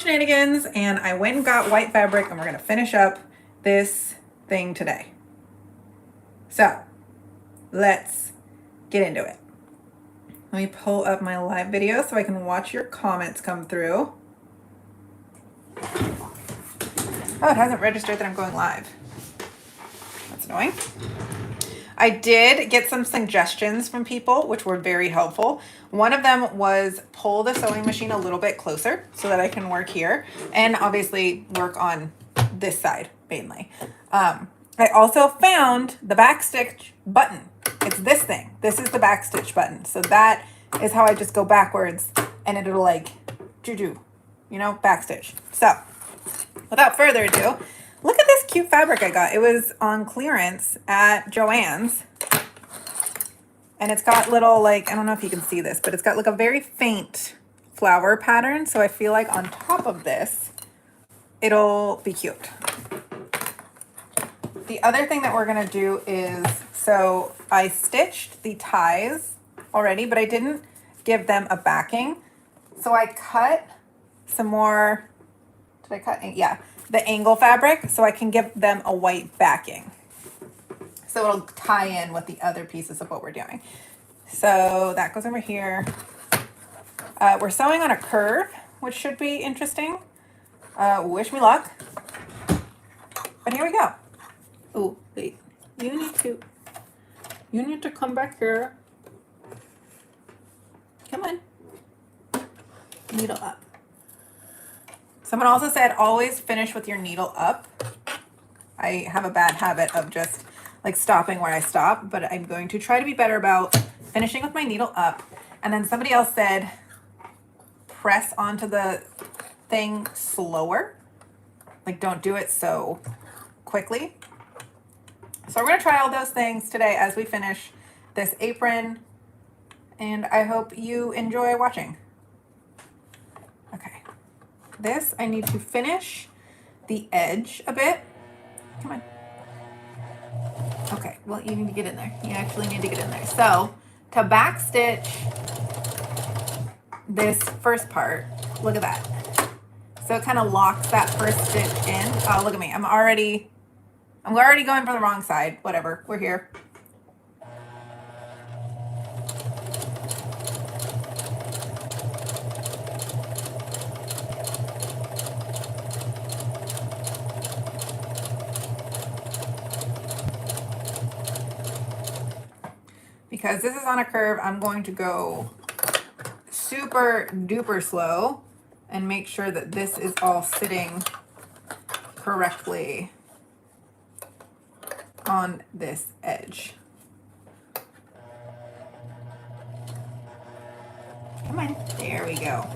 Shenanigans, and I went and got white fabric, and we're gonna finish up this thing today. So let's get into it. Let me pull up my live video so I can watch your comments come through. Oh, it hasn't registered that I'm going live. That's annoying. I did get some suggestions from people, which were very helpful. One of them was pull the sewing machine a little bit closer so that I can work here and obviously work on this side mainly. I also found the backstitch button. It's this thing. This is the backstitch button. So that is how I just go backwards and it'll like you know, backstitch. So without further ado, look at this cute fabric I got. It was on clearance at Joann's. And it's got little, like, I don't know if you can see this, but it's got like a very faint flower pattern. So I feel like on top of this, it'll be cute. The other thing that we're gonna do is, so I stitched the ties already, but I didn't give them a backing. So I cut some more, did I cut? Yeah, the angle fabric so I can give them a white backing. So it'll tie in with the other pieces of what we're doing. So that goes over here. We're sewing on a curve, which should be interesting. Wish me luck. But here we go. Oh, wait. You need to come back here. Come on. Needle up. Someone also said always finish with your needle up. I have a bad habit of just like stopping where I stop, but I'm going to try to be better about finishing with my needle up. And then somebody else said press onto the thing slower. Like don't do it so quickly. So we're going to try all those things today as we finish this apron, and I hope you enjoy watching. Okay, this I need to finish the edge a bit. Come on. Okay, well you need to get in there. You actually need to get in there. So to back stitch this first part, look at that. So it kind of locks that first stitch in. Oh, look at me. I'm already going for the wrong side. Whatever. We're here. Because this is on a curve, I'm going to go super duper slow and make sure that this is all sitting correctly on this edge. Come on, there we go.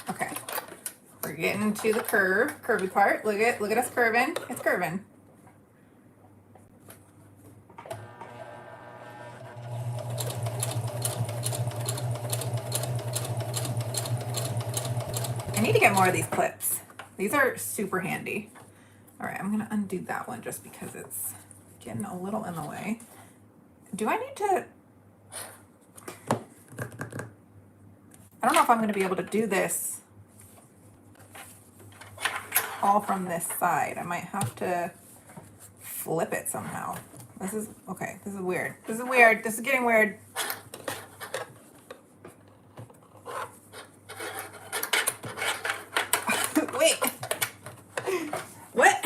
Okay. We're getting to the curvy part. Look at us curving. It's curving. I need to get more of these clips. These are super handy. All right, I'm gonna undo that one just because it's getting a little in the way. Do I need to, I don't know if I'm gonna be able to do this all from this side. I might have to flip it somehow. This is, okay, this is weird. This is weird, this is getting weird. Wait. What?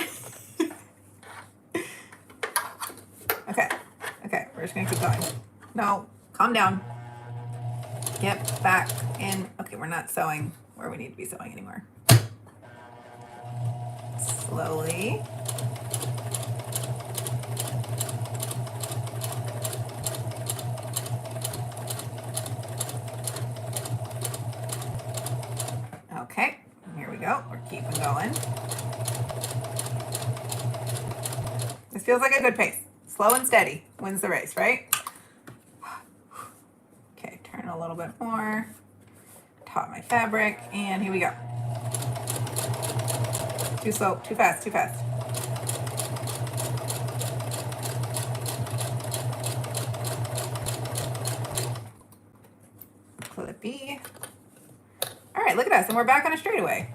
Okay, we're just gonna keep going. No, calm down. Get back in. Okay, we're not sewing where we need to be sewing anymore. Slowly. Okay, here we go. We're keeping going. This feels like a good pace. Slow and steady wins the race, right? Okay, turn a little bit more. Taut my fabric, and here we go. Too slow, too fast, too fast. Clippy. All right, look at us, and we're back on a straightaway.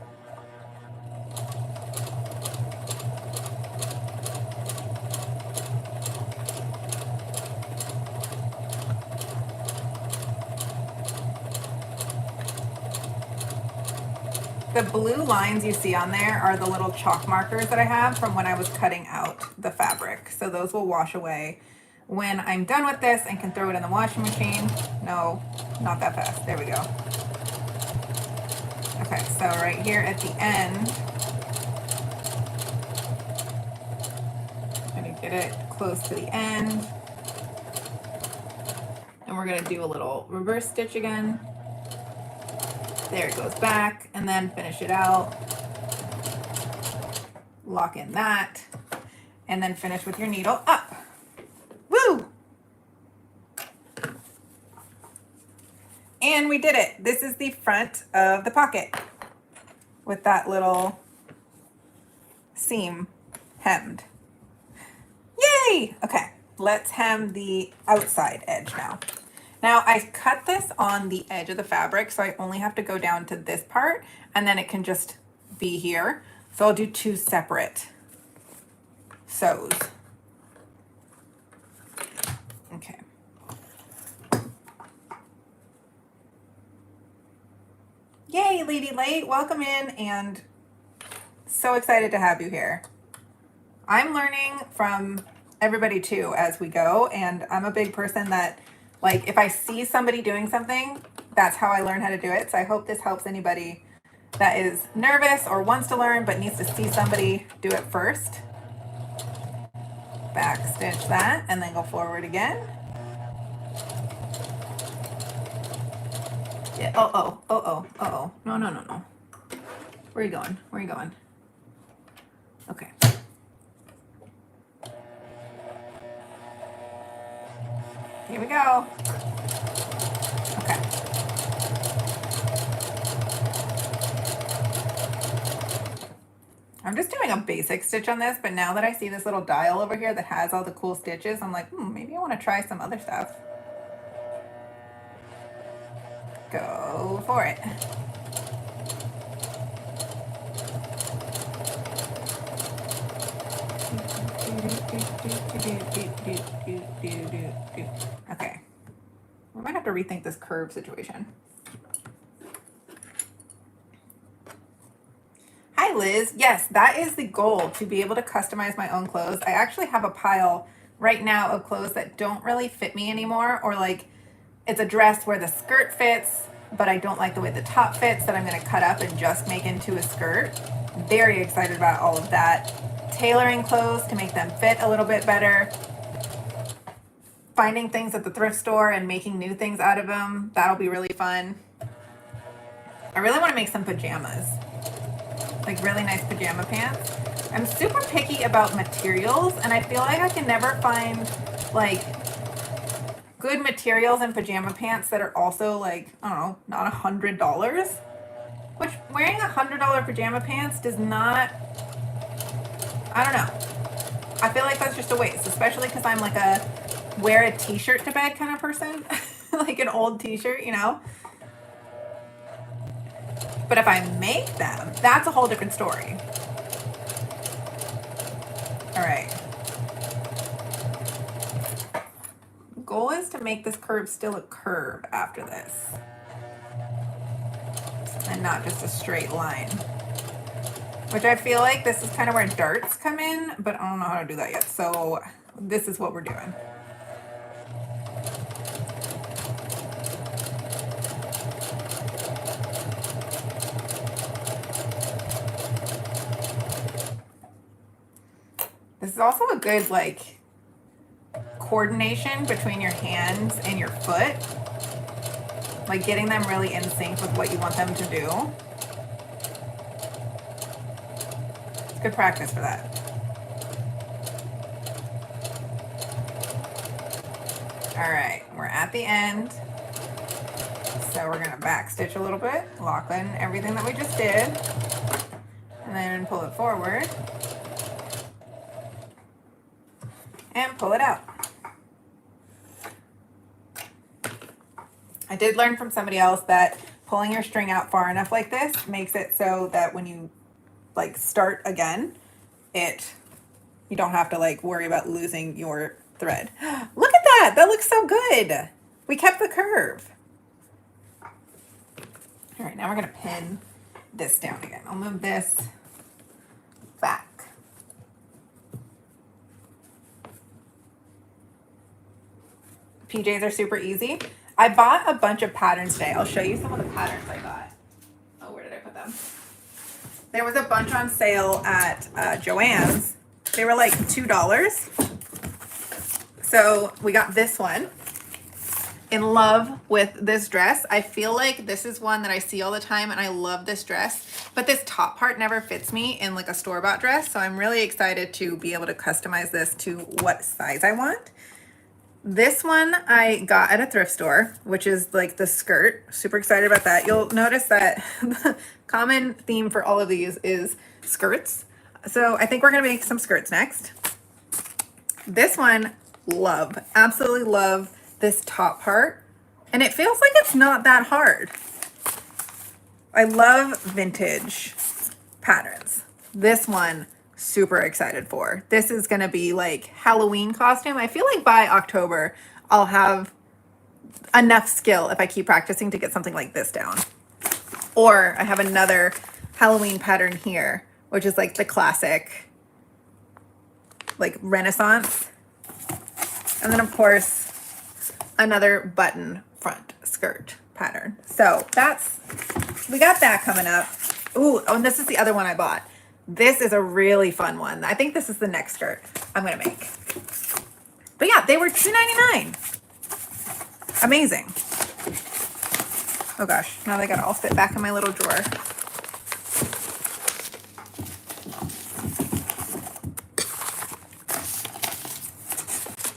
The blue lines you see on there are the little chalk markers that I have from when I was cutting out the fabric. So those will wash away when I'm done with this and can throw it in the washing machine. No, not that fast. There we go. Okay, so right here at the end, I'm gonna get it close to the end. And we're gonna do a little reverse stitch again. There it goes back, and then finish it out. Lock in that, and then finish with your needle up. Woo! And we did it. This is the front of the pocket with that little seam hemmed. Yay! Okay, let's hem the outside edge now. Now I cut this on the edge of the fabric, so I only have to go down to this part, and then it can just be here. So I'll do 2 separate sews. Okay. Yay, Lady Late, welcome in, and so excited to have you here. I'm learning from everybody too as we go, and I'm a big person that, like, if I see somebody doing something, that's how I learn how to do it. So I hope this helps anybody that is nervous or wants to learn but needs to see somebody do it first. Back stitch that and then go forward again. Yeah. Oh. No. Where are you going? Where are you going? Okay. Here we go. Okay. I'm just doing a basic stitch on this, but now that I see this little dial over here that has all the cool stitches, I'm like, maybe I want to try some other stuff. Go for it. Okay. We might have to rethink this curve situation. Hi, Liz. Yes, that is the goal, to be able to customize my own clothes. I actually have a pile right now of clothes that don't really fit me anymore, or like it's a dress where the skirt fits, but I don't like the way the top fits, that I'm going to cut up and just make into a skirt. Very excited about all of that. Tailoring clothes to make them fit a little bit better. Finding things at the thrift store and making new things out of them. That'll be really fun. I really want to make some pajamas. Like really nice pajama pants. I'm super picky about materials, and I feel like I can never find like good materials in pajama pants that are also like, I don't know, not $100. Which, wearing $100 pajama pants does not, I don't know. I feel like that's just a waste, especially because I'm like a wear a t-shirt to bed kind of person. Like an old t-shirt, you know? But if I make them, that's a whole different story. All right. Goal is to make this curve still a curve after this. And not just a straight line. Which I feel like this is kind of where darts come in, but I don't know how to do that yet. So this is what we're doing. This is also a good, like, coordination between your hands and your foot. Like, getting them really in sync with what you want them to do. It's good practice for that. All right, we're at the end. So we're gonna back stitch a little bit, lock in everything that we just did. And and then pull it forward and pull it out. I did learn from somebody else that pulling your string out far enough like this makes it so that when you like start again, you don't have to like worry about losing your thread. Look at that. That looks so good. We kept the curve. All right, now we're going to pin this down again. I'll move this back. PJs are super easy. I bought a bunch of patterns today. I'll show you some of the patterns I got. Oh, where did I put them? There was a bunch on sale at Joann's. They were like $2. So we got this one. In love with this dress. I feel like this is one that I see all the time and I love this dress, but this top part never fits me in like a store-bought dress. So I'm really excited to be able to customize this to what size I want. This one I got at a thrift store, which is like the skirt. Super excited about that. You'll notice that the common theme for all of these is skirts. So I think we're gonna make some skirts next. This one, love, absolutely love this top part, and it feels like it's not that hard. I love vintage patterns. This one, super excited for. This is gonna be like Halloween costume. I feel like by October I'll have enough skill if I keep practicing to get something like this down. Or I have another Halloween pattern here, which is like the classic like Renaissance, and then of course another button front skirt pattern. So we got that coming up. Ooh, oh, and this is the other one I bought. This is a really fun one. I think this is the next skirt I'm gonna make. But yeah, they were $2.99. Amazing. Oh gosh, now they gotta all fit back in my little drawer.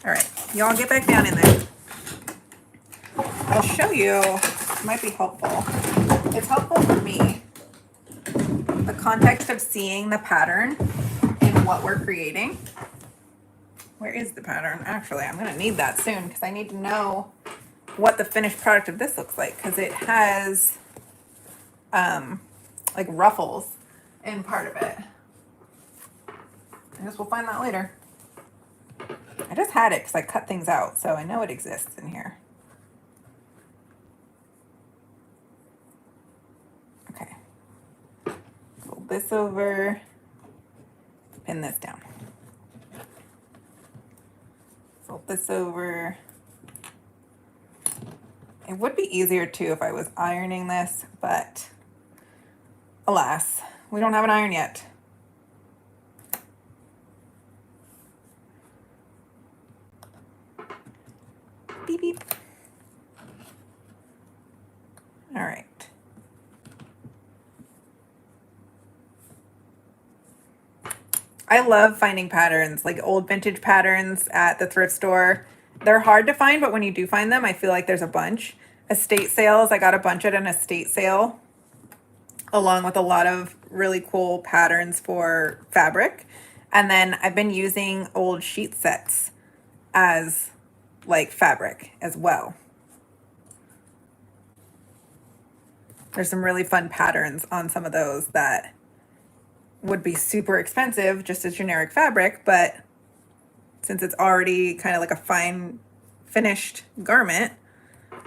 All right, y'all get back down in there. I'll show you, it might be helpful. It's helpful for me, the context of seeing the pattern in what we're creating. Where is the pattern? Actually, I'm gonna need that soon because I need to know what the finished product of this looks like, because it has like ruffles in part of it. I guess we'll find that later. I just had it because I cut things out, so I know it exists in here. Okay. Fold this over, pin this down. Fold this over. It would be easier too if I was ironing this, but alas, we don't have an iron yet. Beep, beep. All right. I love finding patterns, like old vintage patterns at the thrift store. They're hard to find, but when you do find them, I feel like there's a bunch. Estate sales, I got a bunch at an estate sale, along with a lot of really cool patterns for fabric. And then I've been using old sheet sets as like fabric as well. There's some really fun patterns on some of those that would be super expensive just as generic fabric, but since it's already kind of like a fine finished garment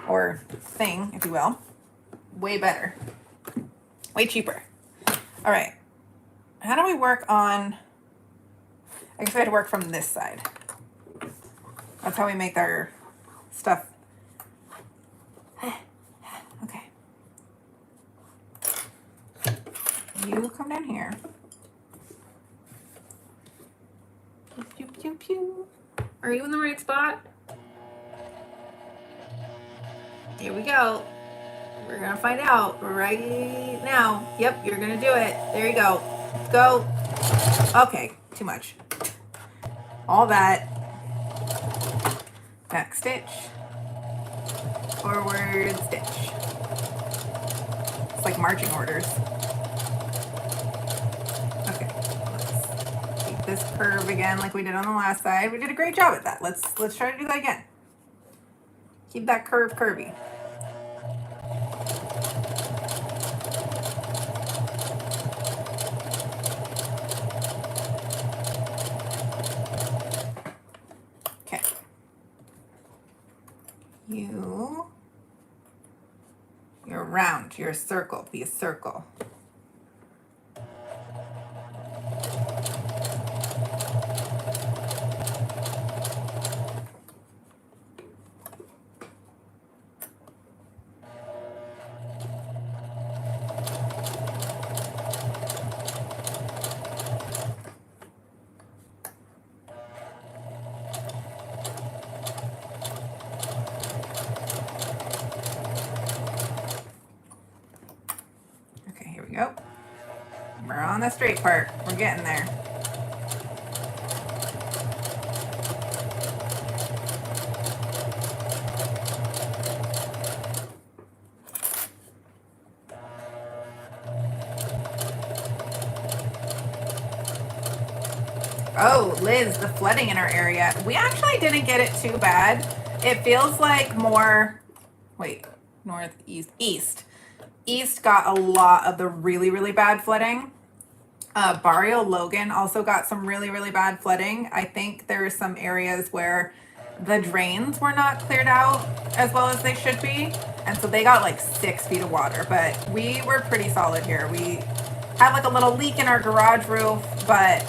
or thing, if you will, way better, way cheaper. All right, how do we work on, I guess we had to work from this side. That's how we make our stuff. Okay. You come down here. Pew, pew, pew, pew. Are you in the right spot? Here we go. We're gonna find out right now. Yep, you're gonna do it. There you go. Go. Okay, too much. All that. Back stitch. Forward stitch. It's like marching orders. this curve again like we did on the last side. We did a great job at that. Let's try to do that again. Keep that curve curvy. Okay. You're round, you're a circle, be a circle. Go. We're on the straight part. We're getting there. Oh, Liz, the flooding in our area. We actually didn't get it too bad. It feels like more, northeast, east. East got a lot of the really, really bad flooding. Barrio Logan also got some really, really bad flooding. I think there are some areas where the drains were not cleared out as well as they should be. And so they got like 6 feet of water, but we were pretty solid here. We had like a little leak in our garage roof, but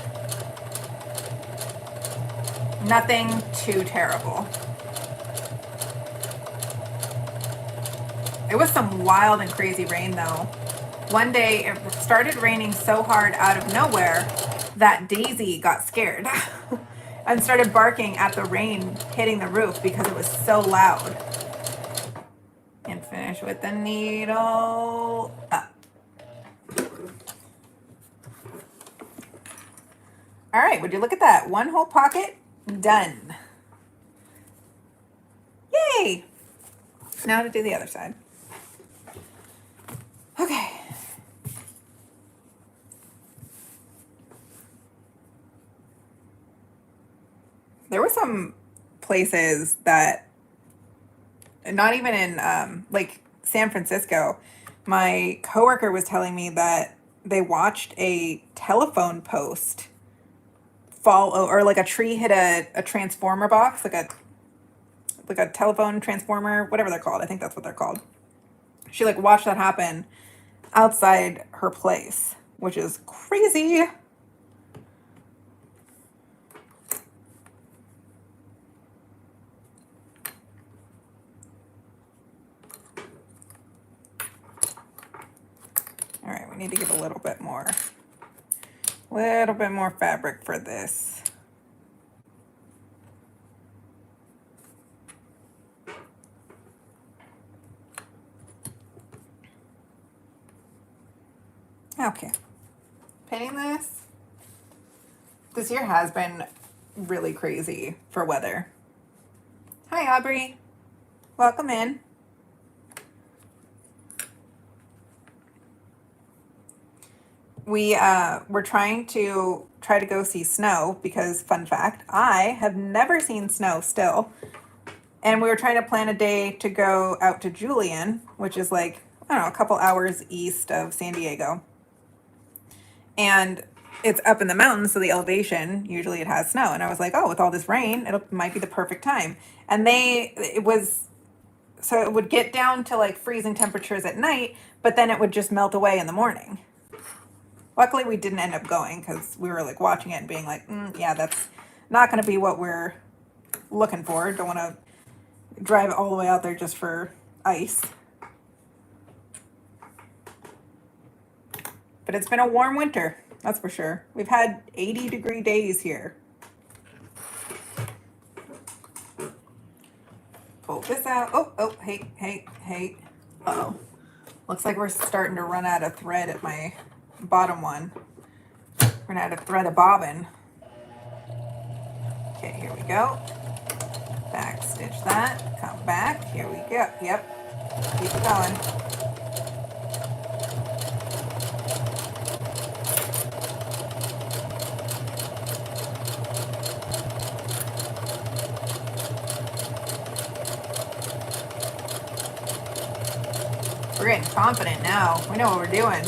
nothing too terrible. It was some wild and crazy rain though. One day it started raining so hard out of nowhere that Daisy got scared and started barking at the rain hitting the roof because it was so loud. And finish with the needle up. All right, would you look at that? One whole pocket, done. Yay! Now to do the other side. Okay. There were some places that, not even in like San Francisco, my coworker was telling me that they watched a telephone post fall over, or like a tree hit a transformer box, like a telephone transformer, whatever they're called. I think that's what they're called. She like watched that happen outside her place, which is crazy. All right, we need to get a little bit more fabric for this. Okay, painting this year has been really crazy for weather. Hi, Aubrey. Welcome in. We're trying to go see snow because, fun fact, I have never seen snow still. And we were trying to plan a day to go out to Julian, which is like, I don't know, a couple hours east of San Diego. And it's up in the mountains, so the elevation, usually it has snow. And I was like, oh, with all this rain, it might be the perfect time. And it would get down to like freezing temperatures at night, but then it would just melt away in the morning. Luckily, we didn't end up going because we were like watching it and being like, yeah, that's not going to be what we're looking for. Don't want to drive all the way out there just for ice. But it's been a warm winter, that's for sure. We've had 80-degree days here. Pull this out. Oh, hey. Uh-oh. Looks like we're starting to run out of thread at my bottom one. We're gonna have to thread a bobbin. Okay, here we go. Back stitch that. Come back. Here we go. Yep. Keep it going. confident now. We know what we're doing.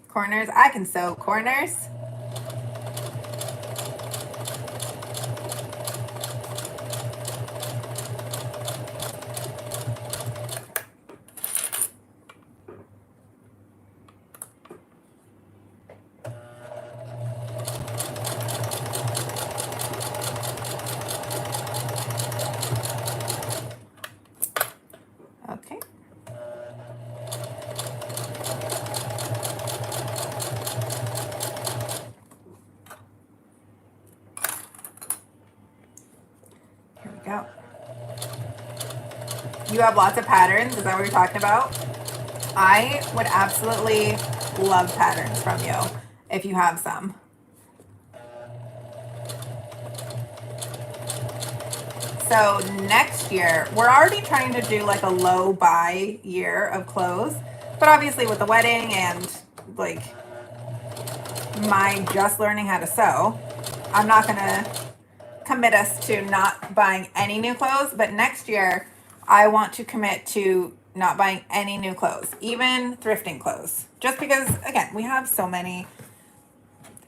Corners. I can sew corners. Okay. Here we go. You have lots of patterns? Is that what you're talking about? I would absolutely love patterns from you if you have some. So next year, we're already trying to do like a low buy year of clothes, but obviously with the wedding and like my just learning how to sew, I'm not gonna commit us to not buying any new clothes, but next year I want to commit to not buying any new clothes, even thrifting clothes, just because again, we have so many.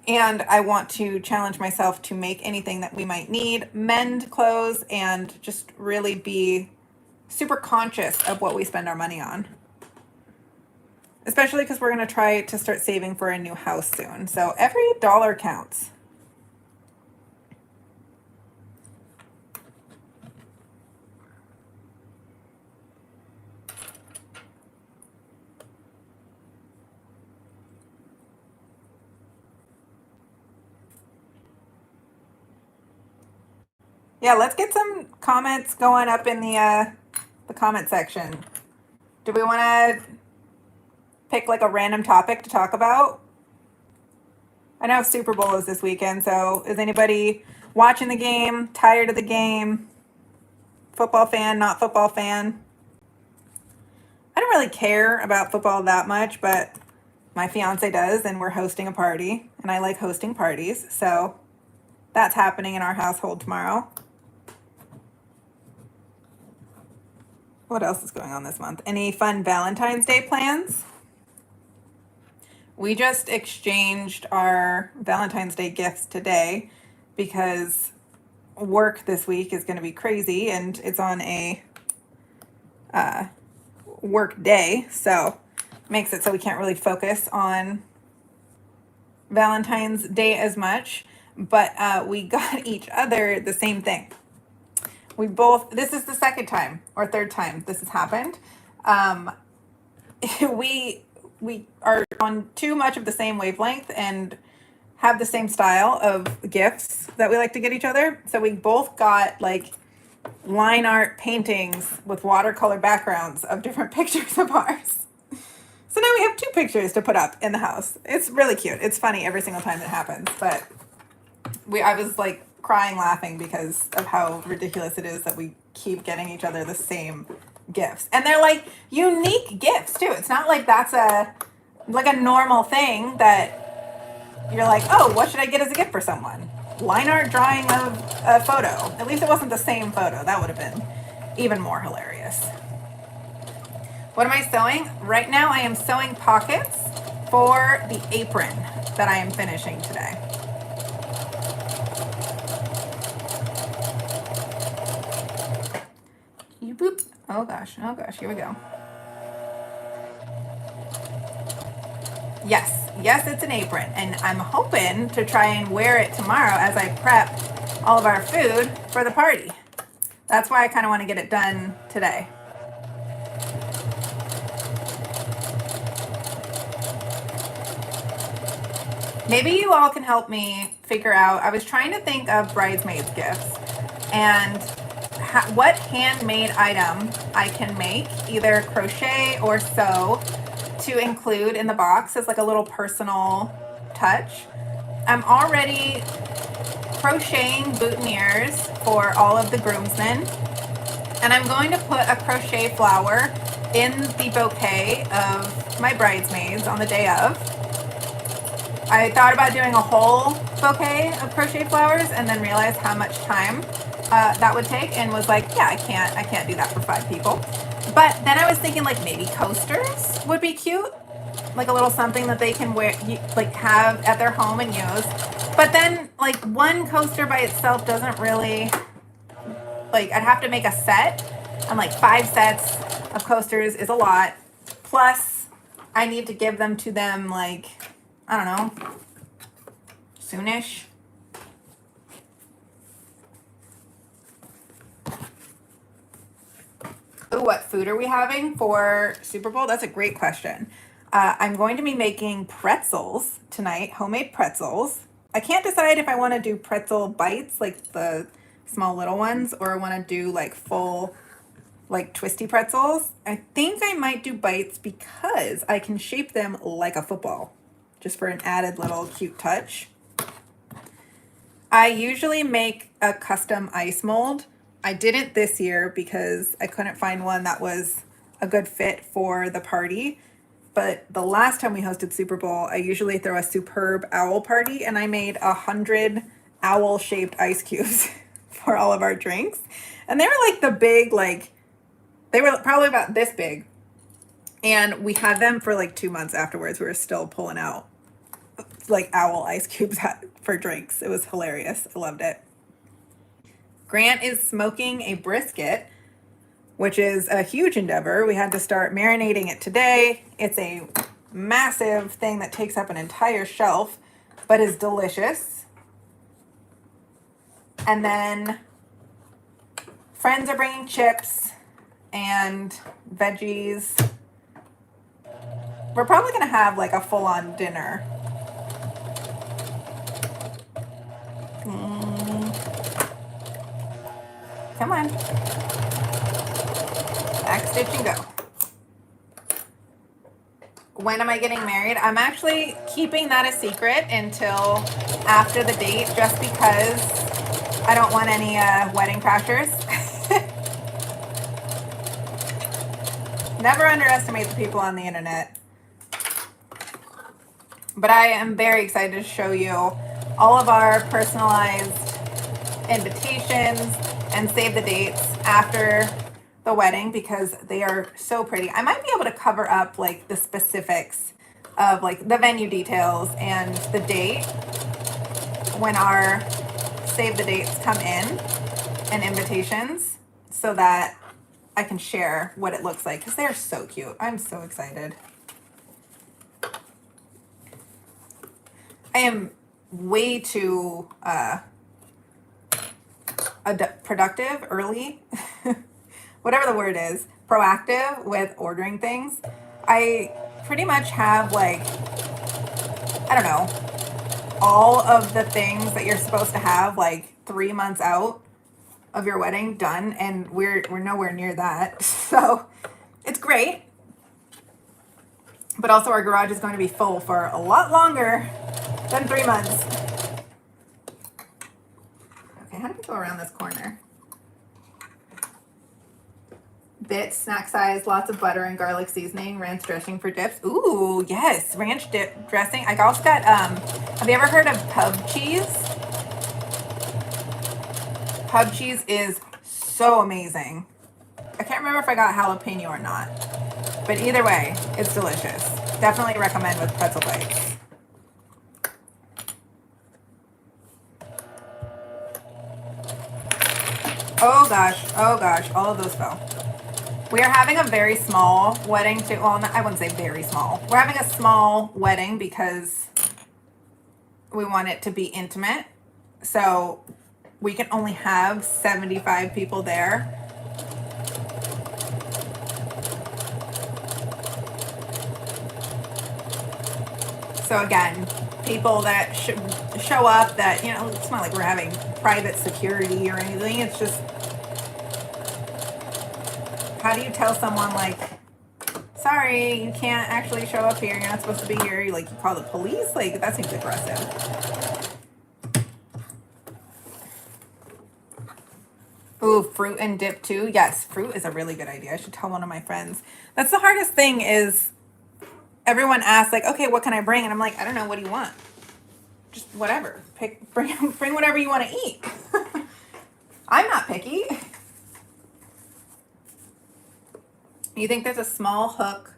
And I want to challenge myself to make anything that we might need, mend clothes, and just really be super conscious of what we spend our money on. Especially because we're going to try to start saving for a new house soon. So every dollar counts. Yeah, let's get some comments going up in the comment section. Do we want to pick like a random topic to talk about? I know Super Bowl is this weekend, so is anybody watching the game, tired of the game, football fan, not football fan? I don't really care about football that much, but my fiance does, and we're hosting a party, and I like hosting parties, so that's happening in our household tomorrow. What else is going on this month? Any fun Valentine's Day plans? We just exchanged our Valentine's Day gifts today because work this week is going to be crazy and it's on a work day, so makes it so we can't really focus on Valentine's Day as much, but we got each other the same thing. We both, this is the second time or third time this has happened. We are on too much of the same wavelength and have the same style of gifts that we like to get each other. So we both got like line art paintings with watercolor backgrounds of different pictures of ours. So now we have 2 pictures to put up in the house. It's really cute. It's funny every single time that happens, but I was like crying laughing because of how ridiculous it is that we keep getting each other the same gifts. And they're like unique gifts too. It's not like that's a normal thing that you're like, oh, what should I get as a gift for someone? Line art drawing of a photo. At least it wasn't the same photo. That would have been even more hilarious. What am I sewing? Right now I am sewing pockets for the apron that I am finishing today. Boop. Oh gosh, here we go. Yes, it's an apron, and I'm hoping to try and wear it tomorrow as I prep all of our food for the party. That's why I kind of want to get it done today. Maybe you all can help me figure out, I was trying to think of bridesmaids gifts and what handmade item I can make, either crochet or sew, to include in the box as like a little personal touch. I'm already crocheting boutonnieres for all of the groomsmen, and I'm going to put a crochet flower in the bouquet of my bridesmaids on the day of. I thought about doing a whole bouquet of crochet flowers and then realized how much time that would take and was like, yeah, I can't do that for 5 people. But then I was thinking like maybe coasters would be cute, like a little something that they can wear, like have at their home and use. But then like one coaster by itself doesn't really, like I'd have to make a set, and like 5 sets of coasters is a lot. Plus I need to give them to them like, I don't know, soonish. Ooh, what food are we having for Super Bowl? That's a great question. I'm going to be making pretzels tonight, homemade pretzels. I can't decide if I want to do pretzel bites, like the small little ones, or I want to do like full, like twisty pretzels. I think I might do bites because I can shape them like a football, just for an added little cute touch. I usually make a custom ice mold. I didn't this year because I couldn't find one that was a good fit for the party. But the last time we hosted Super Bowl, I usually throw a superb owl party, and I made 100 owl-shaped ice cubes for all of our drinks. And they were like the big, like, they were probably about this big. And we had them for like 2 months afterwards. We were still pulling out like owl ice cubes for drinks. It was hilarious. I loved it. Grant is smoking a brisket, which is a huge endeavor. We had to start marinating it today. It's a massive thing that takes up an entire shelf, but is delicious. And then friends are bringing chips and veggies. We're probably gonna have like a full-on dinner. Come on. Back stitch and go. When am I getting married? I'm actually keeping that a secret until after the date, just because I don't want any wedding crashers. Never underestimate the people on the internet. But I am very excited to show you all of our personalized invitations and save the dates after the wedding because they are so pretty. I might be able to cover up like the specifics of like the venue details and the date when our save the dates come in and invitations, so that I can share what it looks like because they're so cute. I'm so excited. I am way too productive early, whatever the word is, proactive with ordering things. I pretty much have like, I don't know, all of the things that you're supposed to have like 3 months out of your wedding done, and we're nowhere near that. So it's great. But also our garage is going to be full for a lot longer than 3 months. Okay, how do we go around this corner? Bits, snack size, lots of butter and garlic seasoning, ranch dressing for dips. Ooh, yes, ranch dip dressing. I also got, have you ever heard of pub cheese? Pub cheese is so amazing. I can't remember if I got jalapeno or not, but either way, it's delicious. Definitely recommend with pretzel bites. Oh gosh, all of those fell. We are having a very small wedding too. Well, I wouldn't say very small. We're having a small wedding because we want it to be intimate. So we can only have 75 people there. So again, people that show up that, you know, it's not like we're having private security or anything. It's just, how do you tell someone like, sorry, you can't actually show up here. You're not supposed to be here. You like, you call the police? Like, that seems aggressive. Ooh, fruit and dip too. Yes, fruit is a really good idea. I should tell one of my friends. That's the hardest thing is everyone asks like, okay, what can I bring? And I'm like, I don't know. What do you want? Just whatever. Bring whatever you want to eat. I'm not picky. You think there's a small hook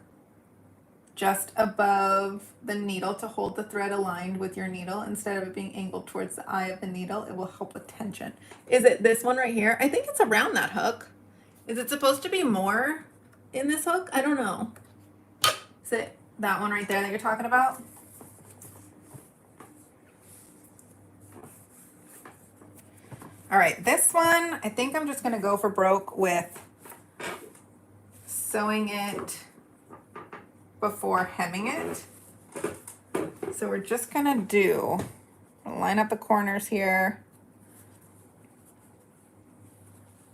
just above the needle to hold the thread aligned with your needle instead of it being angled towards the eye of the needle? It will help with tension. Is it this one right here? I think it's around that hook. Is it supposed to be more in this hook? I don't know. Is it that one right there that you're talking about? All right, this one, I think I'm just gonna go for broke with sewing it before hemming it. So we're just gonna line up the corners here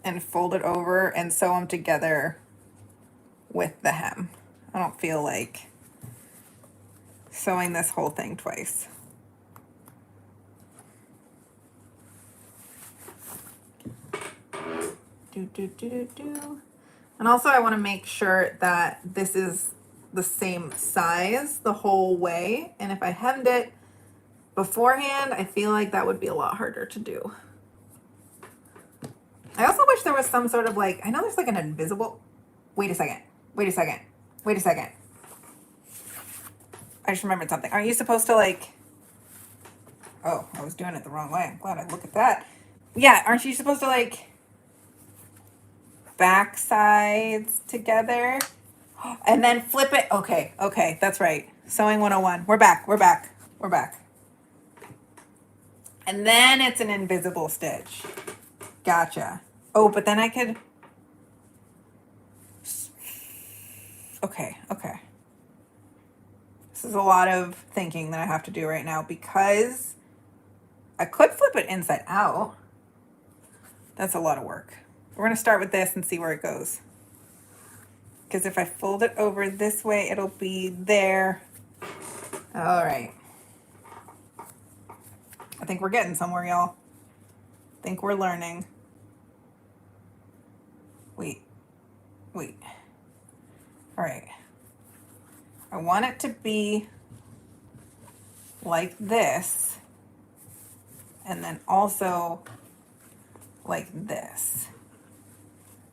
and fold it over and sew them together with the hem. I don't feel like sewing this whole thing twice. And also I want to make sure that this is the same size the whole way. And if I hemmed it beforehand, I feel like that would be a lot harder to do. I also wish there was some sort of like, I know there's like an invisible, wait a second. I just remembered something. Aren't you supposed to like, oh, I was doing it the wrong way. I'm glad I look at that. Yeah, aren't you supposed to like back sides together and then flip it? Okay, that's right. Sewing 101. We're back. And then it's an invisible stitch. Gotcha. Oh, but then I could, okay. This is a lot of thinking that I have to do right now because I could flip it inside out. That's a lot of work. We're going to start with this and see where it goes. Because if I fold it over this way, it'll be there. All right. I think we're getting somewhere, y'all. I think we're learning. Wait. All right. I want it to be like this. And then also like this.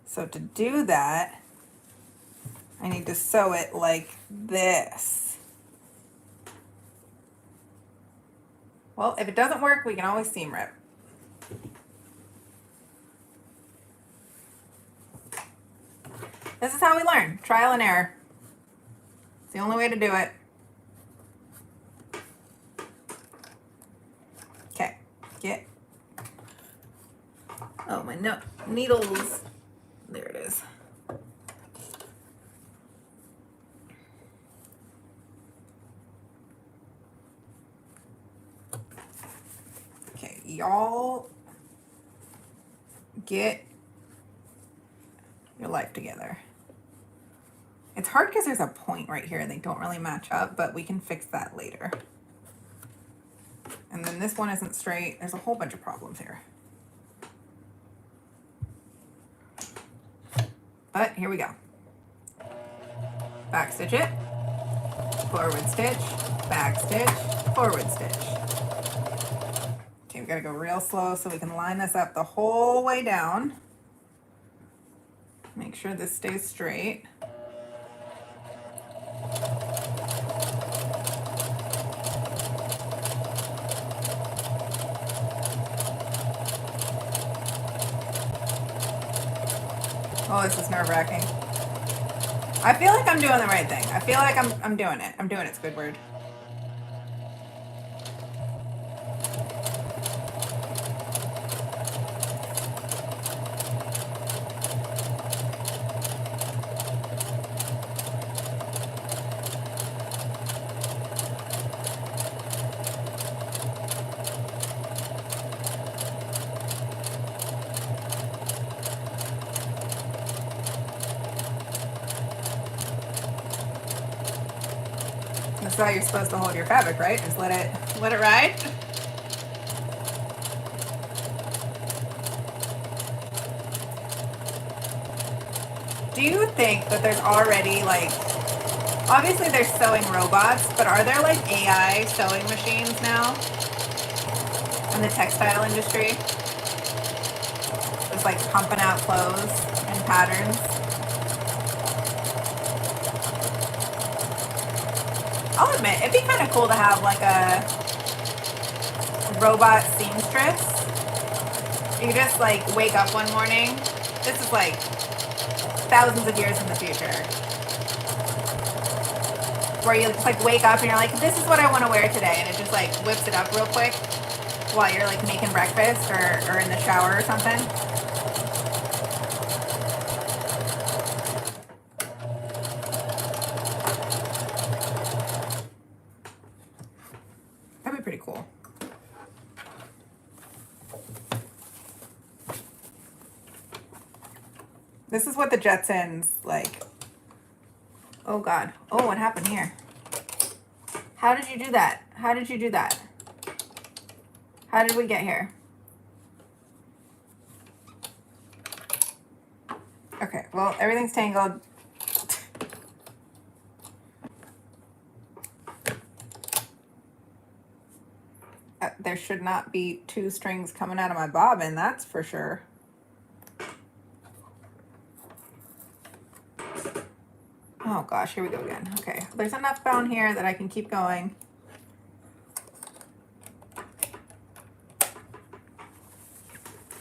So to do that, I need to sew it like this. Well, if it doesn't work, we can always seam rip. This is how we learn, trial and error. It's the only way to do it. Okay, oh, my needles, there it is. Okay, y'all get your life together. It's hard because there's a point right here and they don't really match up, but we can fix that later. And then this one isn't straight. There's a whole bunch of problems here. But here we go. Back stitch it, forward stitch, back stitch, forward stitch. Okay, we gotta go real slow so we can line this up the whole way down. Make sure this stays straight. Oh, this is nerve-wracking. I feel like I'm doing the right thing. I feel like I'm doing it. I'm doing it, Squidward. That's how you're supposed to hold your fabric, right? Just let it ride. Do you think that there's already like, obviously there's sewing robots, but are there like AI sewing machines now in the textile industry? Just like pumping out clothes and patterns. I'll admit, it'd be kind of cool to have like a robot seamstress. You could just like wake up one morning. This is like thousands of years in the future. Where you just like wake up and you're like, this is what I want to wear today. And it just like whips it up real quick while you're like making breakfast or in the shower or something. That'd be pretty cool. This is what the Jetsons like. Oh God. Oh, what happened here? How did you do that? How did you do that? How did we get here? Okay, well, everything's tangled. There should not be two strings coming out of my bobbin, that's for sure. Oh gosh, here we go again. Okay, there's enough down here that I can keep going.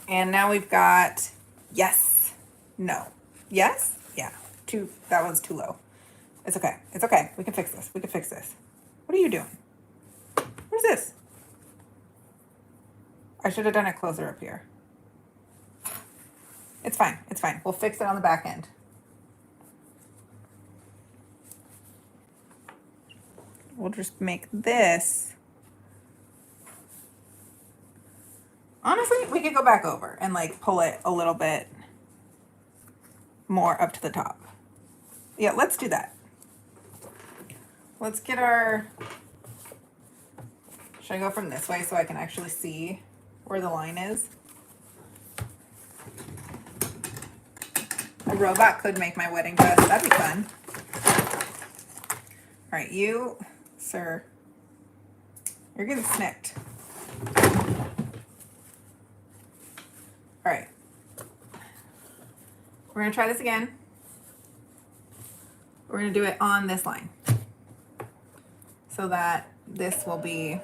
And now we've got, yes, no, yes, yeah, two, that one's too low. It's okay, it's okay, we can fix this, we can fix this. What are you doing? What is this? I should have done it closer up here. It's fine, it's fine. We'll fix it on the back end. We'll just make this. Honestly, we could go back over and like pull it a little bit more up to the top. Yeah, let's do that. Let's get our, should I go from this way so I can actually see where the line is? A robot could make my wedding dress. That'd be fun. All right, you, sir, you're getting snipped. All right. We're gonna try this again. We're gonna do it on this line so that this will be,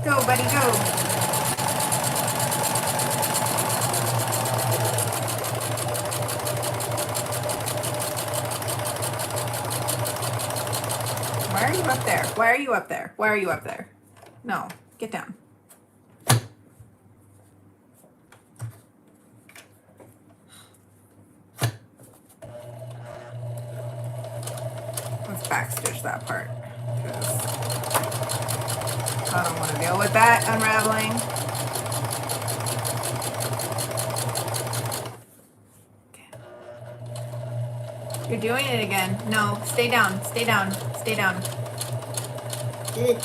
go buddy, go. Why are you up there? Why are you up there? Why are you up there? No, get down. Let's backstitch that part. I don't want to deal with that unraveling. Okay. You're doing it again. No, stay down, stay down, stay down. Ugh.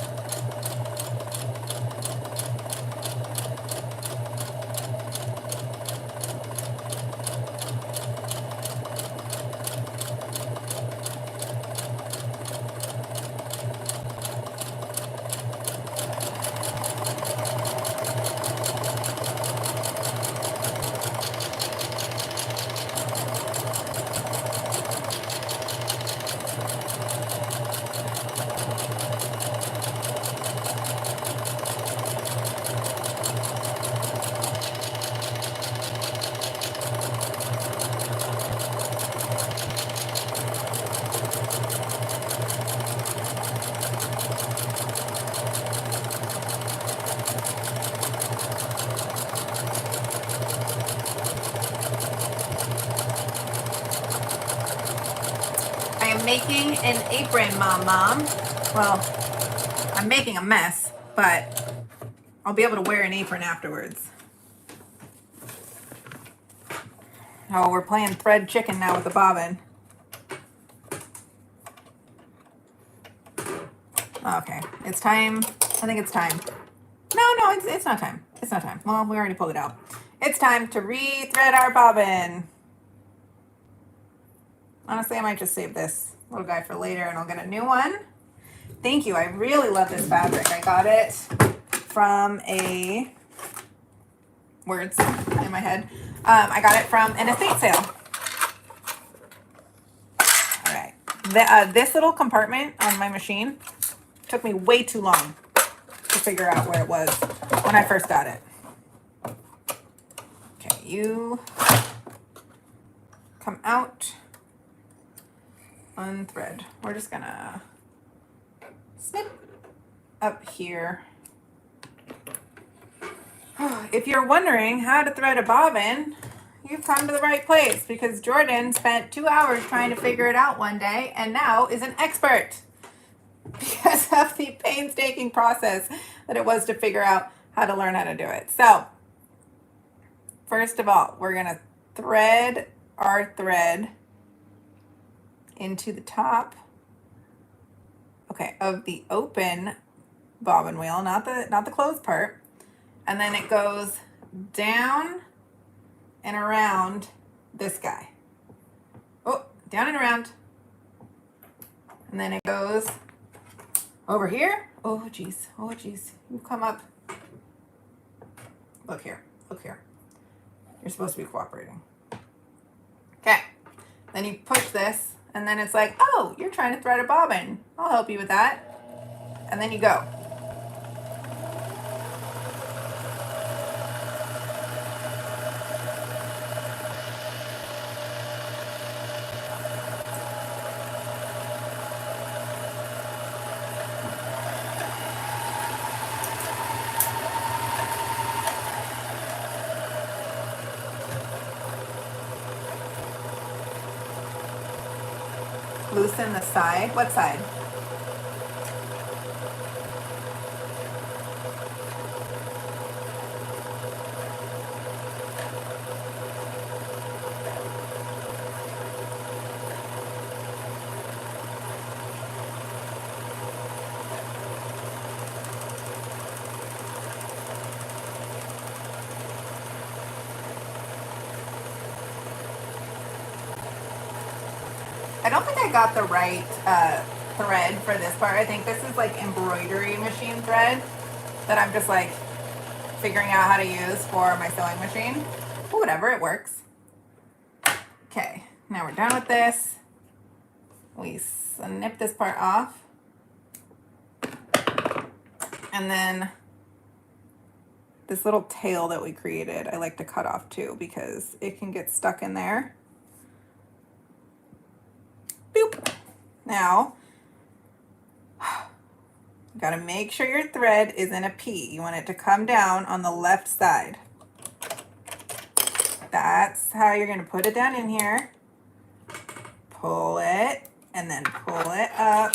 Making an apron, Mom. Well, I'm making a mess, but I'll be able to wear an apron afterwards. Oh, we're playing thread chicken now with the bobbin. Okay, it's time. I think it's time. No, it's not time. It's not time. Well, we already pulled it out. It's time to rethread our bobbin. Honestly, I might just save this little guy for later and I'll get a new one. Thank you. I really love this fabric. I got it from a, words in my head. I got it from an estate sale. All right. This little compartment on my machine took me way too long to figure out where it was when I first got it. Okay, you come out, unthread. We're just gonna snip up here. If you're wondering how to thread a bobbin, you've come to the right place because Jordan spent 2 hours trying to figure it out one day and now is an expert because of the painstaking process that it was to figure out how to learn how to do it. So, first of all, we're gonna thread our thread into the top, okay, of the open bobbin wheel, not the closed part. And then it goes down and around this guy. Oh, down and around. And then it goes over here. Oh, geez. Oh, geez. You come up. Look here. Look here. You're supposed to be cooperating. Okay. Then you push this, and then it's like, oh, you're trying to thread a bobbin. I'll help you with that. And then you go. Loosen the side. What side? I don't think I got the right thread for this part. I think this is like embroidery machine thread that I'm just like figuring out how to use for my sewing machine. But whatever, it works. Okay, now we're done with this. We snip this part off. And then this little tail that we created, I like to cut off too because it can get stuck in there. Boop. Now, you gotta make sure your thread is in a P. You want it to come down on the left side. That's how you're gonna put it down in here. Pull it, and then pull it up.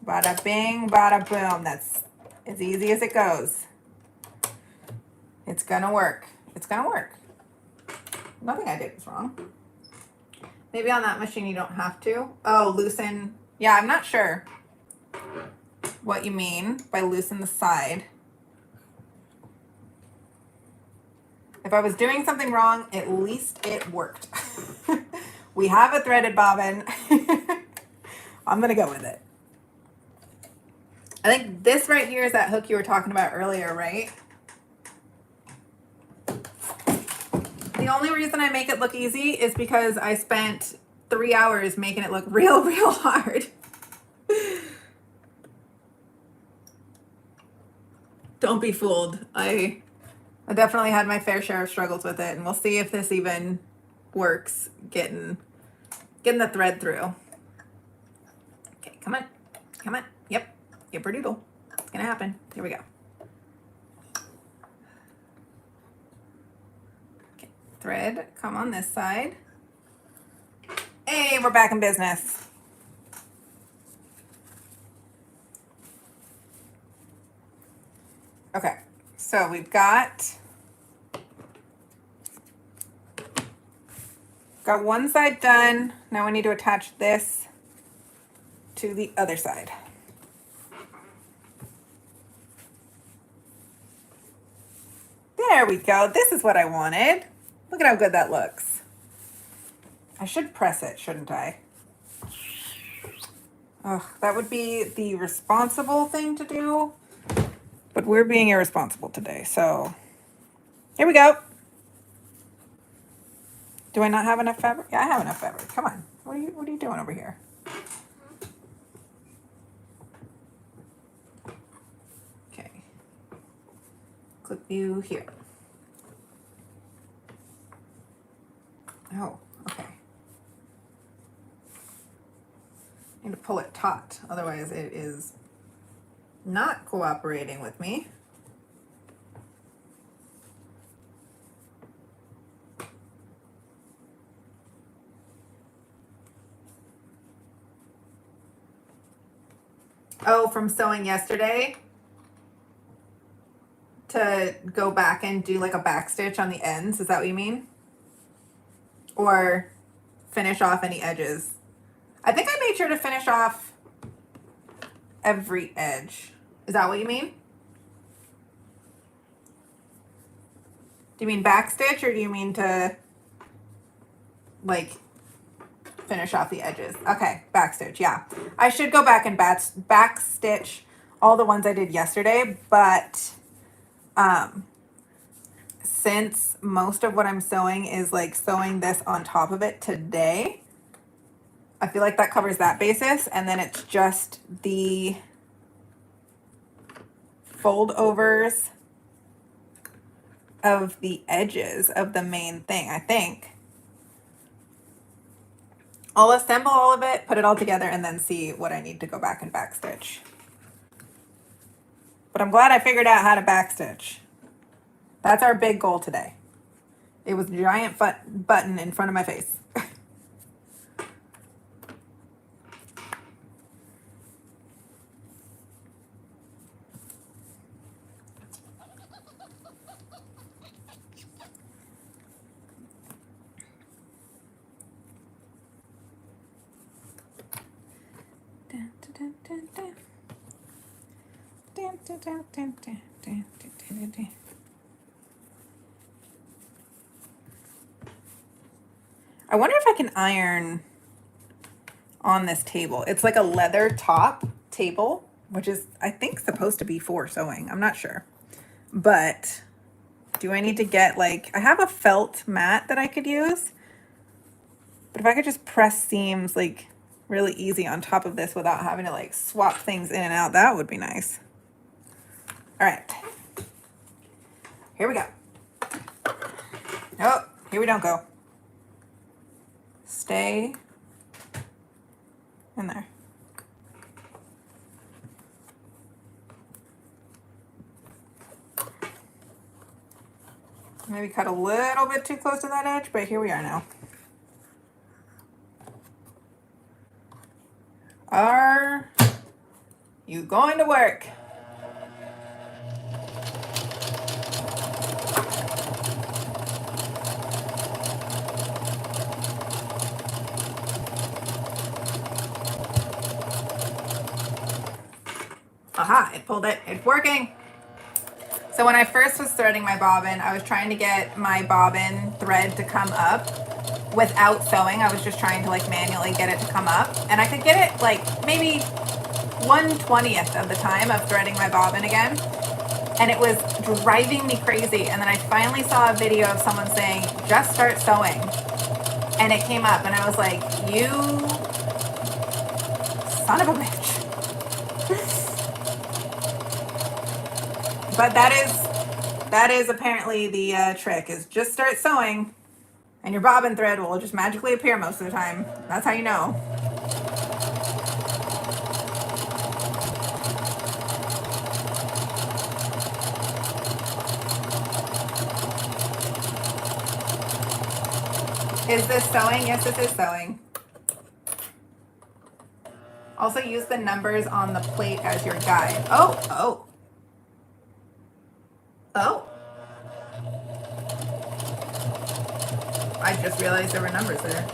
Bada bing, bada boom. That's as easy as it goes. It's gonna work. It's gonna work. Nothing I did was wrong. Maybe on that machine you don't have to. Oh, loosen. Yeah, I'm not sure what you mean by loosen the side. If I was doing something wrong, at least it worked. We have a threaded bobbin. I'm going to go with it. I think this right here is that hook you were talking about earlier, right? The only reason I make it look easy is because I spent 3 hours making it look real hard. Don't be fooled. I definitely had my fair share of struggles with it, and we'll see if this even works getting the thread through. Okay, come on. Come on. Yep. Yipper-doodle. It's gonna happen. Here we go. Thread, come on this side. Hey, we're back in business. Okay, so we've got one side done. Now we need to attach this to the other side. There we go. This is what I wanted. Look at how good that looks. I should press it, shouldn't I? Ugh, that would be the responsible thing to do. But we're being irresponsible today, so here we go. Do I not have enough fabric? Yeah, I have enough fabric. Come on. What are you doing over here? Okay. Clip you here. Oh, okay. Need to pull it taut, otherwise it is not cooperating with me. Oh, from sewing yesterday to go back and do like a back stitch on the ends. Is that what you mean? Or finish off any edges? I think I made sure to finish off every edge. Is that what you mean? Do you mean back stitch, or do you mean to like finish off the edges? Okay, back stitch, yeah. I should go back and back stitch all the ones I did yesterday, but since most of what I'm sewing is like sewing this on top of it today, I feel like that covers that basis, and then it's just the fold overs of the edges of the main thing, I think. I'll assemble all of it, put it all together, and then see what I need to go back and backstitch. But I'm glad I figured out how to backstitch. That's our big goal today. It was a giant button in front of my face. I wonder if I can iron on this table. It's like a leather top table, which is, I think, supposed to be for sewing. I'm not sure. But do I need to get like, I have a felt mat that I could use. But if I could just press seams like really easy on top of this without having to like swap things in and out, that would be nice. All right. Here we go. Oh, here we don't go. Stay in there. Maybe cut a little bit too close to that edge, but here we are now. Are you going to work? Aha, it pulled it. It's working. So when I first was threading my bobbin, I was trying to get my bobbin thread to come up without sewing. I was just trying to like manually get it to come up. And I could get it like maybe 1/20th of the time of threading my bobbin again. And it was driving me crazy. And then I finally saw a video of someone saying, just start sewing. And it came up and I was like, you son of a bitch. But that is apparently the trick, is just start sewing and your bobbin thread will just magically appear most of the time. That's how you know. Is this sewing? Yes, this is sewing. Also use the numbers on the plate as your guide. Oh. I just realized there were numbers there.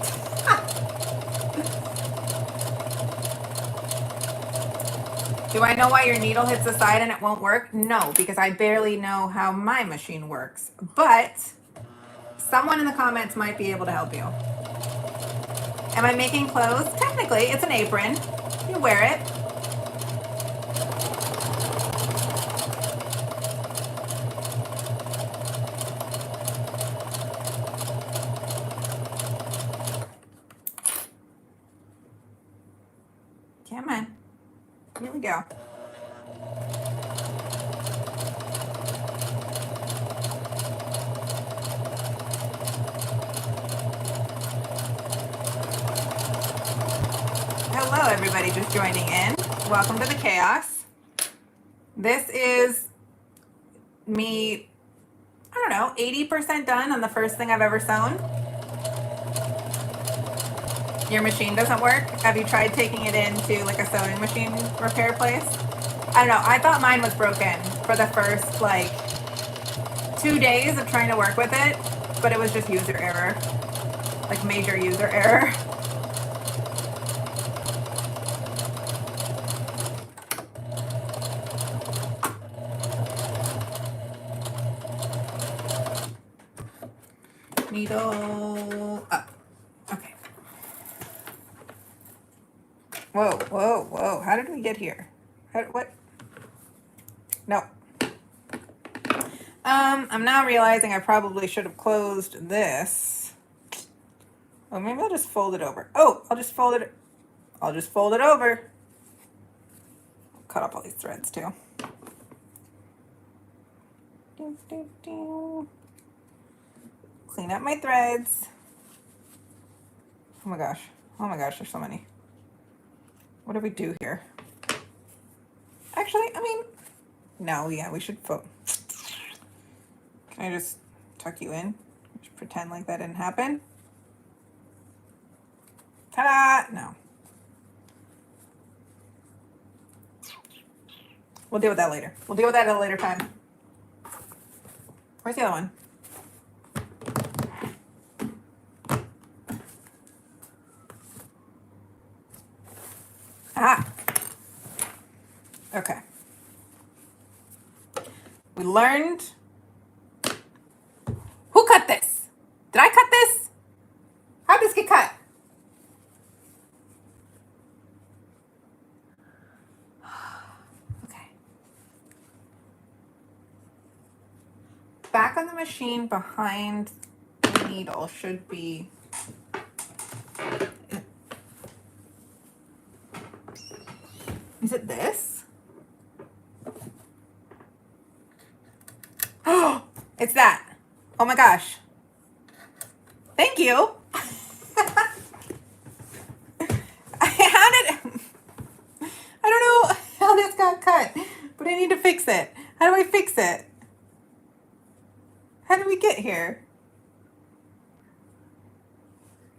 Do I know why your needle hits the side and it won't work? No, because I barely know how my machine works. But someone in the comments might be able to help you. Am I making clothes? Technically, it's an apron. You wear it. Come on. Here we go. Hello, everybody just joining in. Welcome to the chaos. This is me, I don't know, 80% done on the first thing I've ever sewn. Your machine doesn't work? Have you tried taking it into like a sewing machine repair place? I don't know. I thought mine was broken for the first like 2 days of trying to work with it, but it was just user error, like major user error. Needle up. Okay. Whoa, whoa, whoa. How did we get here? What? No. I'm now realizing I probably should have closed this. Oh, maybe I'll just fold it over. Oh, I'll just fold it over. I'll cut off all these threads too. Clean up my threads. Oh my gosh, there's so many. What do we do here? Actually, I mean, no, yeah, we should fold. Can I just tuck you in? Just pretend like that didn't happen? Ta-da! No. We'll deal with that later. We'll deal with that at a later time. Where's the other one? Ah. Okay. We learned. Who cut this? Did I cut this? How did this get cut? Okay. Back on the machine behind the needle should be. Is it this? Oh, it's that. Oh my gosh. Thank you. How did... I don't know how this got cut, but I need to fix it. How do I fix it? How did we get here?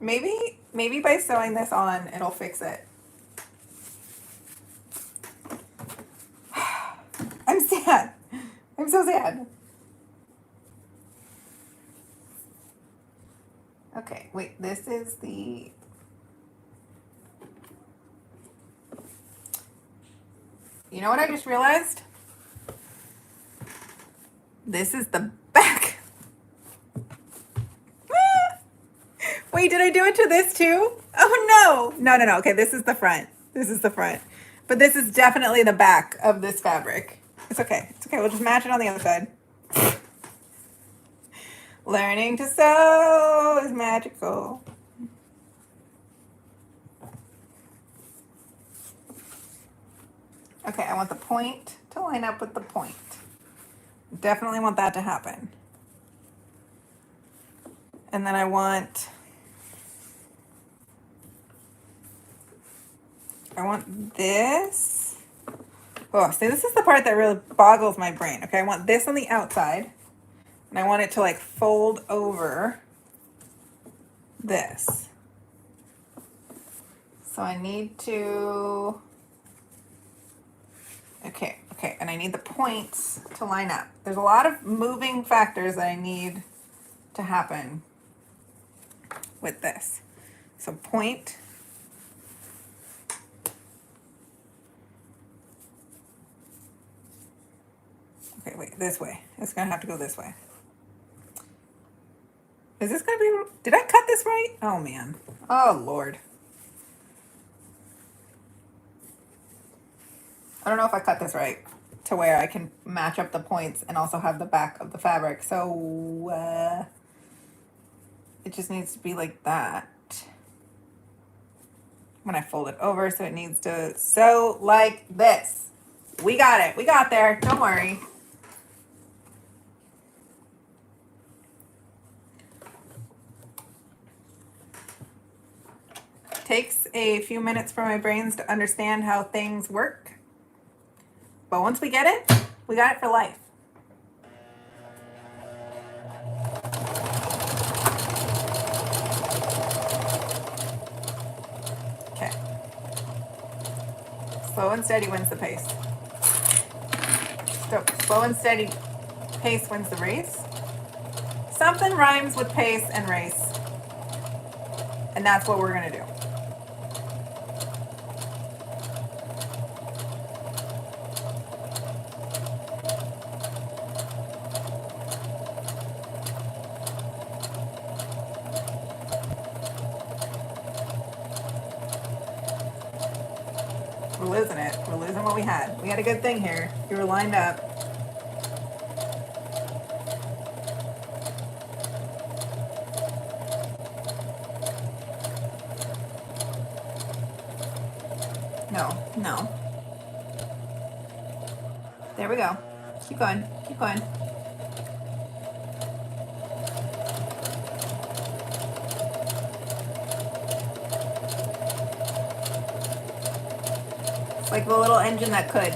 Maybe by sewing this on, it'll fix it. I'm sad. I'm so sad. Okay, wait, this is the... You know what I just realized? This is the back. Wait, did I do it to this too? Oh no. No. Okay, this is the front. This is the front. But this is definitely the back of this fabric. It's okay. It's okay. We'll just match it on the other side. Learning to sew is magical. Okay, I want the point to line up with the point. Definitely want that to happen. And then I want this. Oh, see, this is the part that really boggles my brain. Okay, I want this on the outside. And I want it to like fold over this. So I need to, okay, and I need the points to line up. There's a lot of moving factors that I need to happen with this. So point. Okay, wait, this way. It's gonna have to go this way. Is this gonna be, did I cut this right? Oh man. Oh Lord. I don't know if I cut this right to where I can match up the points and also have the back of the fabric. So it just needs to be like that when I fold it over. So it needs to sew like this. We got it. We got there. Don't worry. Takes a few minutes for my brains to understand how things work. But once we get it, we got it for life. Okay. Slow and steady wins the pace. So, slow and steady pace wins the race. Something rhymes with pace and race. And that's what we're going to do. We're losing it. We're losing what we had. We had a good thing here. We were lined up. No, no. There we go. Keep going. Keep going. It's like the little engine that could.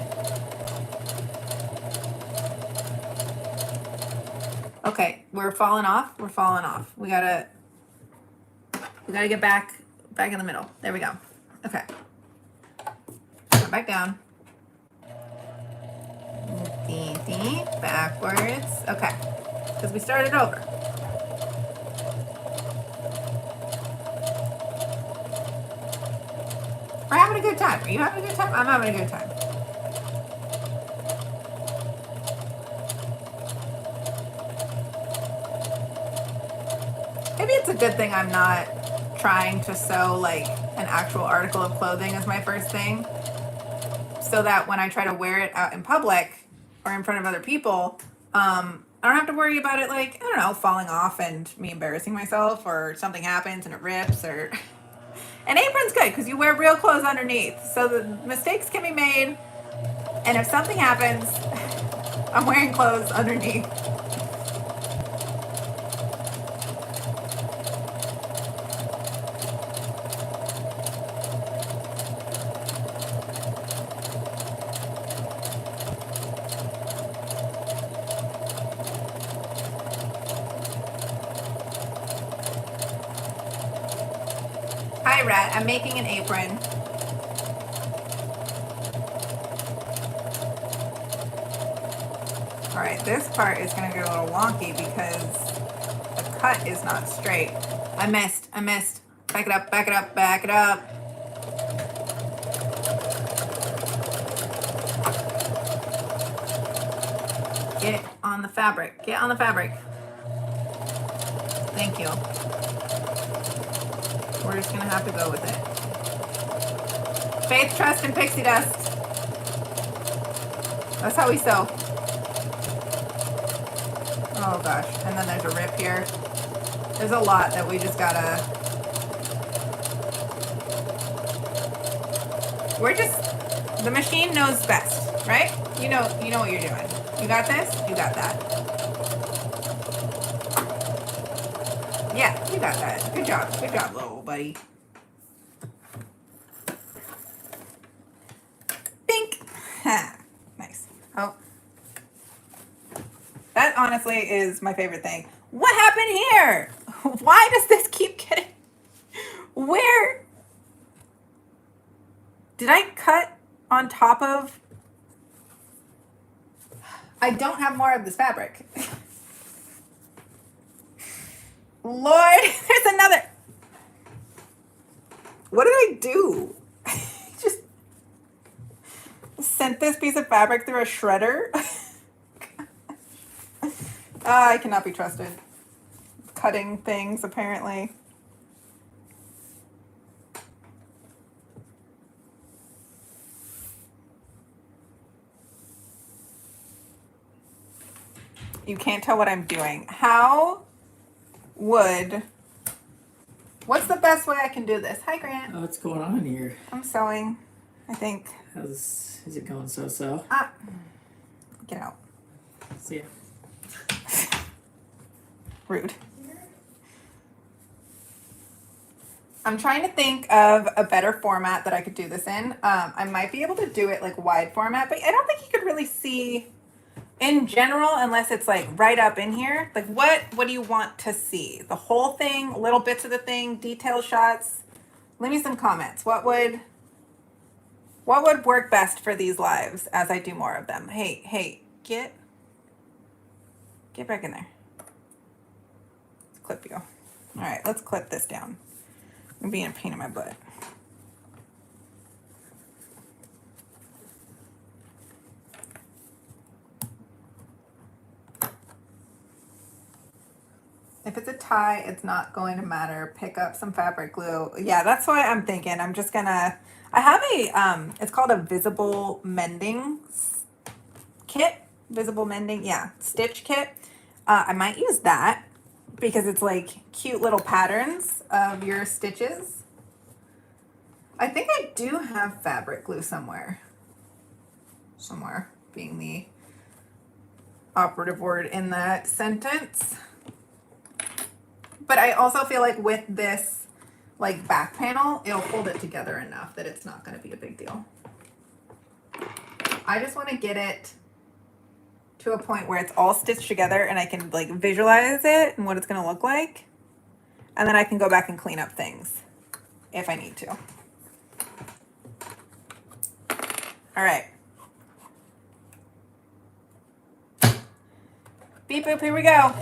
Okay, we're falling off. We're falling off. We gotta get back in the middle. There we go. Okay. Come back down. Backwards. Okay. Because we started over. We're having a good time. Are you having a good time? I'm having a good time. Maybe it's a good thing I'm not trying to sew like an actual article of clothing as my first thing, so that when I try to wear it out in public or in front of other people, I don't have to worry about it, like, I don't know, falling off and me embarrassing myself, or something happens and it rips, or an apron's good because you wear real clothes underneath, so the mistakes can be made, and if something happens, I'm wearing clothes underneath. Hi, Rat. I'm making an apron. All right, this part is going to get a little wonky because the cut is not straight. I missed. Back it up, back it up, back it up. Get on the fabric. Get on the fabric. Thank you. We're just gonna have to go with it. Faith, trust, and pixie dust. That's how we sew. Oh gosh, and then there's a rip here. There's a lot that we just gotta... The machine knows best, right? You know what you're doing. You got this, you got that. Yeah, you got that. Good job, little buddy. Bink. Ha. Nice. Oh. That honestly is my favorite thing. What happened here? Why does this keep getting... Where? Did I cut on top of... I don't have more of this fabric. Lord, there's another. What did I do? Just sent this piece of fabric through a shredder. I cannot be trusted. Cutting things, apparently. You can't tell what I'm doing. What's the best way I can do this? Hi, Grant. Oh, what's going on here? I'm sewing, I think. Is it going so-so? Get out. See ya. Rude. I'm trying to think of a better format that I could do this in. I might be able to do it like wide format, but I don't think you could really see in general unless it's like right up in here. Like what do you want to see? The whole thing, little bits of the thing, detailed shots? Leave me some comments. What would work best for these lives as I do more of them? Hey, get back in there. Let's clip you. All right, let's clip this down. I'm being a pain in my butt. If it's a tie, it's not going to matter. Pick up some fabric glue. Yeah, that's what I'm thinking. I'm just gonna, I have a, it's called a visible mending kit. Visible mending, yeah, stitch kit. I might use that because it's like cute little patterns of your stitches. I think I do have fabric glue somewhere. Somewhere being the operative word in that sentence. But I also feel like with this like back panel, it'll hold it together enough that it's not going to be a big deal. I just want to get it to a point where it's all stitched together and I can like visualize it and what it's going to look like. And then I can go back and clean up things if I need to. All right. Beep boop, here we go.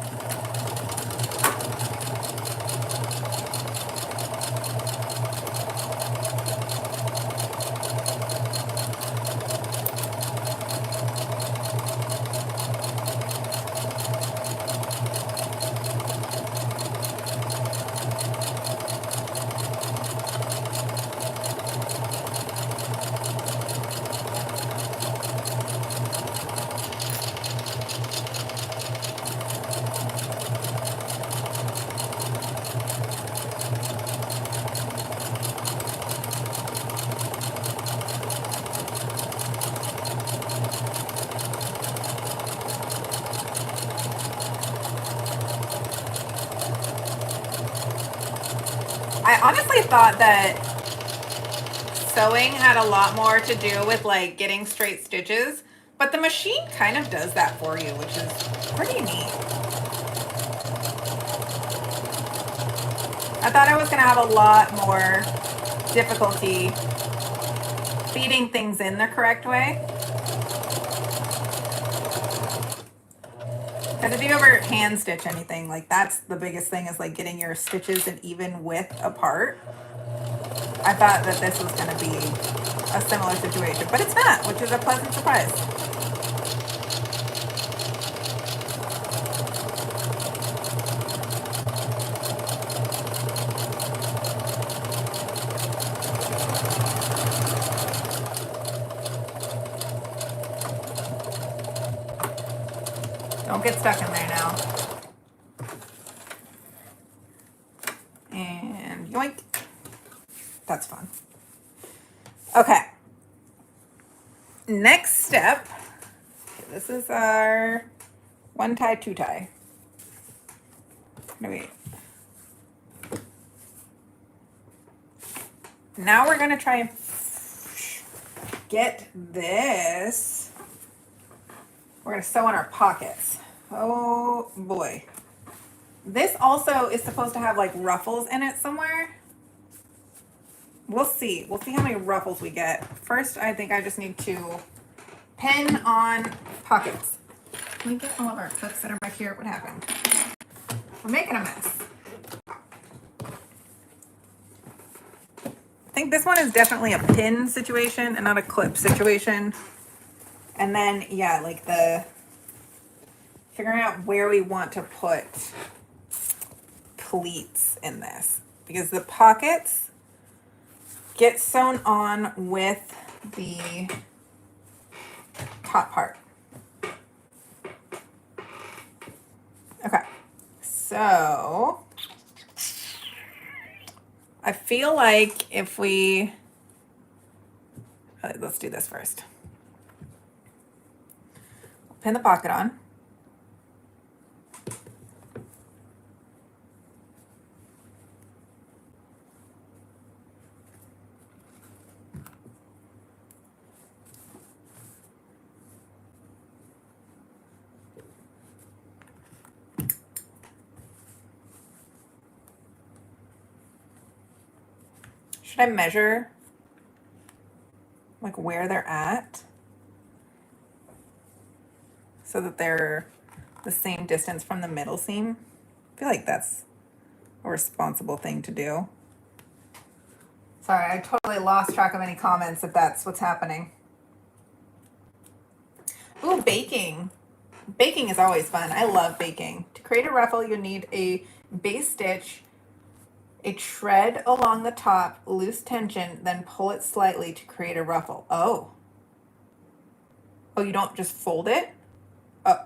I honestly thought that sewing had a lot more to do with like getting straight stitches, but the machine kind of does that for you, which is pretty neat. I thought I was going to have a lot more difficulty feeding things in the correct way. Because if you ever hand stitch anything, like that's the biggest thing is like getting your stitches an even width apart. I thought that this was going to be a similar situation, but it's not, which is a pleasant surprise. Don't get stuck in there now. And yoink. That's fun. Okay. Next step. Okay, this is our one tie, two tie. No, wait. Now we're going to try and get this. We're going to sew in our pockets. Oh boy. This also is supposed to have like ruffles in it somewhere. We'll see. We'll see how many ruffles we get. First, I think I just need to pin on pockets. Can we get all of our clips that are back here? What happened? We're making a mess. I think this one is definitely a pin situation and not a clip situation. And then, yeah, like figuring out where we want to put pleats in this, because the pockets get sewn on with the top part. Okay, so I feel like if we, let's do this first. Pin the pocket on. Should I measure like where they're at so that they're the same distance from the middle seam? I feel like that's a responsible thing to do. Sorry, I totally lost track of any comments if that's what's happening. Ooh, baking. Baking is always fun. I love baking. To create a ruffle, you need a base stitch, a tread along the top, loose tension, then pull it slightly to create a ruffle. Oh. Oh, you don't just fold it? Oh.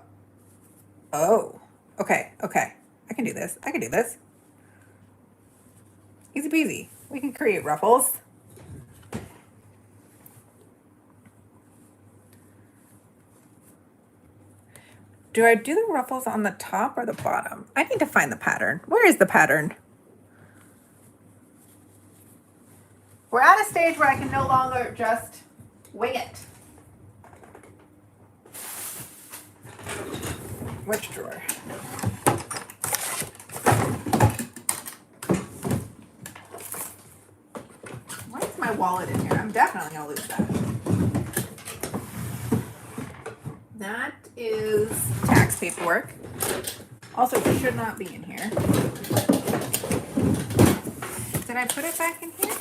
Oh. Okay, okay. I can do this. I can do this. Easy peasy. We can create ruffles. Do I do the ruffles on the top or the bottom? I need to find the pattern. Where is the pattern? We're at a stage where I can no longer just wing it. Which drawer? Why is my wallet in here? I'm definitely gonna lose that. That is tax paperwork. Also, it should not be in here. Did I put it back in here?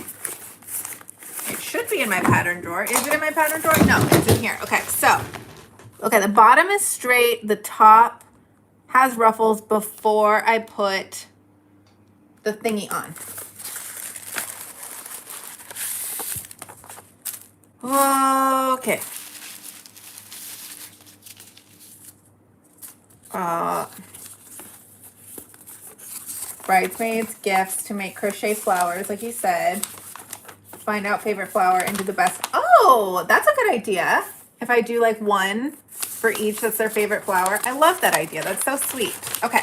It should be in my pattern drawer. Is it in my pattern drawer? No, it's in here. Okay, so, okay, the bottom is straight. The top has ruffles before I put the thingy on. Okay. Bridesmaids, gifts, to make crochet flowers, like you said. Find out favorite flower and do the best. Oh, that's a good idea. If I do like one for each that's their favorite flower. I love that idea. That's so sweet. Okay.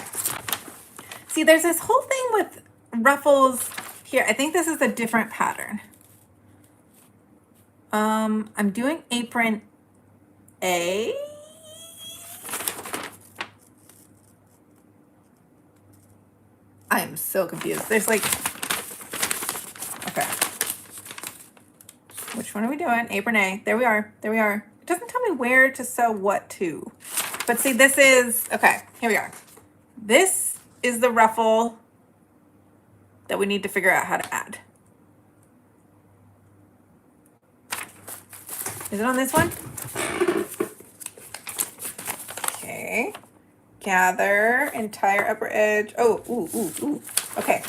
See, there's this whole thing with ruffles here. I think this is a different pattern. I'm doing apron A. I am so confused. There's like, okay. Which one are we doing? Apron A. There we are. There we are. It doesn't tell me where to sew what to. But see, this is, okay, here we are. This is the ruffle that we need to figure out how to add. Is it on this one? Okay. Gather entire upper edge. Oh, ooh, ooh, ooh. Okay.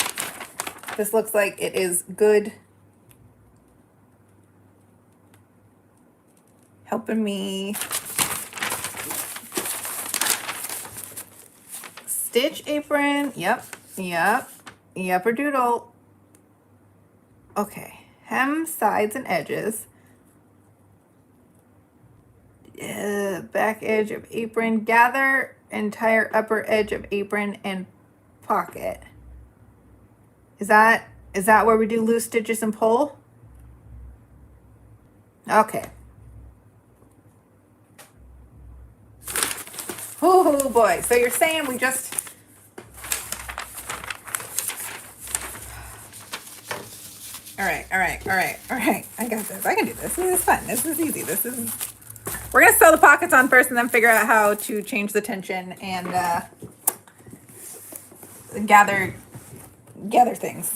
This looks like it is good. Helping me stitch apron. Yep, yep, yupper doodle. Okay. Hem sides and edges. Back edge of apron. Gather entire upper edge of apron and pocket. Is that where we do loose stitches and pull? Okay. Oh boy. So you're saying we just all right. I got this. I can do this. This is fun. This is easy. We're gonna sew the pockets on first and then figure out how to change the tension and gather things.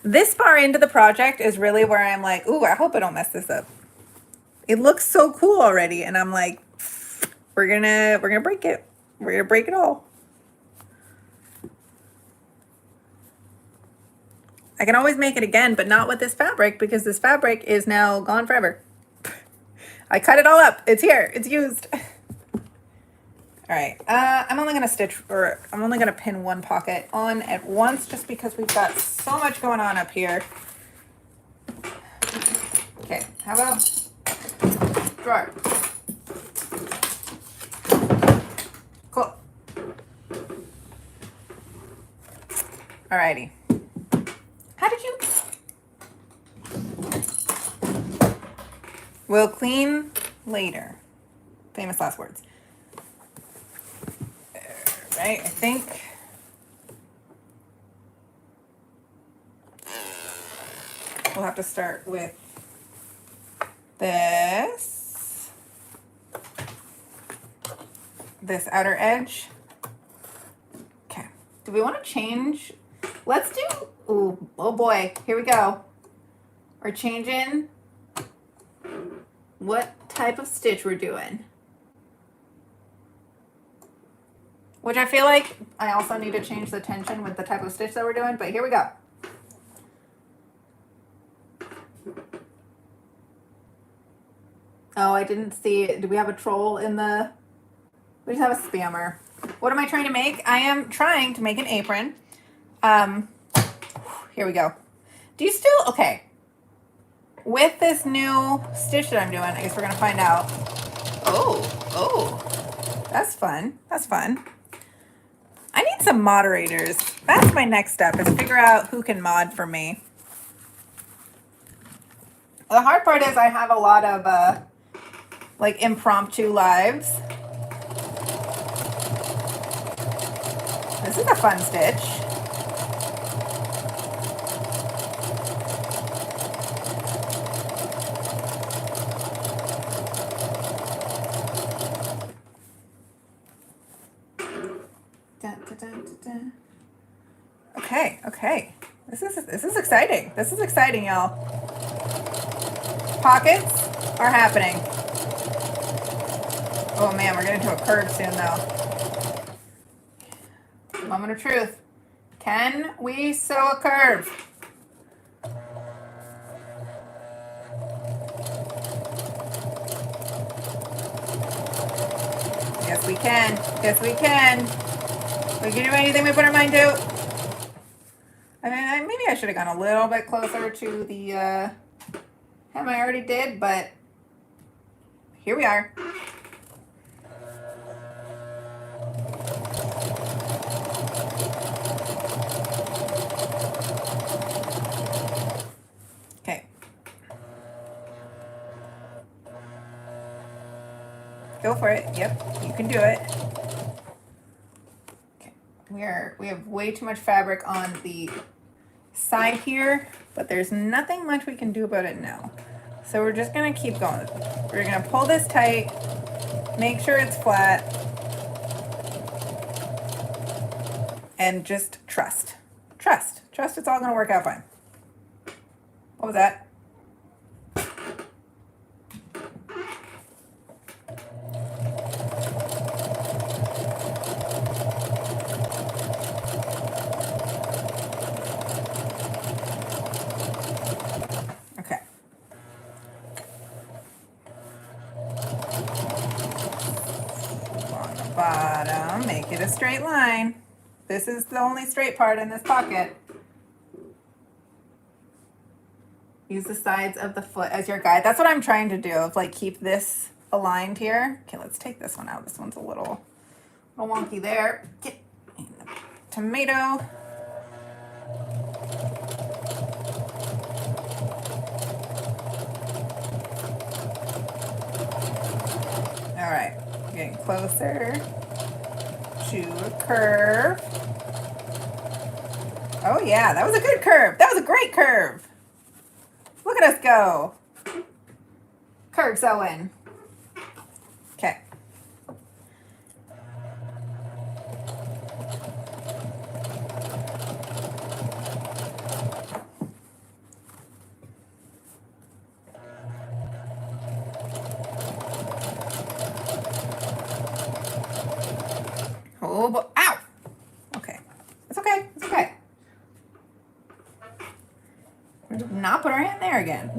This far into the project is really where I'm like, ooh, I hope I don't mess this up. It looks so cool already, and I'm like, we're gonna break it. We're gonna break it all. I can always make it again, but not with this fabric because this fabric is now gone forever. I cut it all up. It's here. It's used. All right. I'm only gonna pin one pocket on at once just because we've got so much going on up here. Okay. How about drawer? Cool. Alrighty. How did you? We'll clean later. Famous last words. Right, I think. We'll have to start with this outer edge. Okay. Do we want to change? Let's do, ooh, oh boy, here we go. We're changing what type of stitch we're doing. Which I feel like I also need to change the tension with the type of stitch that we're doing, but here we go. Oh, I didn't see it. Do we have a troll in the... We just have a spammer. What am I trying to make? I am trying to make an apron. Here we go. Do you still... Okay. With this new stitch that I'm doing, I guess we're going to find out. Oh. That's fun. That's fun. I need some moderators. That's my next step, is figure out who can mod for me. The hard part is I have a lot of like impromptu lives. This is a fun stitch. Okay. This is exciting. This is exciting, y'all. Pockets are happening. Oh man, we're getting to a curve soon though. Moment of truth. Can we sew a curve? Yes, we can. Yes, we can. We can do anything we put our mind to. I mean, maybe I should have gone a little bit closer to the hem I already did, but here we are. Okay. Go for it. Yep, you can do it. Okay. We have way too much fabric on the side here, but there's nothing much we can do about it now. So we're just gonna keep going. We're gonna pull this tight, make sure it's flat, and just trust. Trust it's all gonna work out fine. What was that? Bottom, make it a straight line. This is the only straight part in this pocket. Use the sides of the foot as your guide. That's what I'm trying to do, of like keep this aligned here. Okay, let's take this one out. This one's a little wonky there. Get in the tomato. All right. Getting closer to a curve. Oh yeah, that was a good curve. That was a great curve. Look at us go. Curve sewing. Okay. It's okay. It's okay. Not put our hand there again.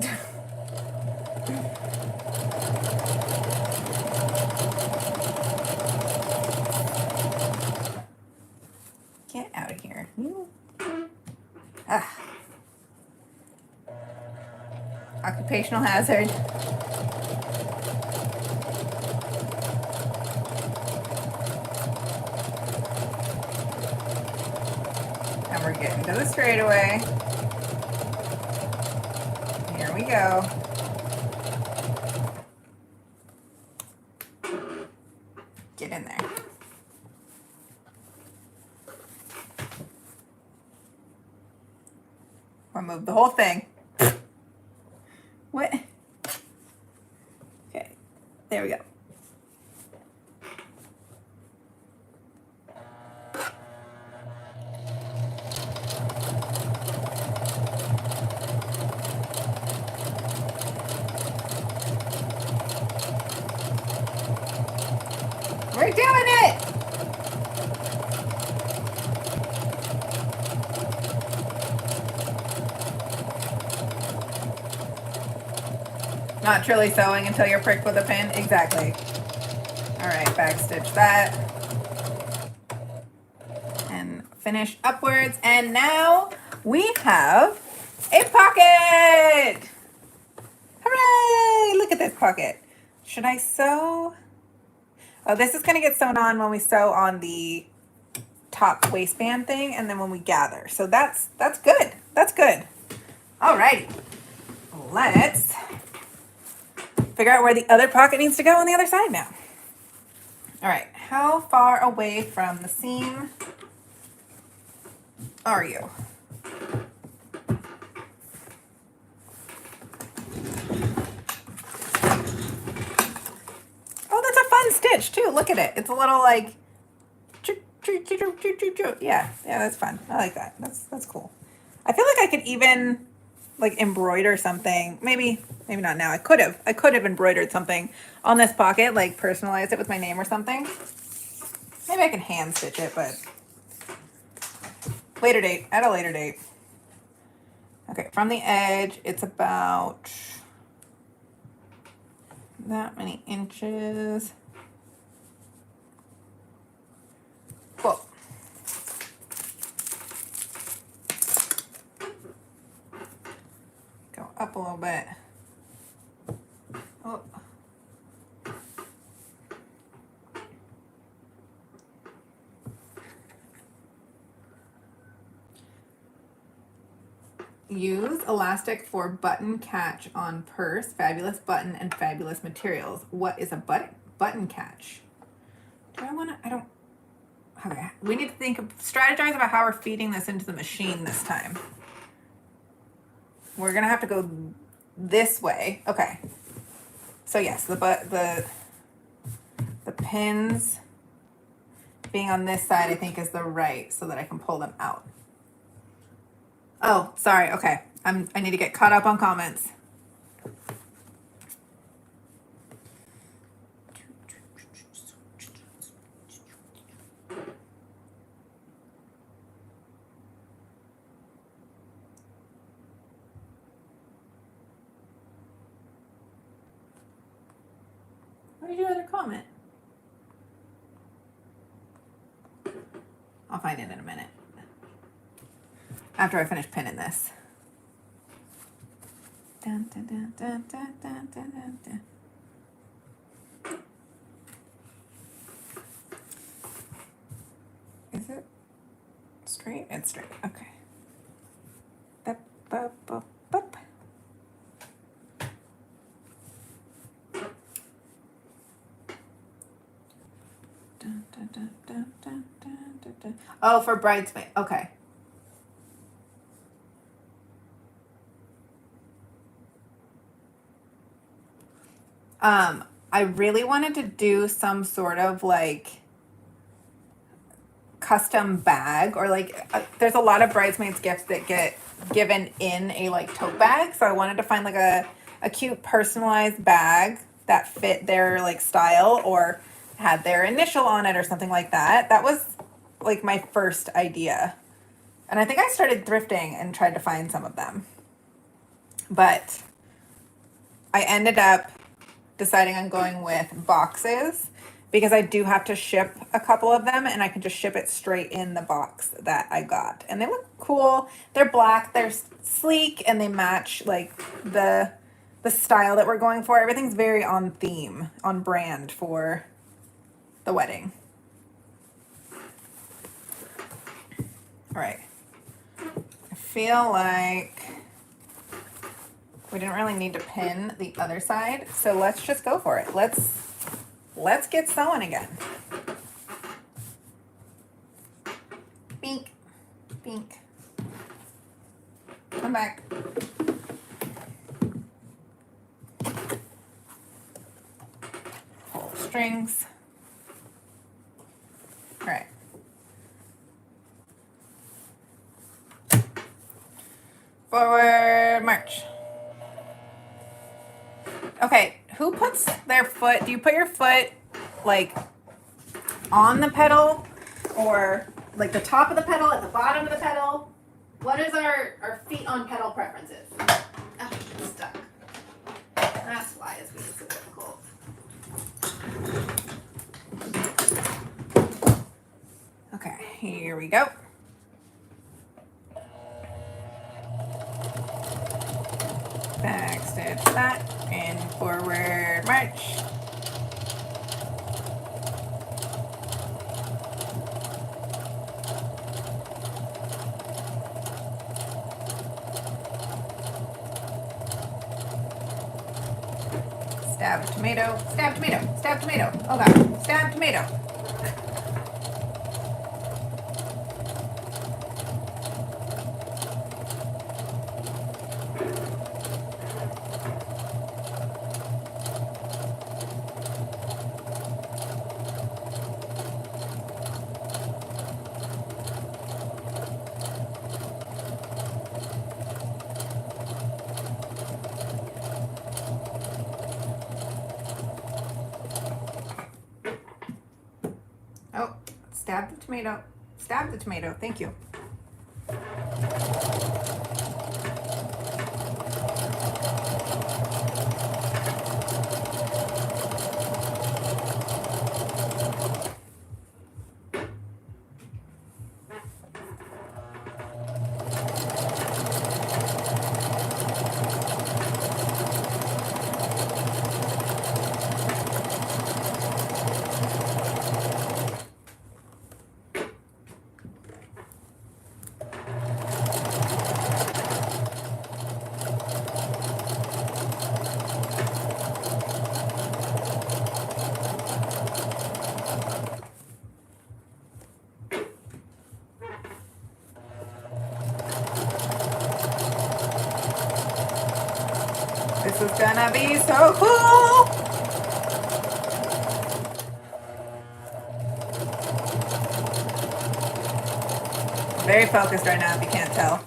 Get out of here. You. Ah. Occupational hazard. And we're getting to the straightaway. Here we go. Get in there. Remove the whole thing. What? Okay, there we go. We're doing it! Not truly sewing until you're pricked with a pin? Exactly. Alright, backstitch that. And finish upwards. And now we have a pocket! Hooray! Look at this pocket. Should I sew? Oh, this is going to get sewn on when we sew on the top waistband thing and then when we gather. So that's good. That's good. Alrighty. Let's figure out where the other pocket needs to go on the other side now. All right, how far away from the seam are you? Oh, that's a fun stitch too. Look at it. It's a little like, yeah, that's fun. I like that. That's cool. I feel like I could even like embroider something. Maybe not now. I could have embroidered something on this pocket, like personalize it with my name or something. Maybe I can hand stitch it, but later date, at a later date. Okay, from the edge, it's about that many inches. Cool. Go up a little bit. Oh. Use elastic for button catch on purse, fabulous button, and fabulous materials. What is a button catch? Do I want to, I don't, okay. We need to strategize about how we're feeding this into the machine this time. We're going to have to go this way. Okay. So yes, the pins being on this side, I think is the right so that I can pull them out. Oh, sorry. Okay. I need to get caught up on comments. Where's your other comment? I'll find it in a minute. After I finish pinning this. Dun, dun, dun, dun, dun, dun, dun, dun. Is it straight? It's straight. Okay. Bup, bup, bup, bup. Dun, dun, dun, dun, dun, dun, dun, dun. Oh, for bridesmaid. Okay. I really wanted to do some sort of like custom bag or like there's a lot of bridesmaids gifts that get given in a like tote bag. So I wanted to find like a cute personalized bag that fit their like style or had their initial on it or something like that. That was like my first idea. And I think I started thrifting and tried to find some of them. But I ended up deciding on going with boxes because I do have to ship a couple of them and I can just ship it straight in the box that I got. And they look cool. They're black, they're sleek, and they match like the style that we're going for. Everything's very on theme, on brand for the wedding. All right. I feel like we didn't really need to pin the other side, so let's just go for it. Let's get sewing again. Bink, bink. Come back. Pull strings. All right. Forward march. Okay, who puts their foot, do you put your foot like on the pedal or like the top of the pedal, at the bottom of the pedal? What is our feet on pedal preferences? Oh, it's stuck. That's why it's being so difficult. Okay, here we go. Back stitch that and forward march. Stab tomato, stab tomato, stab tomato. Oh god, stab tomato. Oh, stab the tomato. Stab the tomato. Thank you. This is gonna be so cool. I'm very focused right now if you can't tell.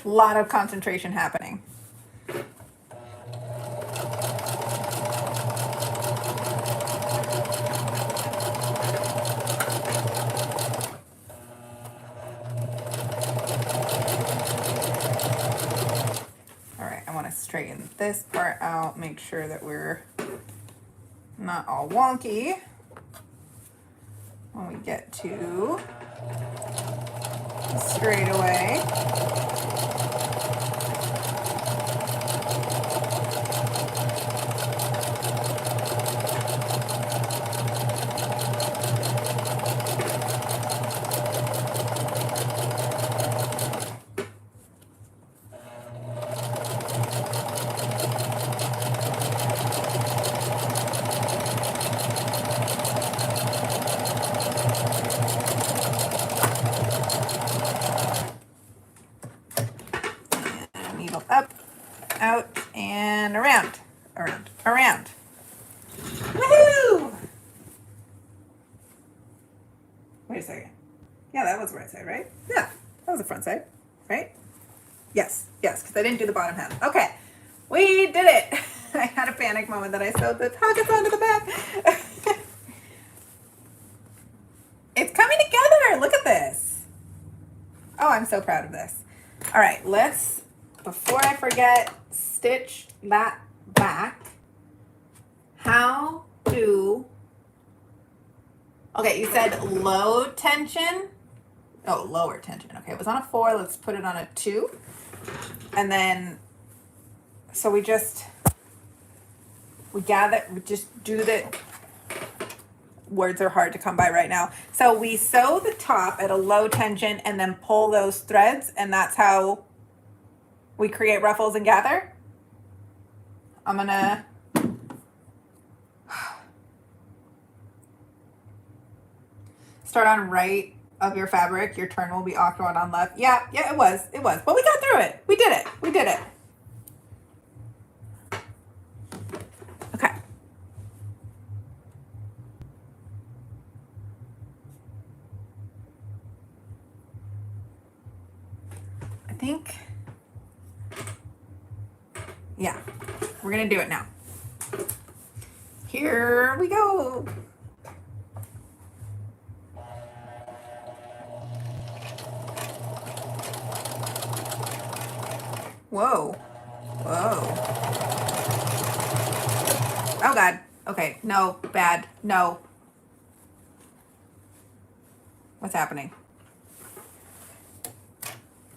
A lot of concentration happening. Straighten this part out, make sure that we're not all wonky when we get to the straightaway. Up, out, and around, around, around. Woohoo! Wait a second. Yeah, that was the right side, right? Yeah, that was the front side, right? Yes, yes, because I didn't do the bottom half. Okay, we did it. I had a panic moment that I sewed the pockets onto the back. It's coming together. Oh, I'm so proud of this. All right, let's, before I forget, stitch that back. How do, okay, you said low tension. Oh, lower tension. Okay, it was on a 4. Let's put it on a 2. And then, so we just do the, words are hard to come by right now. So we sew the top at a low tension and then pull those threads, and that's how we create ruffles and gather. I'm gonna start on right of your fabric. Your turn will be awkward on left. Yeah, it was. But we got through it. We did it. Okay. I think, yeah, we're gonna do it now. Here we go. Whoa. Oh God. Okay, no, bad, no. What's happening?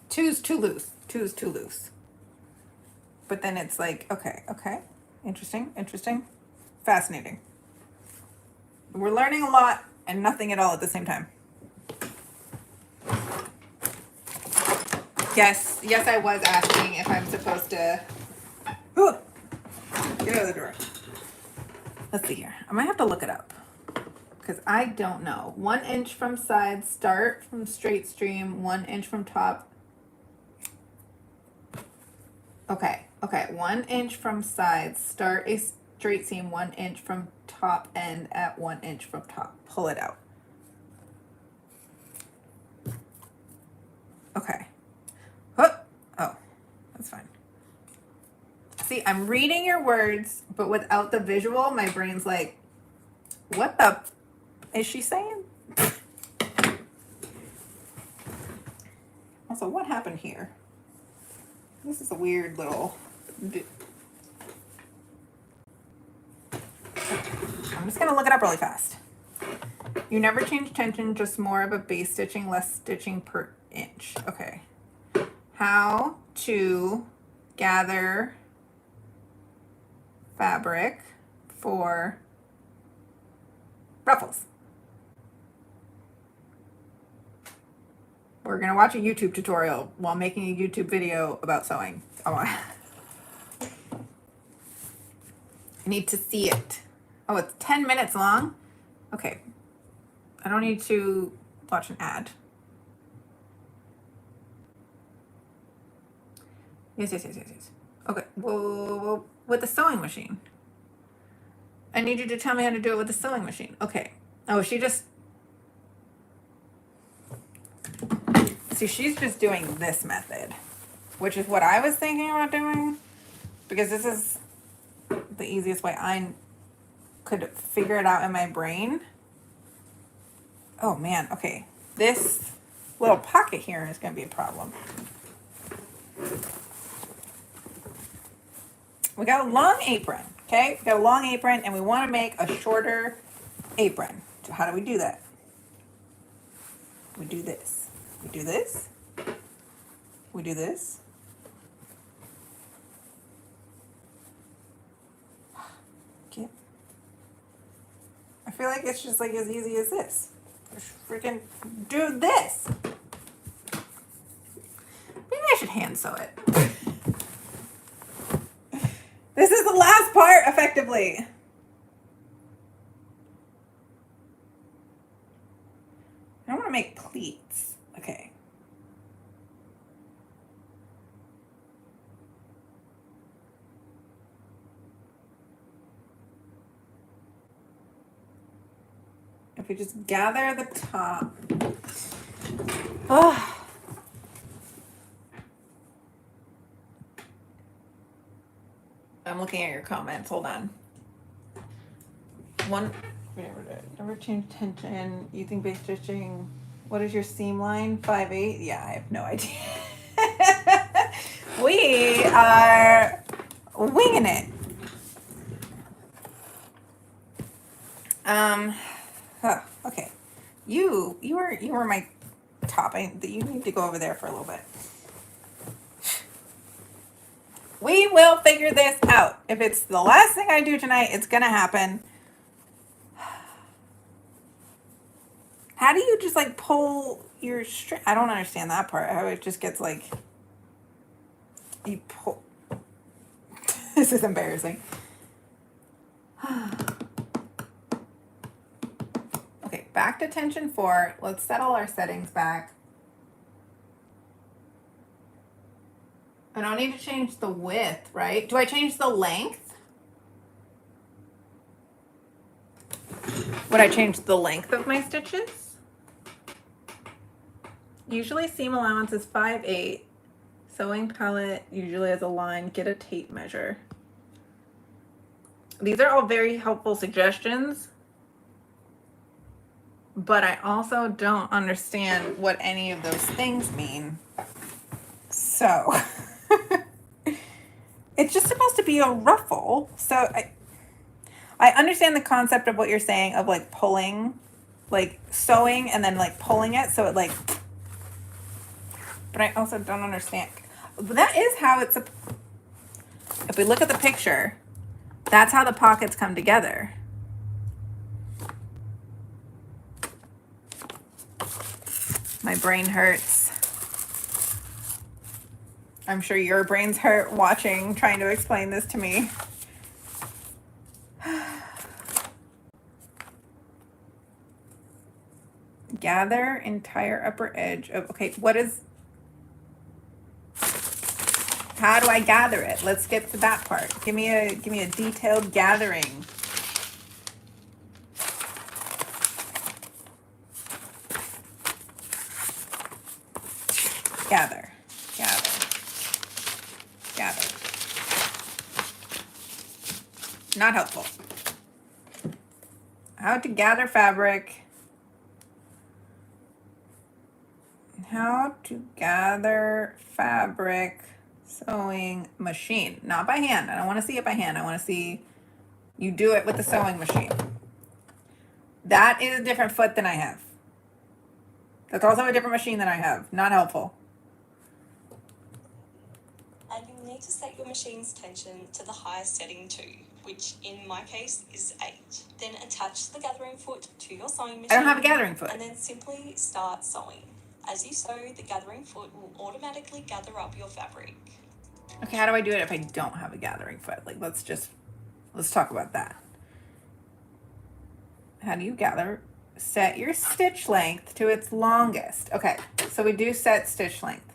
Two's too loose. But then it's like, okay. Interesting. Fascinating. We're learning a lot and nothing at all at the same time. Yes, I was asking if I'm supposed to get out of the door. Let's see here. I might have to look it up because I don't know. 1 inch from side, start from straight stream, 1 inch from top. Okay. 1 inch from side, start a straight seam 1 inch from top end at 1 inch from top. Pull it out. Okay. Oh, that's fine. See, I'm reading your words, but without the visual, my brain's like, what the is she saying? Also, what happened here? This is a weird little... I'm just going to look it up really fast. You never change tension, just more of a base stitching, less stitching per inch. Okay. How to gather fabric for ruffles. We're gonna watch a YouTube tutorial while making a YouTube video about sewing. I need to see it. Oh, it's 10 minutes long? Okay. I don't need to watch an ad. Yes. Okay. Whoa. With the sewing machine. I need you to tell me how to do it with the sewing machine. Okay. Oh, she just... See, she's just doing this method, which is what I was thinking about doing, because this is the easiest way I could figure it out in my brain. Oh man, okay. This little pocket here is going to be a problem. We got a long apron, okay? We got a long apron and we want to make a shorter apron. So how do we do that? We do this. We do this. We do this. Okay. I feel like it's just like as easy as this. Just freaking do this. Maybe I should hand sew it. This is the last part, effectively. I want to make pleats. Okay. If we just gather the top. Oh. I'm looking at your comments. Hold on. Never change tension. Using base stitching What is your seam line? 5/8? Yeah, I have no idea. We are winging it. Okay. You were my top. You need to go over there for a little bit. We will figure this out. If it's the last thing I do tonight, it's gonna happen. How do you just like pull your string? I don't understand that part. How it just gets like you pull. This is embarrassing. Okay, back to tension 4. Let's settle our settings back. I don't need to change the width, right? Do I change the length? Would I change the length of my stitches? Usually seam allowance is 5/8. Sewing palette usually has a line. Get a tape measure. These are all very helpful suggestions, but I also don't understand what any of those things mean. So it's just supposed to be a ruffle. So I understand the concept of what you're saying of like pulling, like sewing and then like pulling it so it like, but I also don't understand. That is how it's, if we look at the picture, that's how the pockets come together. My brain hurts. I'm sure your brains hurt watching, trying to explain this to me. Gather entire upper edge of, okay, what is, how do I gather it? Let's get to that part. Give me a detailed gathering. Gather. Not helpful. How to gather fabric. How to gather fabric sewing machine. Not by hand. I don't want to see it by hand. I want to see you do it with the sewing machine. That is a different foot than I have. That's also a different machine than I have. Not helpful. And you'll need to set your machine's tension to the highest setting too, which in my case is 8. Then attach the gathering foot to your sewing machine. I don't have a gathering foot. And then simply start sewing. As you sew, the gathering foot will automatically gather up your fabric. Okay, how do I do it if I don't have a gathering foot? Like, let's talk about that. How do you gather? Set your stitch length to its longest. Okay, so we do set stitch length.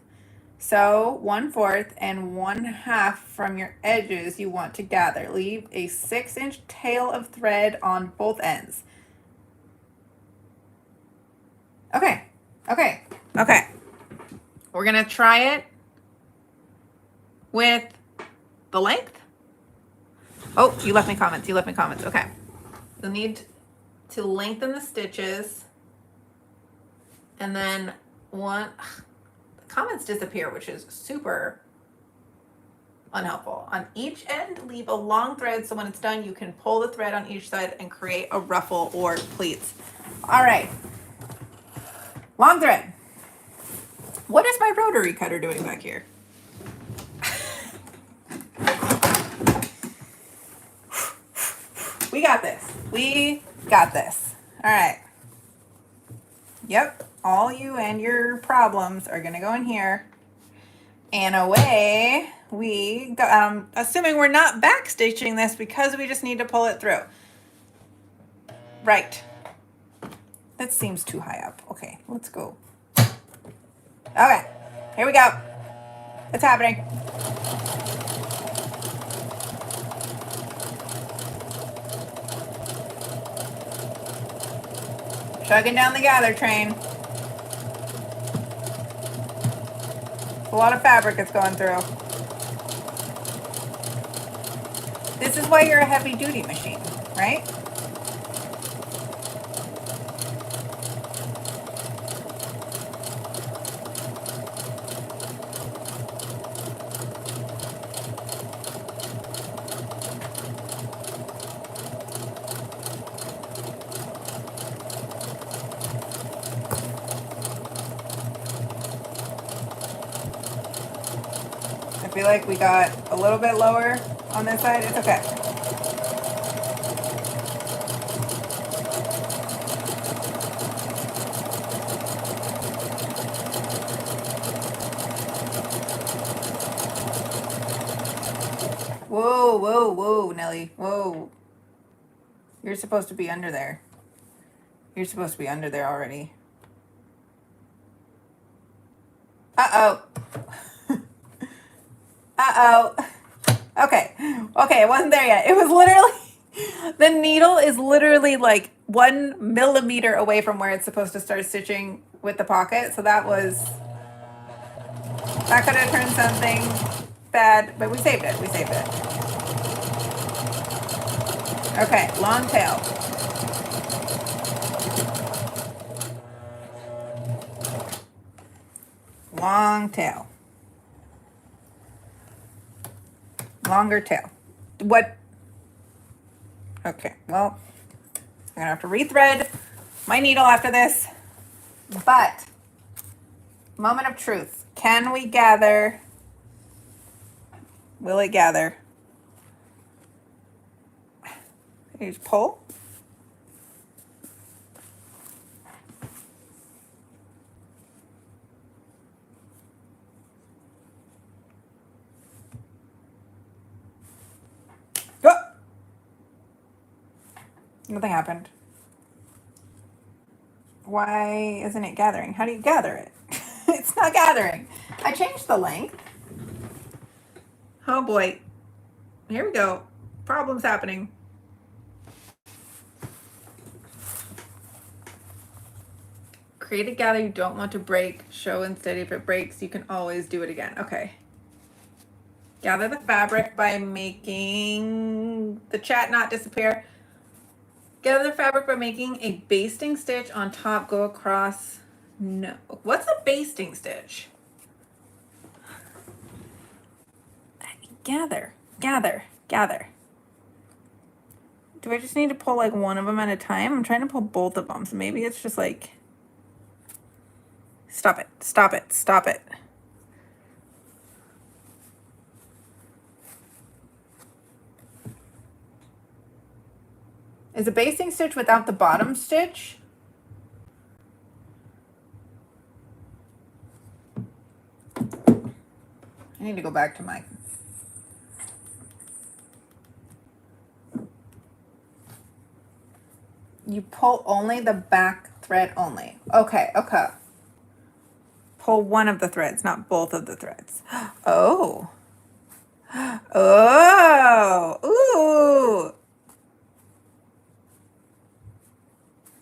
So 1/4 and 1/2 from your edges you want to gather. Leave a 6-inch tail of thread on both ends. Okay. We're gonna try it with the length. Oh, you left me comments. Okay. You'll need to lengthen the stitches, and then the comments disappear, which is super unhelpful. On each end, leave a long thread so when it's done, you can pull the thread on each side and create a ruffle or pleats. All right. Long thread. What is my rotary cutter doing back here? We got this. All right. Yep. All you and your problems are going to go in here. And away we go. Assuming we're not back stitching this because we just need to pull it through. Right. That seems too high up. Okay, let's go. Okay, here we go. It's happening. Chugging down the gather train. A lot of fabric it's going through. This is why you're a heavy duty machine, right? feel like we got a little bit lower on this side. It's okay. Whoa, whoa, whoa, Nelly. Whoa. You're supposed to be under there. You're supposed to be under there already. Uh-oh. Uh-oh. Okay. Okay, it wasn't there yet. It was literally, the needle is literally like 1 millimeter away from where it's supposed to start stitching with the pocket. So that could have turned something bad, but we saved it. We saved it. Okay, long tail. Long tail. Longer tail. What? Okay, well, I'm gonna have to rethread my needle after this. But, moment of truth. Can we gather? Will it gather? You just pull. Oh! Nothing happened. Why isn't it gathering? How do you gather it? It's not gathering. I changed the length. Oh boy. Here we go. Problems happening. Create a gather you don't want to break. Show instead if it breaks, you can always do it again. Okay. Gather the fabric by making the chat not disappear. Gather the fabric by making a basting stitch on top. Go across. No. What's a basting stitch? Gather. Gather. Gather. Do I just need to pull like one of them at a time? I'm trying to pull both of them. So maybe it's just like... Stop it. Stop it. Stop it. Is a basting stitch without the bottom stitch? I need to go back to my... You pull only the back thread only. Okay, okay. Pull one of the threads, not both of the threads. Oh. Oh. Ooh.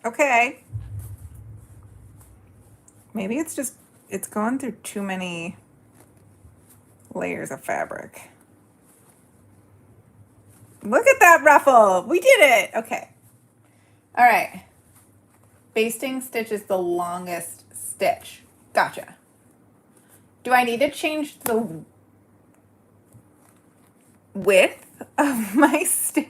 Okay. Maybe it's just, it's going through too many layers of fabric. Look at that ruffle. We did it. Okay. All right. Basting stitch is the longest stitch. Gotcha. Do I need to change the width of my stitch?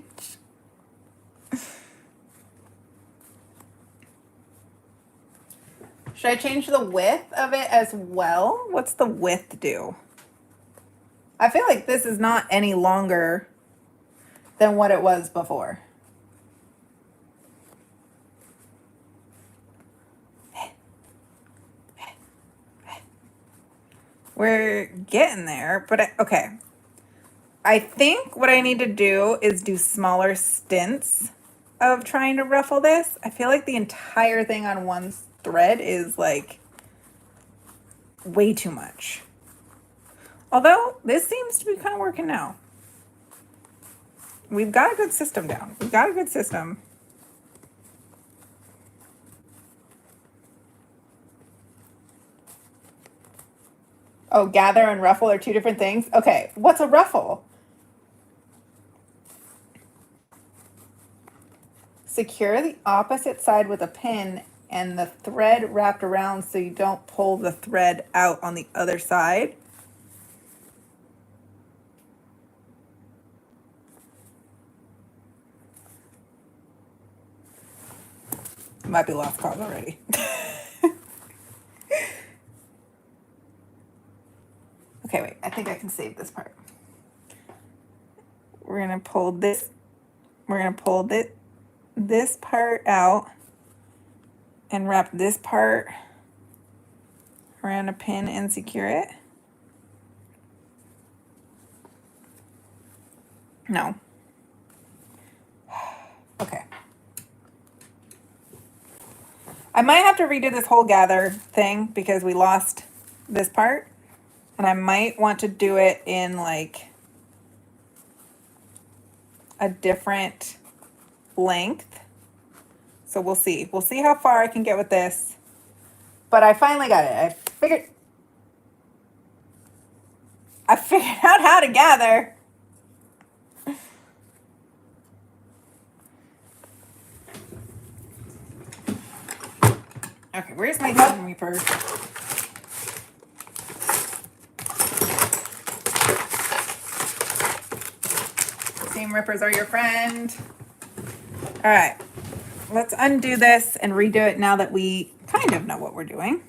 Should I change the width of it as well? What's the width do? I feel like this is not any longer than what it was before. We're getting there, but okay. I think what I need to do is do smaller stints of trying to ruffle this. I feel like the entire thing on one thread is like way too much. Although this seems to be kind of working now. We've got a good system down. We've got a good system. Oh, gather and ruffle are two different things? Okay, what's a ruffle? Secure the opposite side with a pin and the thread wrapped around so you don't pull the thread out on the other side. Might be lost cause already. Okay, wait, I think I can save this part. We're gonna pull this, this part out and wrap this part around a pin and secure it. No. Okay. I might have to redo this whole gather thing because we lost this part. And I might want to do it in like a different length. So we'll see. We'll see how far I can get with this. But I finally got it. I figured out how to gather. Okay, where's my Seam Reaper? Seam Rippers are your friend. All right, let's undo this and redo it now that we kind of know what we're doing.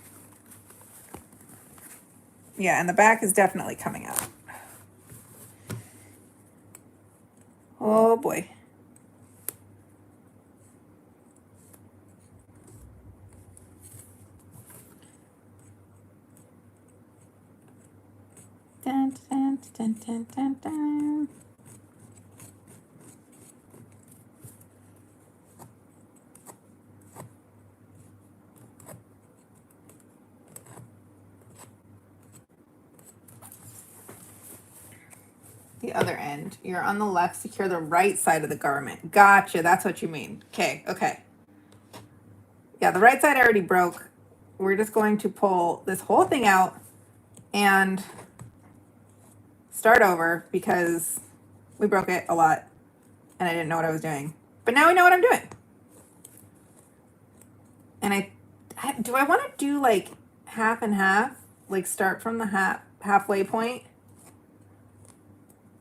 Yeah, and the back is definitely coming out. Oh boy. Dun, dun, dun, dun, dun, dun. The other end. You're on the left, secure the right side of the garment. Gotcha, that's what you mean. Okay, okay. Yeah, the right side already broke. We're just going to pull this whole thing out and start over because we broke it a lot and I didn't know what I was doing. But now we know what I'm doing. And do I want to do like half and half? Like start from the halfway point?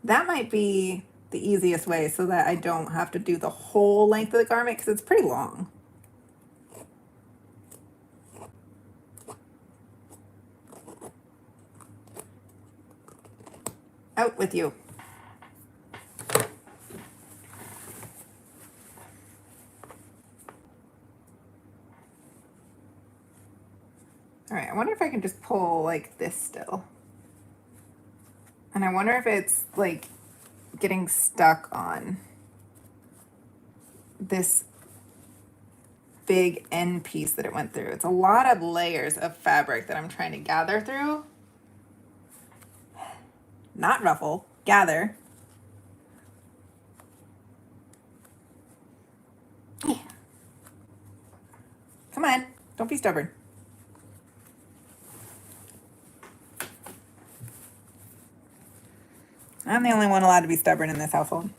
That might be the easiest way so that I don't have to do the whole length of the garment because it's pretty long. Out with you. All right, I wonder if I can just pull like this still. And I wonder if it's like getting stuck on this big end piece that it went through. It's a lot of layers of fabric that I'm trying to gather through. Not ruffle, gather. Come on, don't be stubborn. I'm the only one allowed to be stubborn in this household.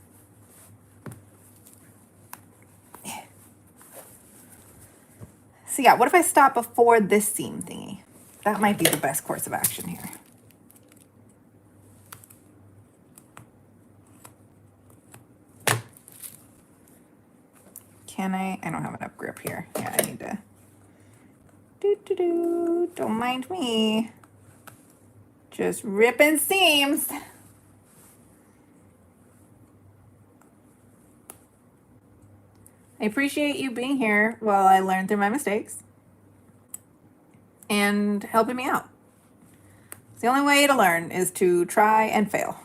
So yeah, what if I stop before this seam thingy? That might be the best course of action here. Can I? I don't have enough grip here. Yeah, I need to. Don't mind me. Just ripping seams. I appreciate you being here while I learn through my mistakes and helping me out. It's the only way to learn is to try and fail.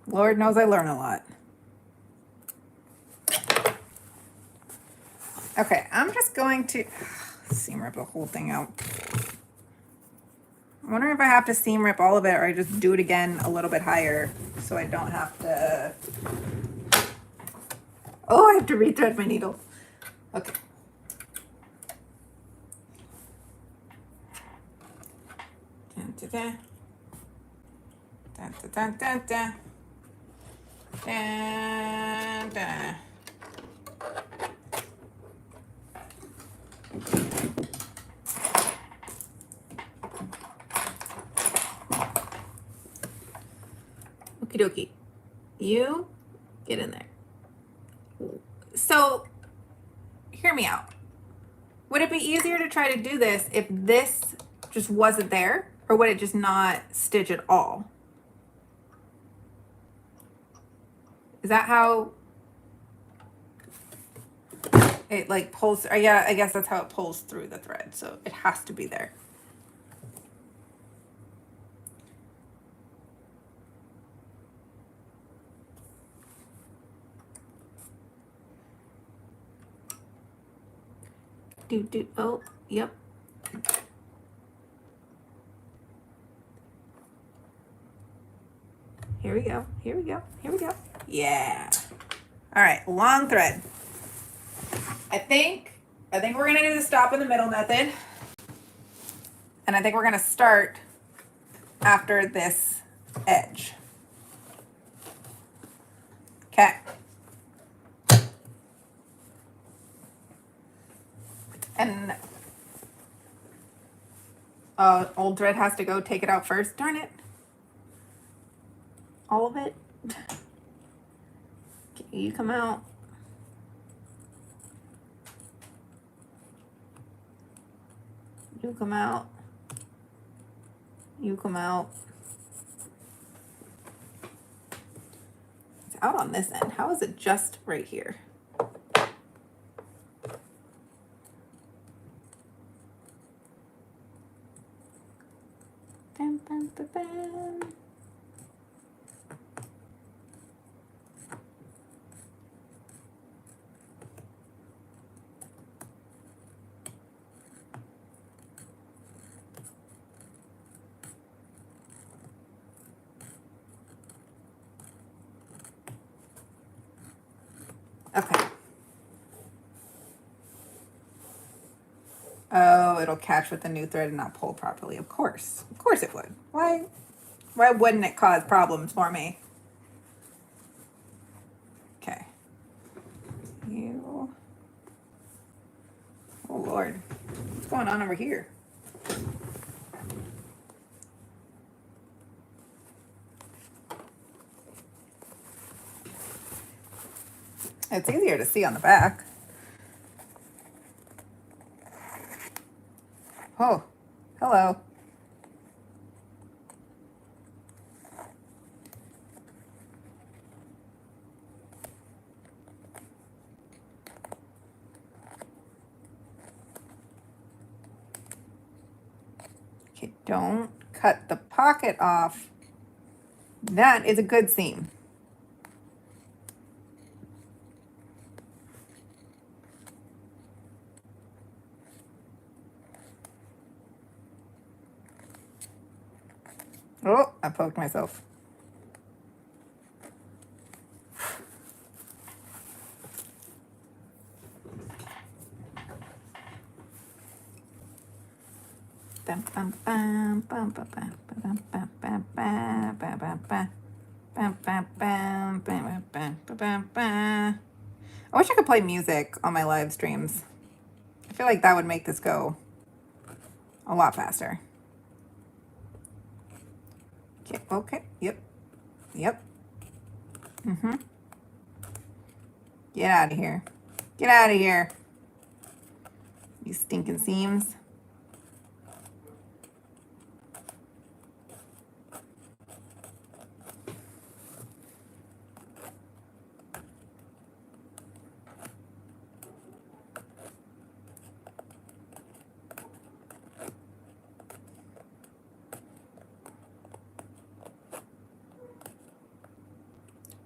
Lord knows I learn a lot. Okay, I'm just going to seam rip the whole thing out. I wonder if I have to seam rip all of it or I just do it again a little bit higher so I don't have to. Oh, I have to rethread my needle. Okay. Dun, dun, dun. Dun, dun, dun, dun. Dun, dun. Okie dokie. You get in there. So, hear me out. Would it be easier to try to do this if this just wasn't there? Or would it just not stitch at all? Is that how it like pulls? Yeah, I guess that's how it pulls through the thread. So it has to be there. Oh, yep. Here we go. Here we go. Here we go. Yeah. All right, long thread. I think we're gonna do the stop in the middle method. And I think we're gonna start after this edge. Okay. And old thread has to go take it out first. Darn it. All of it. Okay, you come out. You come out. You come out. It's out on this end. How is it just right here? Bam, bam, bam, bam. Okay. Oh, it'll catch with the new thread and not pull properly. Of course it would. Why wouldn't it cause problems for me? Okay. You. Oh Lord, what's going on over here? It's easier to see on the back. Oh, hello. Okay, don't cut the pocket off. That is a good seam. Oh, I poked myself. I wish I could play music on my live streams. I feel like that would make this go a lot faster. Okay, okay, yep. Get out of here. Get out of here. You stinking seams.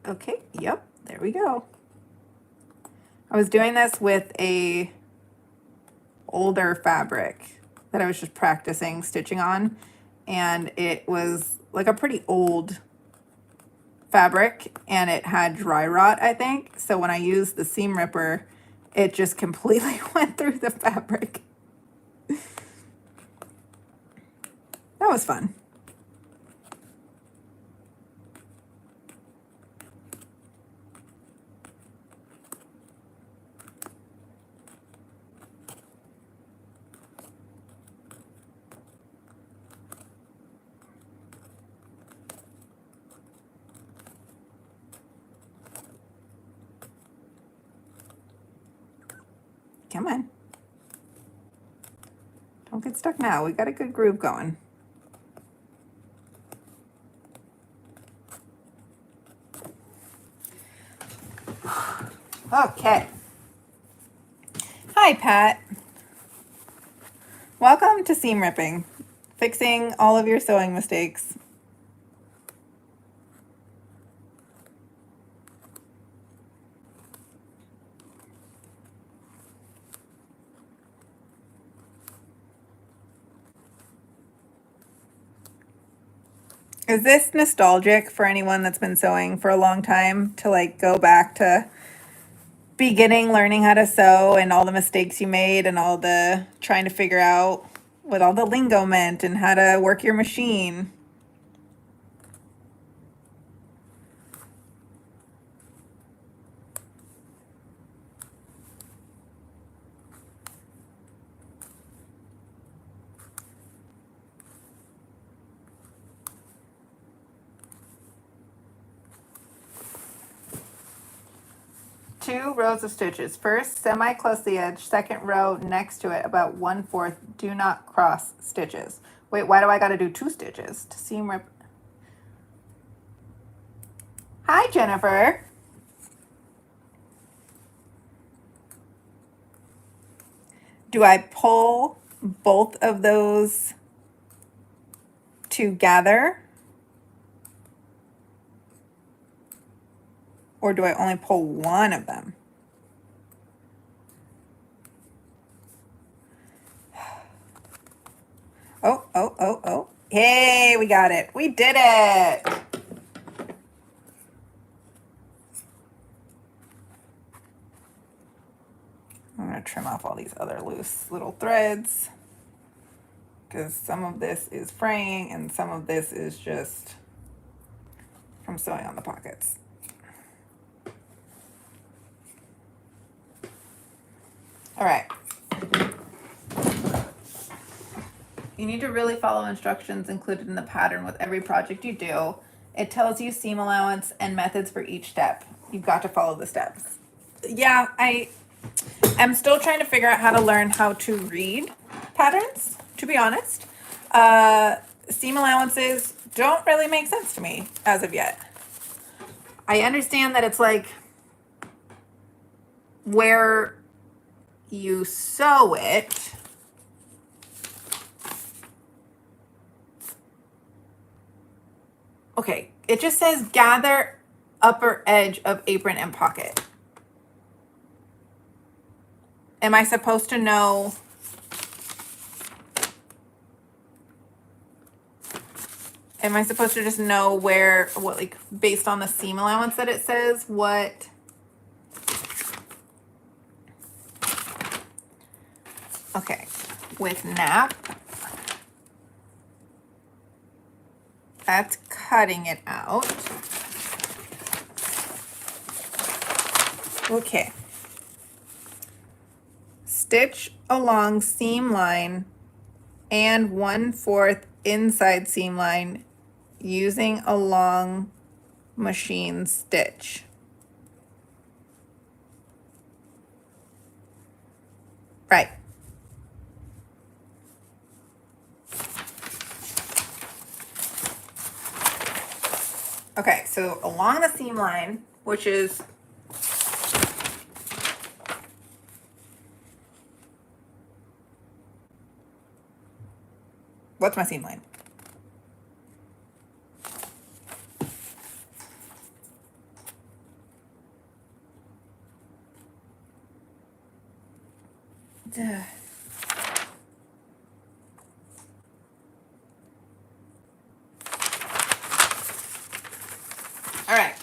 Okay, yep, there we go. I was doing this with a older fabric that I was just practicing stitching on, and it was like a pretty old fabric and it had dry rot, I think. So when I used the seam ripper, it just completely went through the fabric. That was fun. Come on. Don't get stuck now. We got a good groove going. Okay. Hi, Pat. Welcome to Seam Ripping, fixing all of your sewing mistakes. Is this nostalgic for anyone that's been sewing for a long time to like go back to beginning learning how to sew and all the mistakes you made and all the trying to figure out what all the lingo meant and how to work your machine? Two rows of stitches. First, semi close to the edge. Second row next to it, about 1/4. Do not cross stitches. Wait, why do I got to do 2 stitches to seam rip? Hi, Jennifer. Do I pull both of those together? Or do I only pull one of them? Oh. Hey, we got it. We did it. I'm going to trim off all these other loose little threads because some of this is fraying and some of this is just from sewing on the pockets. All right. You need to really follow instructions included in the pattern with every project you do. It tells you seam allowance and methods for each step. You've got to follow the steps. Yeah, I'm still trying to figure out how to learn how to read patterns, to be honest. Seam allowances don't really make sense to me as of yet. I understand that it's like where you sew it. Okay, it just says gather upper edge of apron and pocket. Am I supposed to know? Am I supposed to just know where, what, like, based on the seam allowance that it says, what? Okay, with nap, that's cutting it out. Okay. Stitch along seam line and 1/4 inside seam line using a long machine stitch. Right. Okay, so along the seam line, which is what's my seam line? Duh.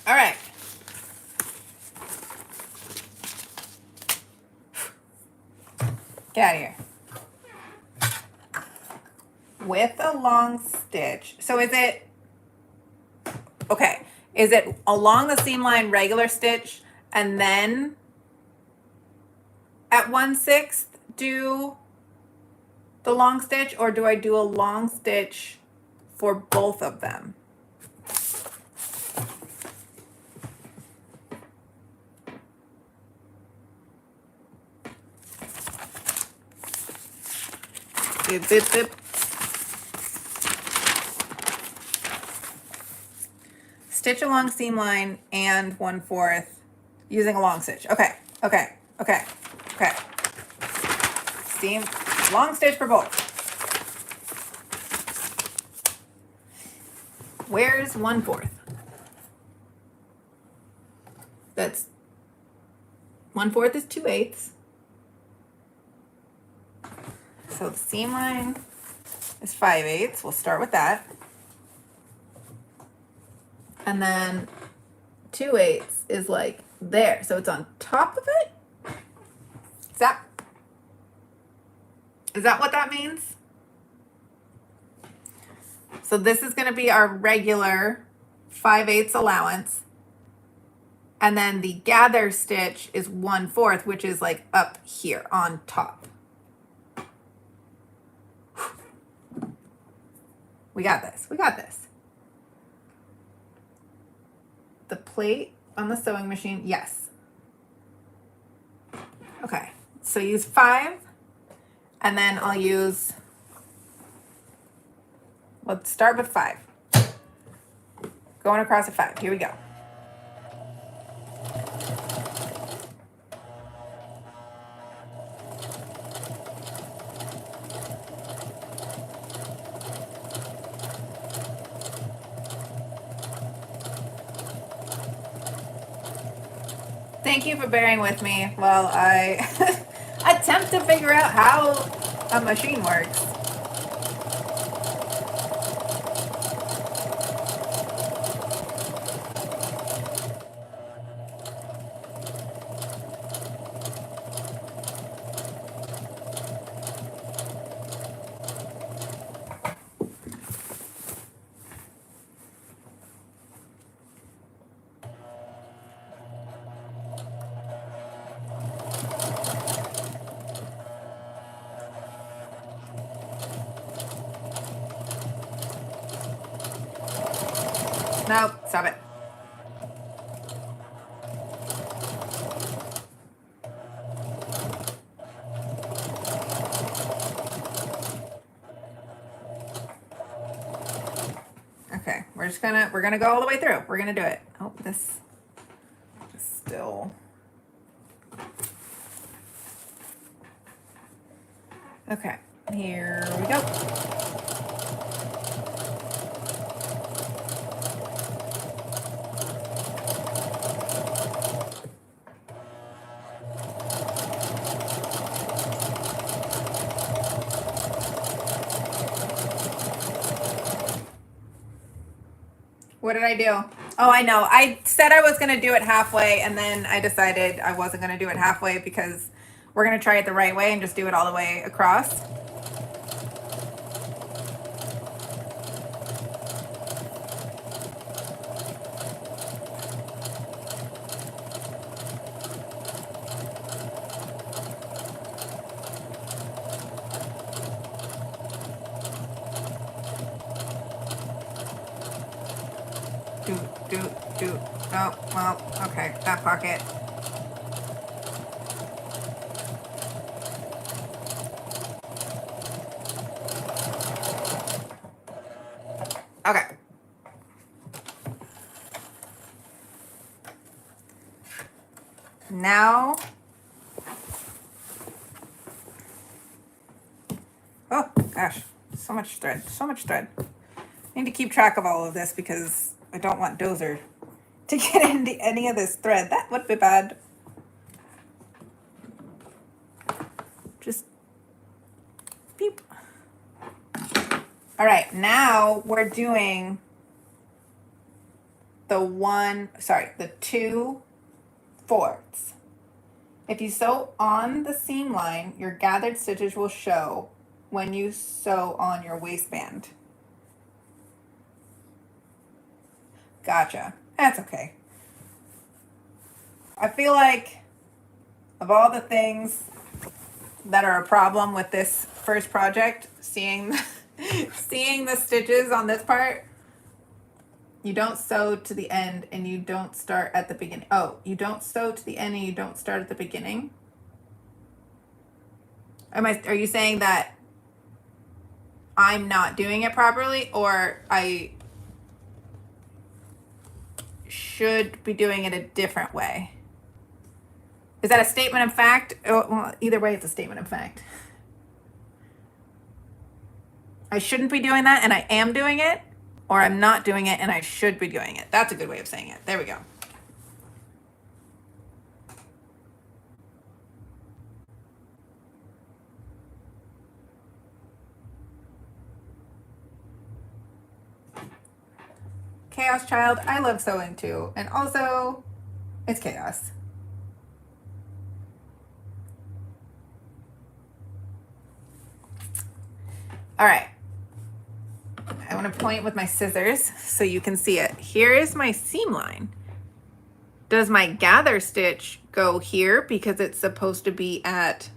All right. Get out of here. With a long stitch. So is it, okay, is it along the seam line regular stitch and then at 1/6 do the long stitch, or do I do a long stitch for both of them? Boop, boop, boop. Stitch along seam line and 1/4 using a long stitch. Okay, okay, okay, okay. Seam, long stitch for both. Where's 1/4? That's 1/4 is 2/8. So the seam line is 5/8. We'll start with that. And then 2/8 is like there. So it's on top of it? Is that what that means? So this is going to be our regular 5/8 allowance. And then the gather stitch is 1/4, which is like up here on top. We got this. We got this. The plate on the sewing machine, yes. Okay, so use 5, and then I'll use, let's start with 5. Going across at 5, here we go. Thank you for bearing with me while I attempt to figure out how a machine works. Nope, stop it. Okay, we're gonna go all the way through. We're gonna do it. Oh, this is still. Okay, here we go. What did I do? Oh, I know. I said I was going to do it halfway, and then I decided I wasn't going to do it halfway because we're going to try it the right way and just do it all the way across. Do. Oh, well, okay, that pocket. Okay. Now, oh gosh, so much thread, so much thread. I need to keep track of all of this because I don't want Dozer to get into any of this thread. That would be bad. Just beep. All right, now we're doing the 2/4. If you sew on the seam line, your gathered stitches will show when you sew on your waistband. Gotcha. That's okay. I feel like of all the things that are a problem with this first project, seeing the stitches on this part, you don't sew to the end and you don't start at the beginning. Oh, you don't sew to the end and you don't start at the beginning? Are you saying that I'm not doing it properly or I should be doing it a different way. Is that a statement of fact? Oh, well, either way, it's a statement of fact. I shouldn't be doing that and I am doing it, or I'm not doing it and I should be doing it. That's a good way of saying it. There we go. Chaos child, I love sewing too. And also, it's chaos. All right. I want to point with my scissors so you can see it. Here is my seam line. Does my gather stitch go here because it's supposed to be at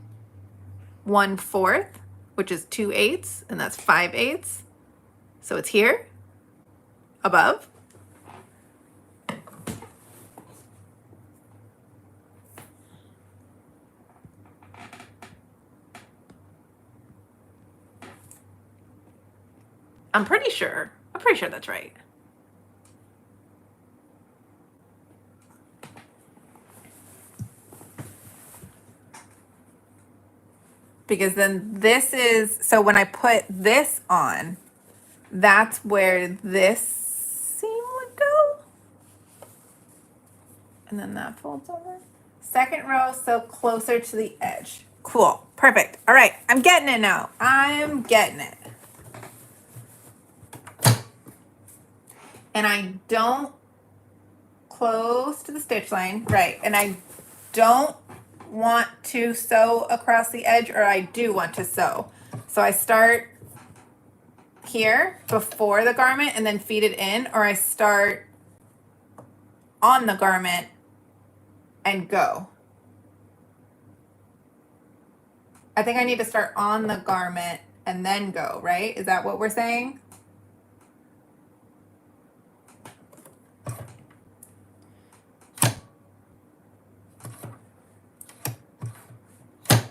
1/4, which is 2/8, and that's 5/8. So it's here, above. I'm pretty sure that's right. Because then this is, so when I put this on, that's where this seam would go. And then that folds over. Second row, so closer to the edge. Cool, perfect. All right, I'm getting it now. I'm getting it. And I don't close to the stitch line, right? And I don't want to sew across the edge, or I do want to sew. So I start here before the garment and then feed it in, or I start on the garment and go. I think I need to start on the garment and then go, right? Is that what we're saying?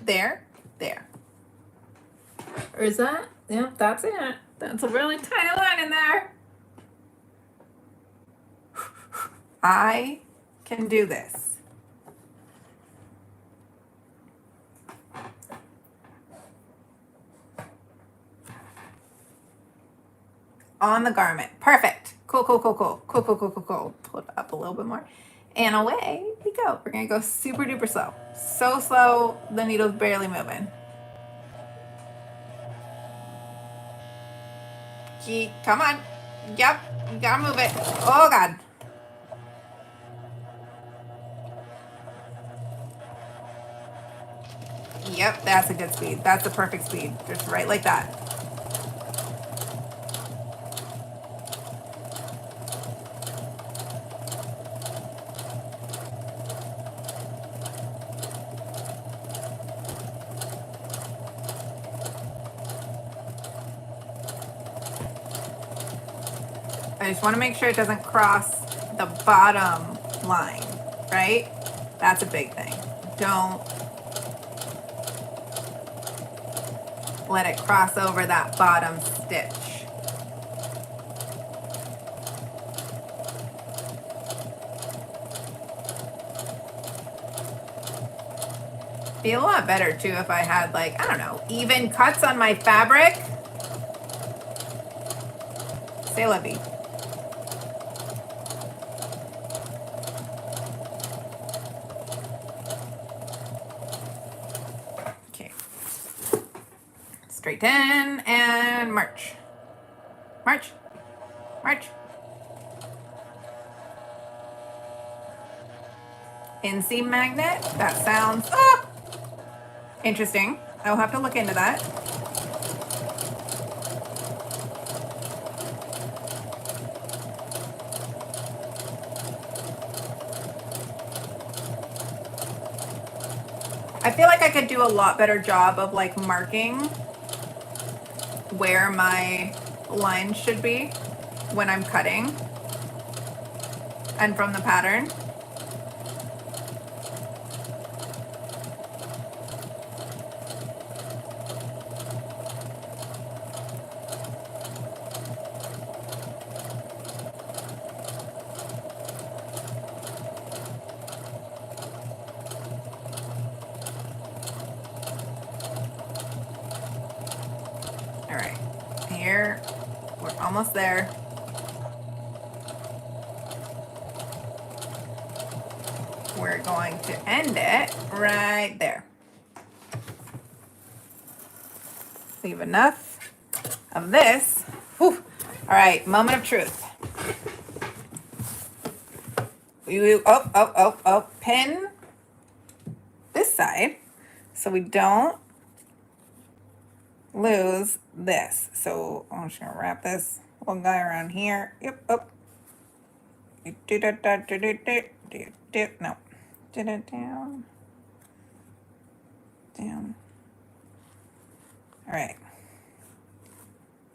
There. Or is that? Yep, that's it. That's a really tiny line in there. I can do this. On the garment. Perfect. Cool. Pull it up a little bit more. And away we go. We're going to go super duper slow. So slow, the needle's barely moving. Come on. Yep, you gotta move it. Oh, God. Yep, that's a good speed. That's a perfect speed. Just right like that. I just want to make sure it doesn't cross the bottom line, right? That's a big thing. Don't let it cross over that bottom stitch. Be a lot better too if I had, like, I don't know, even cuts on my fabric. Say la vie. Straighten and march. March. Inseam magnet. That sounds interesting. I'll have to look into that. I feel like I could do a lot better job of like marking where my lines should be when I'm cutting and from the pattern. here, we're almost there. We're going to end it right there. Leave enough of this. Whew. All right, moment of truth. Pin this side so we don't lose this. So I'm just gonna wrap this little guy around here. Yep, up. No. Down. Down. All right.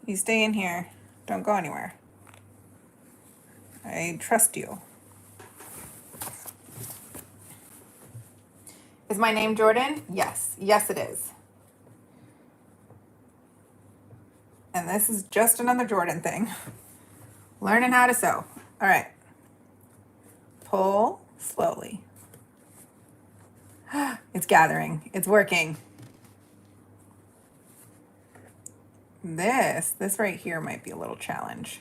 You stay in here. Don't go anywhere. I trust you. Is my name Jordan? Yes. Yes, it is. And this is just another Jordan thing. Learning how to sew. All right. Pull slowly. It's gathering. It's working. This right here might be a little challenge.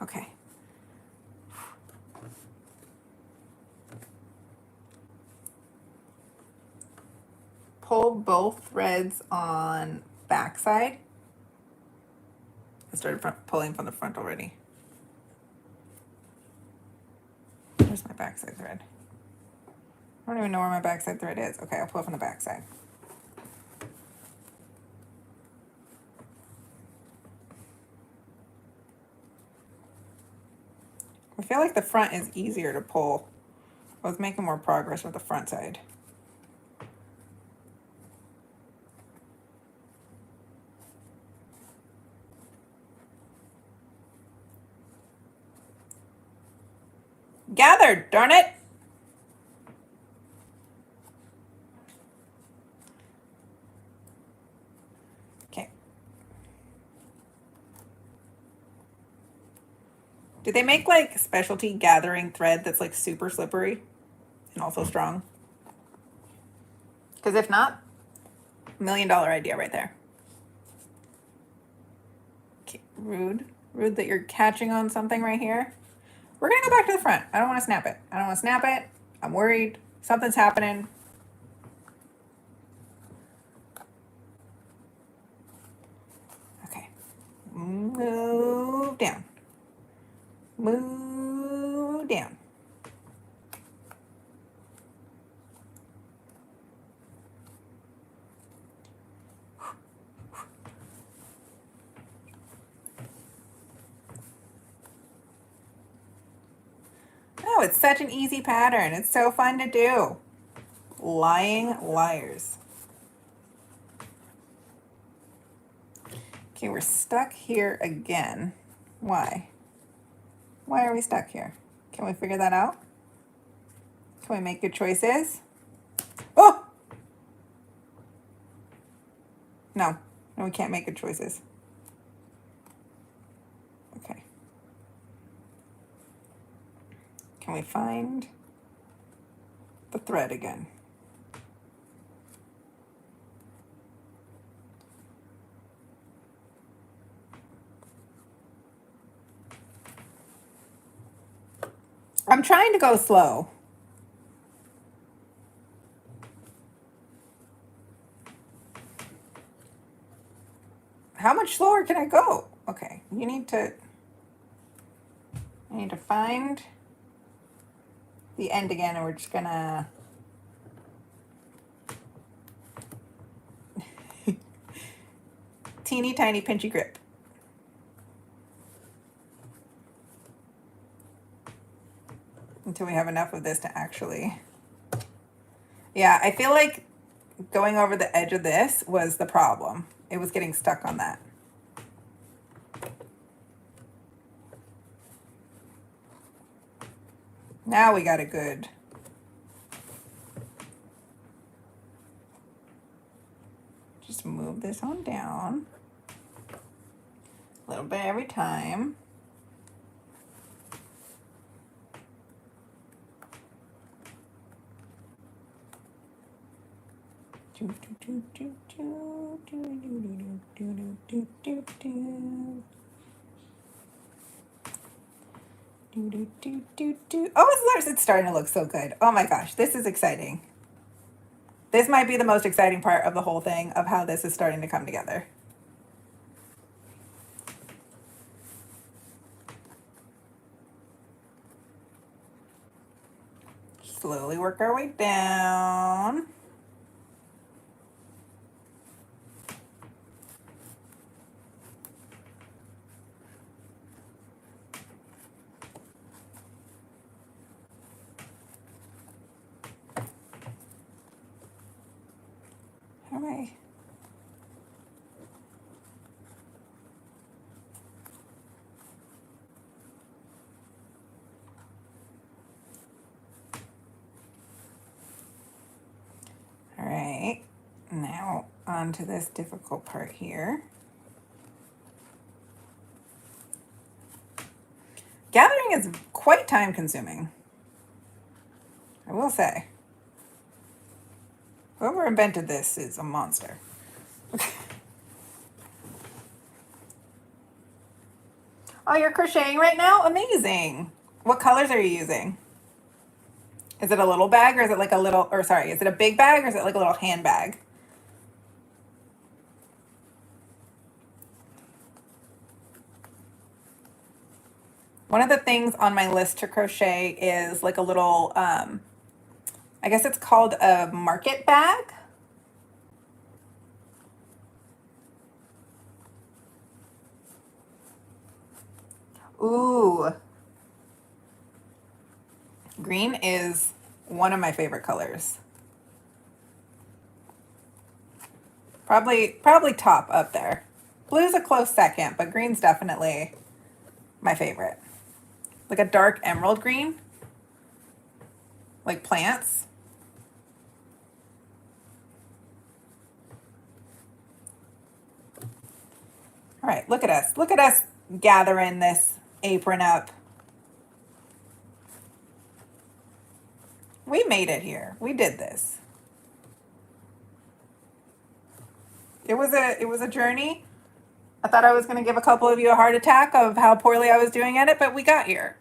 Okay. Pull both threads on backside. I started pulling from the front already. Where's my backside thread? I don't even know where my backside thread is. Okay, I'll pull from the backside. I feel like the front is easier to pull. I was making more progress with the front side. Gathered, darn it! Okay. Do they make like specialty gathering thread that's like super slippery and also strong? Because if not, $1 million idea right there. Okay, rude that you're catching on something right here. We're gonna go back to the front. I don't want to snap it. I don't want to snap it. I'm worried something's happening. Okay, move down. Move down. Oh, it's such an easy pattern. It's so fun to do. Lying liars. Okay, we're stuck here again. Why? Why are we stuck here? Can we figure that out? Can we make good choices? Oh! No, we can't make good choices. Okay. Can we find the thread again? I'm trying to go slow. How much slower can I go? Okay, I need to find the end again, and we're just gonna teeny tiny pinchy grip. Until we have enough of this to actually, yeah, I feel like going over the edge of this was the problem. It was getting stuck on that. Now we got a good. Just move this on down. A little bit every time. Oh, it's starting to look so good. Oh my gosh, this is exciting. This might be the most exciting part of the whole thing, of how this is starting to come together. Slowly work our way down. All right. All right, now on to this difficult part here. Gathering is quite time consuming, I will say. Whoever invented this is a monster. Oh, you're crocheting right now? Amazing. What colors are you using? Is it a little bag, or is it like a little, or sorry, is it a big bag, or is it like a little handbag? One of the things on my list to crochet is like a little, I guess it's called a market bag. Ooh. Green is one of my favorite colors. Probably top up there. Blue's a close second, but green's definitely my favorite. Like a dark emerald green. Like plants. All right, look at us. Look at us gathering this apron up. We made it here. We did this. It was a journey. I thought I was going to give a couple of you a heart attack of how poorly I was doing at it, but we got here.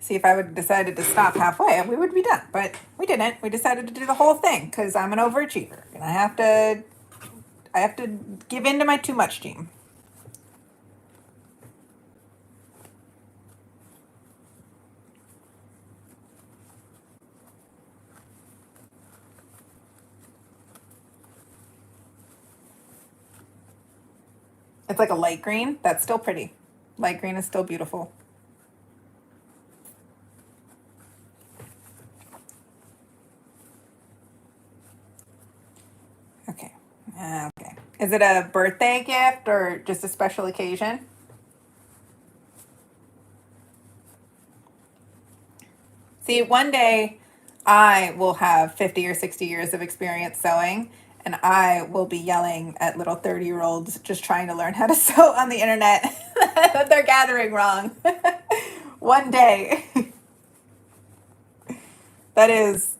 See, if I would have decided to stop halfway, we would be done. But we didn't. We decided to do the whole thing because I'm an overachiever and I have to give in to my too much team. It's like a light green. That's still pretty. Light green is still beautiful. Okay. Okay. Is it a birthday gift or just a special occasion? See, one day I will have 50 or 60 years of experience sewing, and I will be yelling at little 30-year-olds just trying to learn how to sew on the internet that they're gathering wrong. One day. That is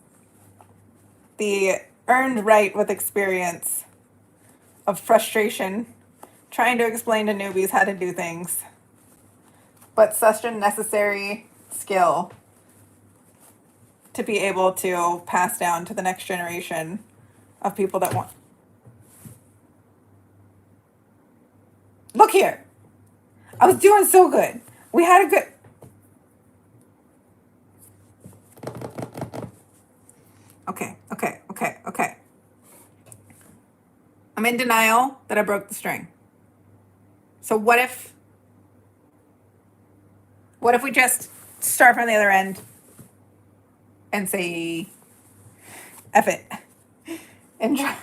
the earned right with experience of frustration, trying to explain to newbies how to do things. But such a necessary skill to be able to pass down to the next generation of people that want. Look here. I was doing so good. We had a good. Okay. I'm in denial that I broke the string. So what if we just start from the other end and say F it. And try.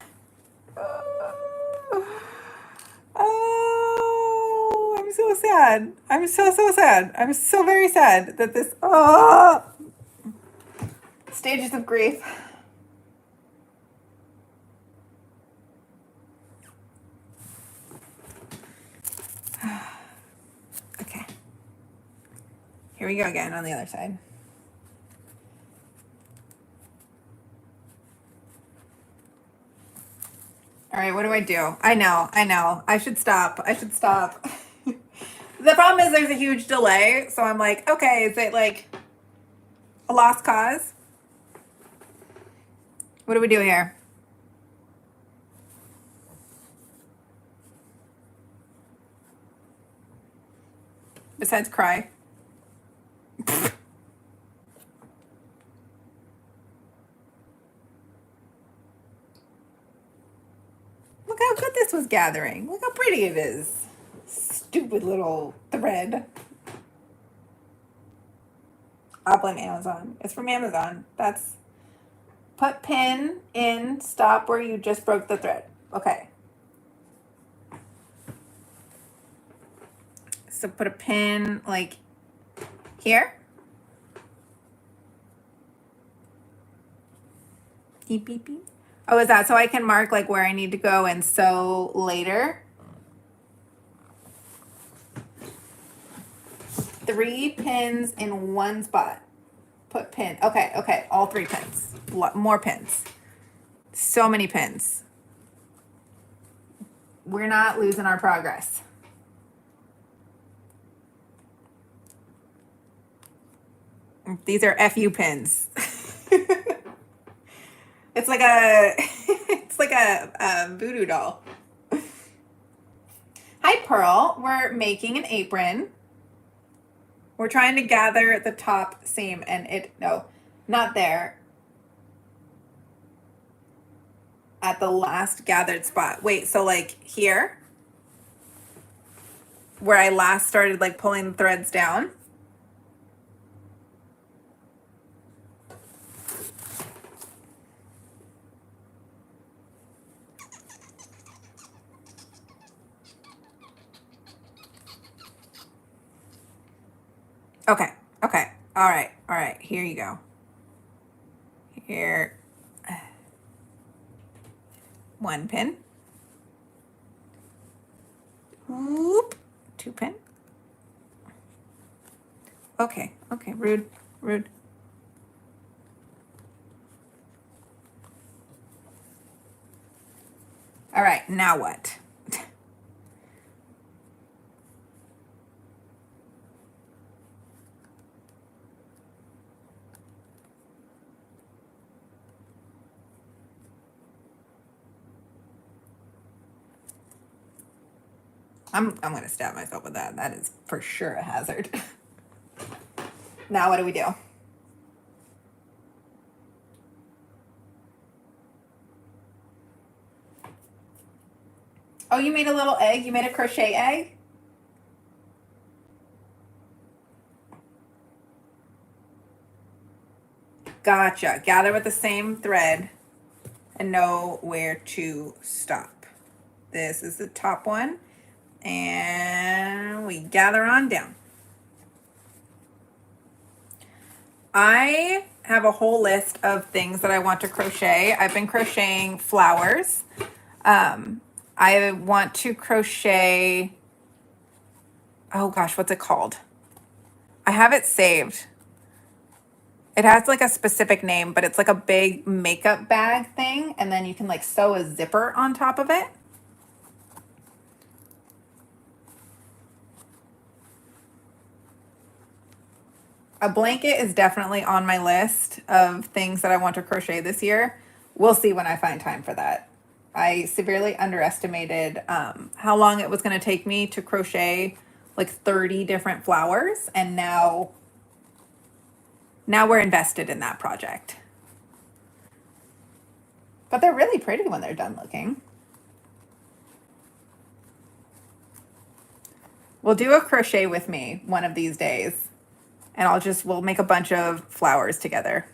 Oh, I'm so sad. I'm so sad. I'm so very sad that this. Oh, stages of grief. Okay. Here we go again on the other side. All right, what do I do? I know. I should stop. The problem is there's a huge delay, so I'm like, okay, is it like a lost cause? What do we do here? Besides cry. Look how good this was gathering. Look how pretty it is. Stupid little thread. I'll blame Amazon. It's from Amazon. That's put pin in, stop where you just broke the thread. Okay. So put a pin like here. Beep, beep, beep. Oh, is that so I can mark like where I need to go and sew later? 3 pins in one spot. Put pin. Okay. All 3 pins. More pins. So many pins. We're not losing our progress. These are FU pins. It's like a voodoo doll. Hi, Pearl. We're making an apron. We're trying to gather the top seam and no, not there. At the last gathered spot. Wait, so like here? Where I last started like pulling the threads down? Okay. All right. Here you go. Here. 1 pin. Whoop. 2 pin. Okay. Rude. All right. Now what? I'm gonna stab myself with that. That is for sure a hazard. Now what do we do? Oh, you made a little egg? You made a crochet egg? Gotcha. Gather with the same thread and know where to stop. This is the top one. And we gather on down. I have a whole list of things that I want to crochet. I've been crocheting flowers. I want to crochet, oh gosh, what's it called? I have it saved. It has like a specific name, but it's like a big makeup bag thing. And then you can like sew a zipper on top of it. A blanket is definitely on my list of things that I want to crochet this year. We'll see when I find time for that. I severely underestimated how long it was going to take me to crochet like 30 different flowers. And now we're invested in that project. But they're really pretty when they're done looking. We'll do a crochet with me one of these days. And we'll make a bunch of flowers together.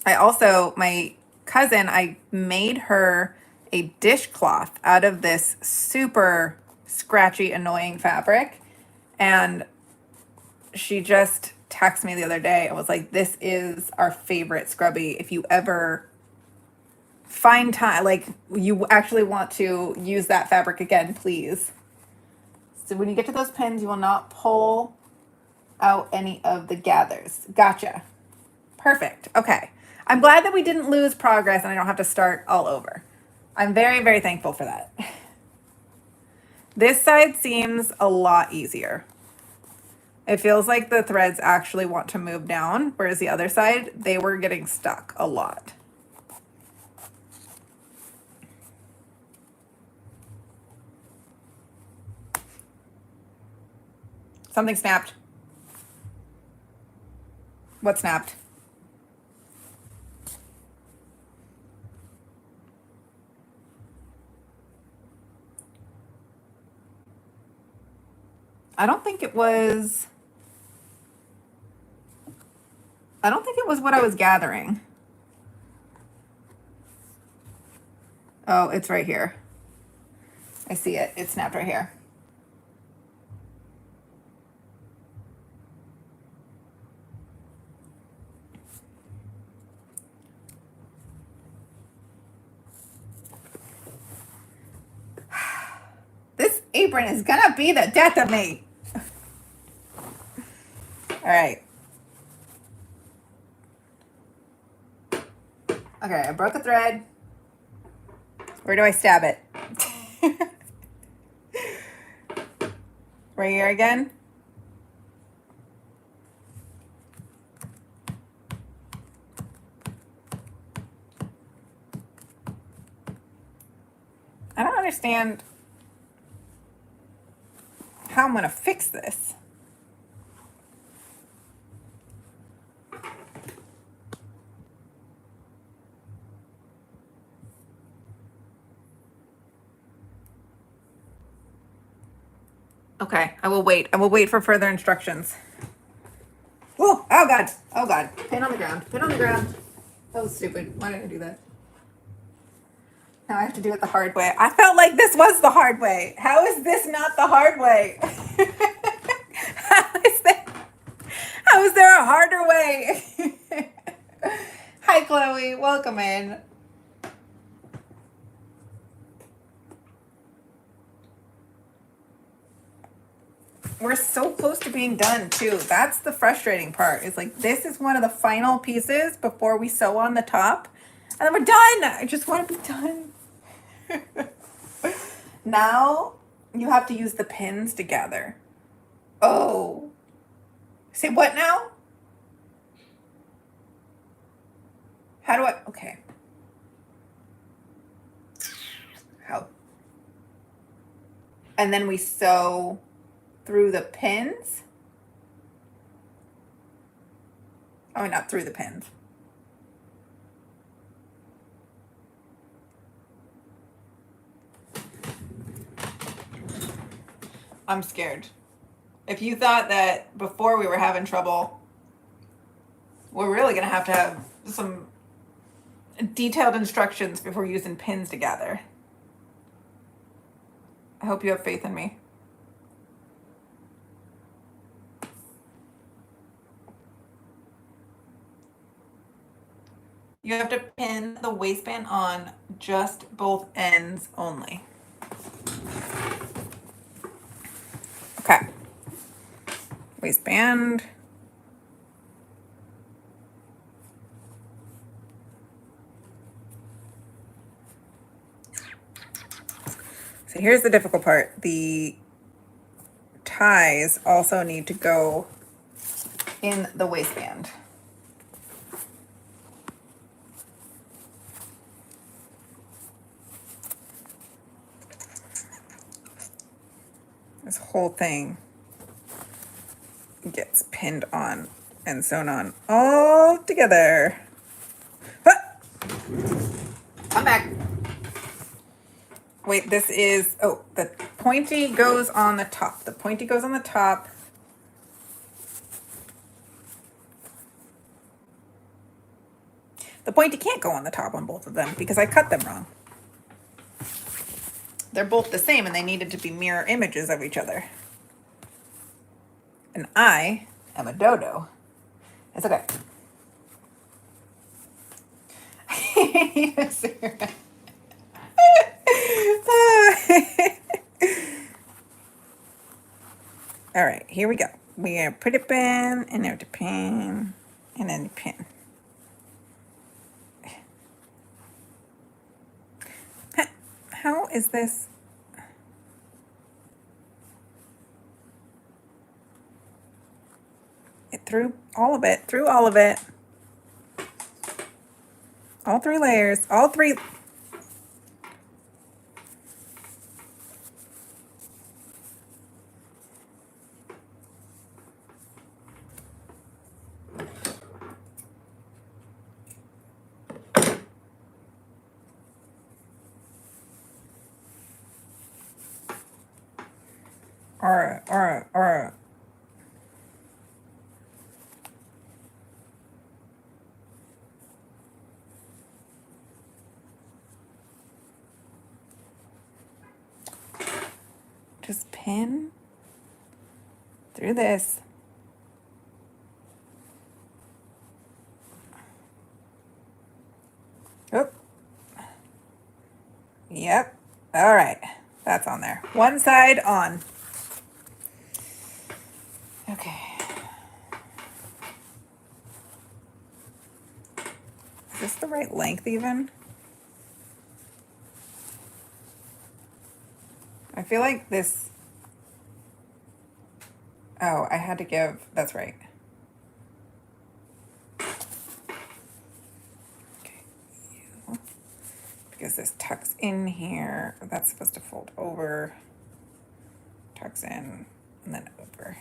I also, my cousin, I made her a dishcloth out of this super scratchy, annoying fabric. And she just texted me the other day and was like, this is our favorite scrubby. If you ever find time, like you actually want to use that fabric again, please. So when you get to those pins, you will not pull out any of the gathers. Gotcha. Perfect. Okay. I'm glad that we didn't lose progress and I don't have to start all over. I'm very, very thankful for that. This side seems a lot easier. It feels like the threads actually want to move down, whereas the other side, they were getting stuck a lot. Something snapped. What snapped? I don't think it was what I was gathering. Oh, it's right here. I see it. It snapped right here. This apron is gonna be the death of me. All right. Okay, I broke a thread. Where do I stab it? Right here again? I don't understand how I'm gonna fix this. Okay, I will wait. I will wait for further instructions. Oh, oh God. Oh God. Pin on the ground. Pin on the ground. That was stupid. Why did I do that? Now I have to do it the hard way. I felt like this was the hard way. How is this not the hard way? How is there a harder way? Hi, Chloe. Welcome in. We're so close to being done too. That's the frustrating part. It's like this is one of the final pieces before we sew on the top. And then we're done. I just want to be done. Now you have to use the pins together. Oh. Say what now? How do I? Okay. How? And then we sew through the pins. Oh, not through the pins. I'm scared. If you thought that before we were having trouble, we're really going to have some detailed instructions before using pins together. I hope you have faith in me. You have to pin the waistband on just both ends only. Okay. Waistband. So here's the difficult part. The ties also need to go in the waistband. This whole thing gets pinned on and sewn on all together. Ah! I'm back. Wait, this is, oh, the pointy goes on the top. The pointy goes on the top. pointy can't go on the top on both of them because I cut them wrong. They're both the same and they needed to be mirror images of each other. And I am a dodo. It's okay. Yes, Sarah. All right, here we go. We are put it in, and now the pin, and then the pin. How is this? It through all of it, through all of it. All 3 layers, all 3. All right. Just pin through this. Oh. Yep. All right. That's on there. One side on. Okay. Is this the right length even? I feel like this. Oh, I had to give. That's right. Okay. Because this tucks in here. That's supposed to fold over. Tucks in and then over.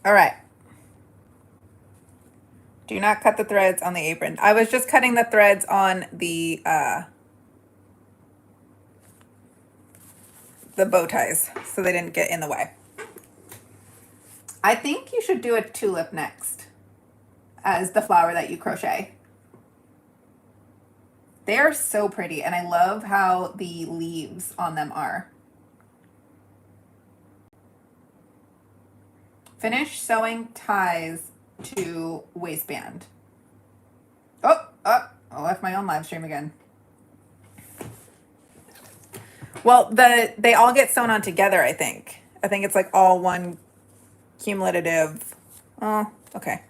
All right. Do not cut the threads on the apron. I was just cutting the threads on the bow ties so they didn't get in the way. I think you should do a tulip next as the flower that you crochet. They are so pretty, and I love how the leaves on them are. Finish sewing ties to waistband. Oh, I left my own live stream again. Well, they all get sewn on together, I think. I think it's like all one cumulative. Oh, okay.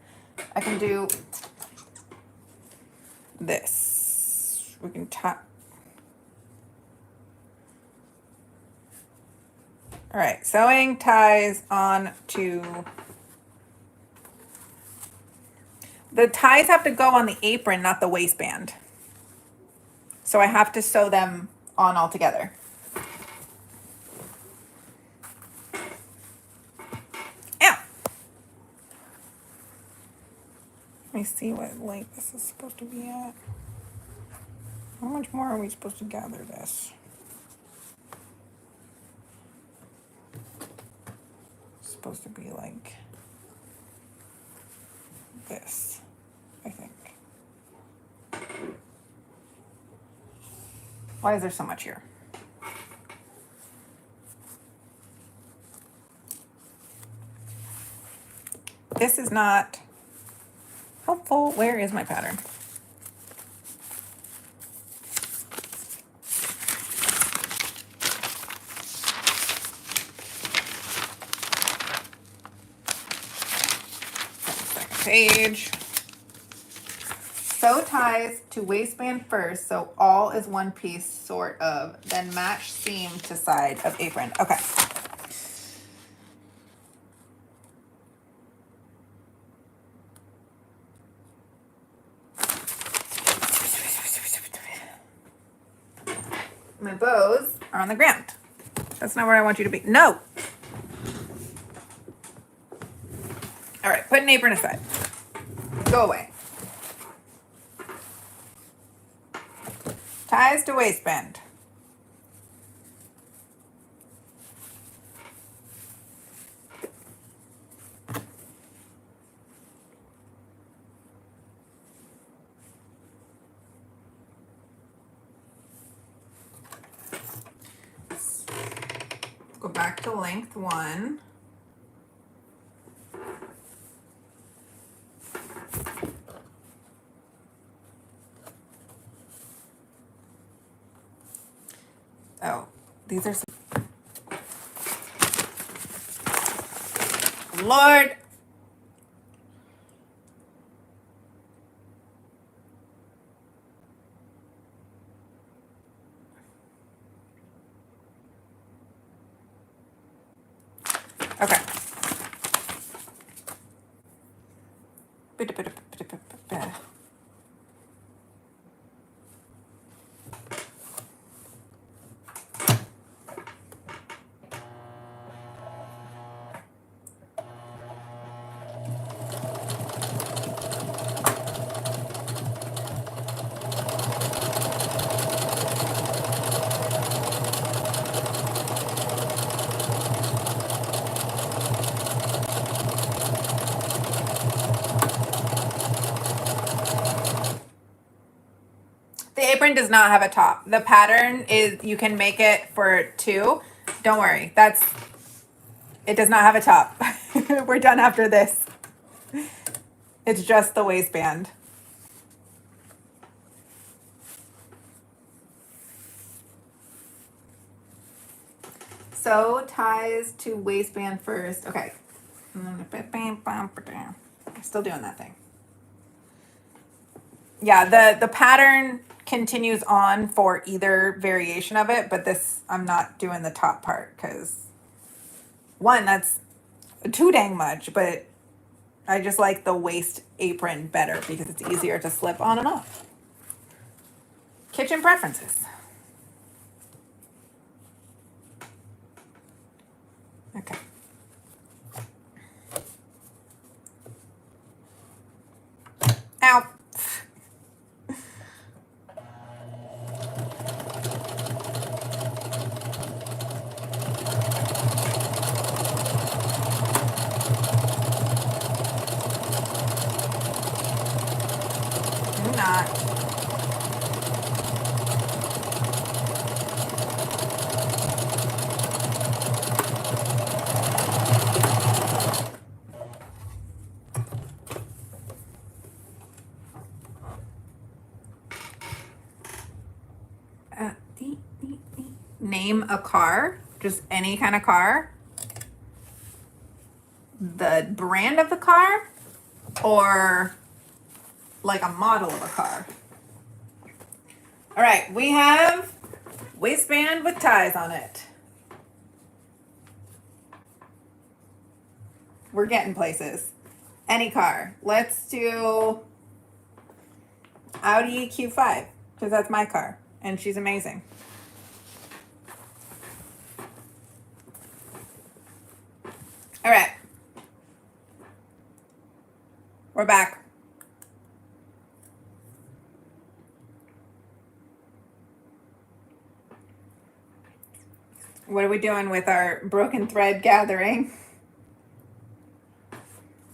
I can do this. We can tie. All right, sewing ties on to. The ties have to go on the apron, not the waistband. So I have to sew them on all together. Ow! Let me see what length this is supposed to be at. How much more are we supposed to gather this? It's supposed to be like this, I think. Why is there so much here? This is not helpful. Where is my pattern? Second page. Sew ties to waistband first, so all is one piece, sort of. Then match seam to side of apron. Okay. My bows are on the ground. That's not where I want you to be. No! All right, put an apron aside. Go away. Ties to waistband. Go back to length 1. Oh, these are some... Lord. Okay. The apron does not have a top. The pattern is, you can make it for 2. Don't worry. It does not have a top. We're done after this. It's just the waistband. Sew ties to waistband first. Okay. Still doing that thing. Yeah, the pattern continues on for either variation of it, but this, I'm not doing the top part because, 1, that's too dang much, but I just like the waist apron better because it's easier to slip on and off. Kitchen preferences. Okay. Ow. Do not. Name a car, just any kind of car, the brand of the car, or like a model of a car. All right, we have waistband with ties on it. We're getting places. Any car. Let's do Audi Q5 because that's my car and she's amazing. All right. We're back. What are we doing with our broken thread gathering?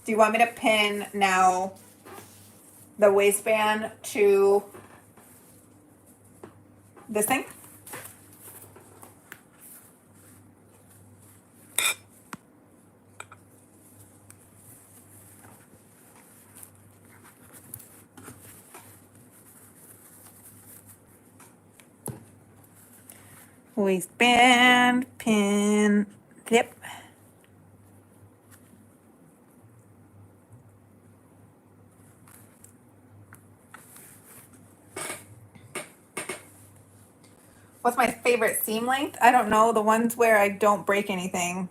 Do you want me to pin now the waistband to this thing? Waistband, pin, zip. What's my favorite seam length? I don't know. The ones where I don't break anything.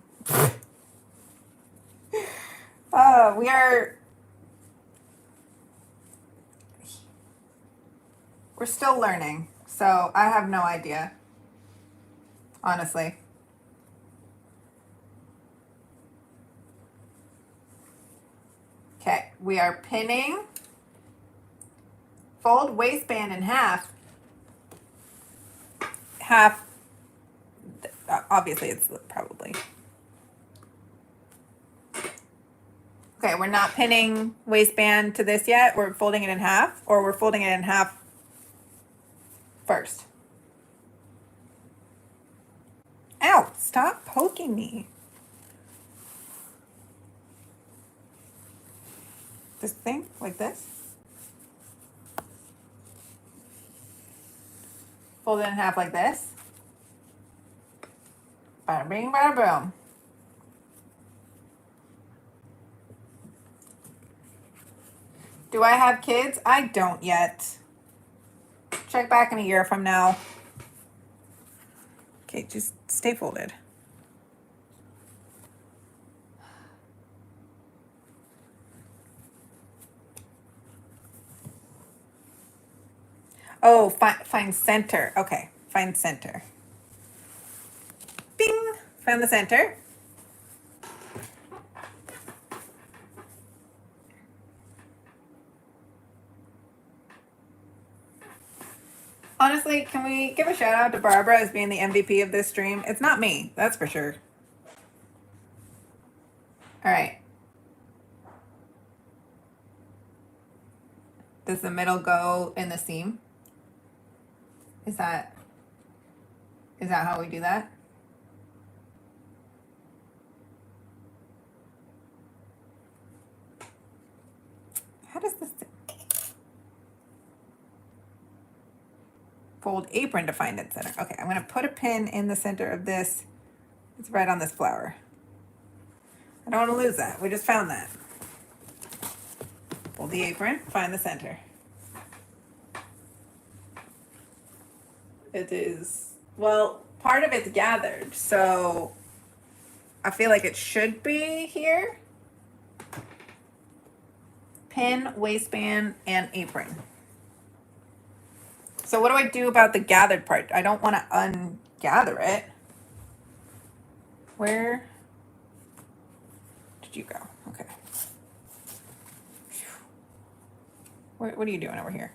We're still learning, so I have no idea, honestly. Okay, we are pinning. Fold waistband in half. Half, obviously it's probably. Okay, we're not pinning waistband to this yet. We're folding it in half, or we're folding it in half first. Ow, stop poking me. This thing, like this. Fold it in half like this. Bada bing, bada boom. Do I have kids? I don't yet. Check back in a year from now. Okay, just stay folded. Oh, find center. Okay, find center. Bing! Found the center. Honestly, can we give a shout out to Barbara as being the MVP of this stream? It's not me, that's for sure. All right. Does the middle go in the seam? Is that how we do that? How does this fold apron to find its center? Okay, I'm gonna put a pin in the center of this. It's right on this flower. I don't want to lose that. We just found that. Fold the apron, find the center. It is, well, part of it's gathered, so I feel like it should be here. Pin, waistband, and apron. So what do I do about the gathered part? I don't want to ungather it. Where did you go? Okay. What are you doing over here?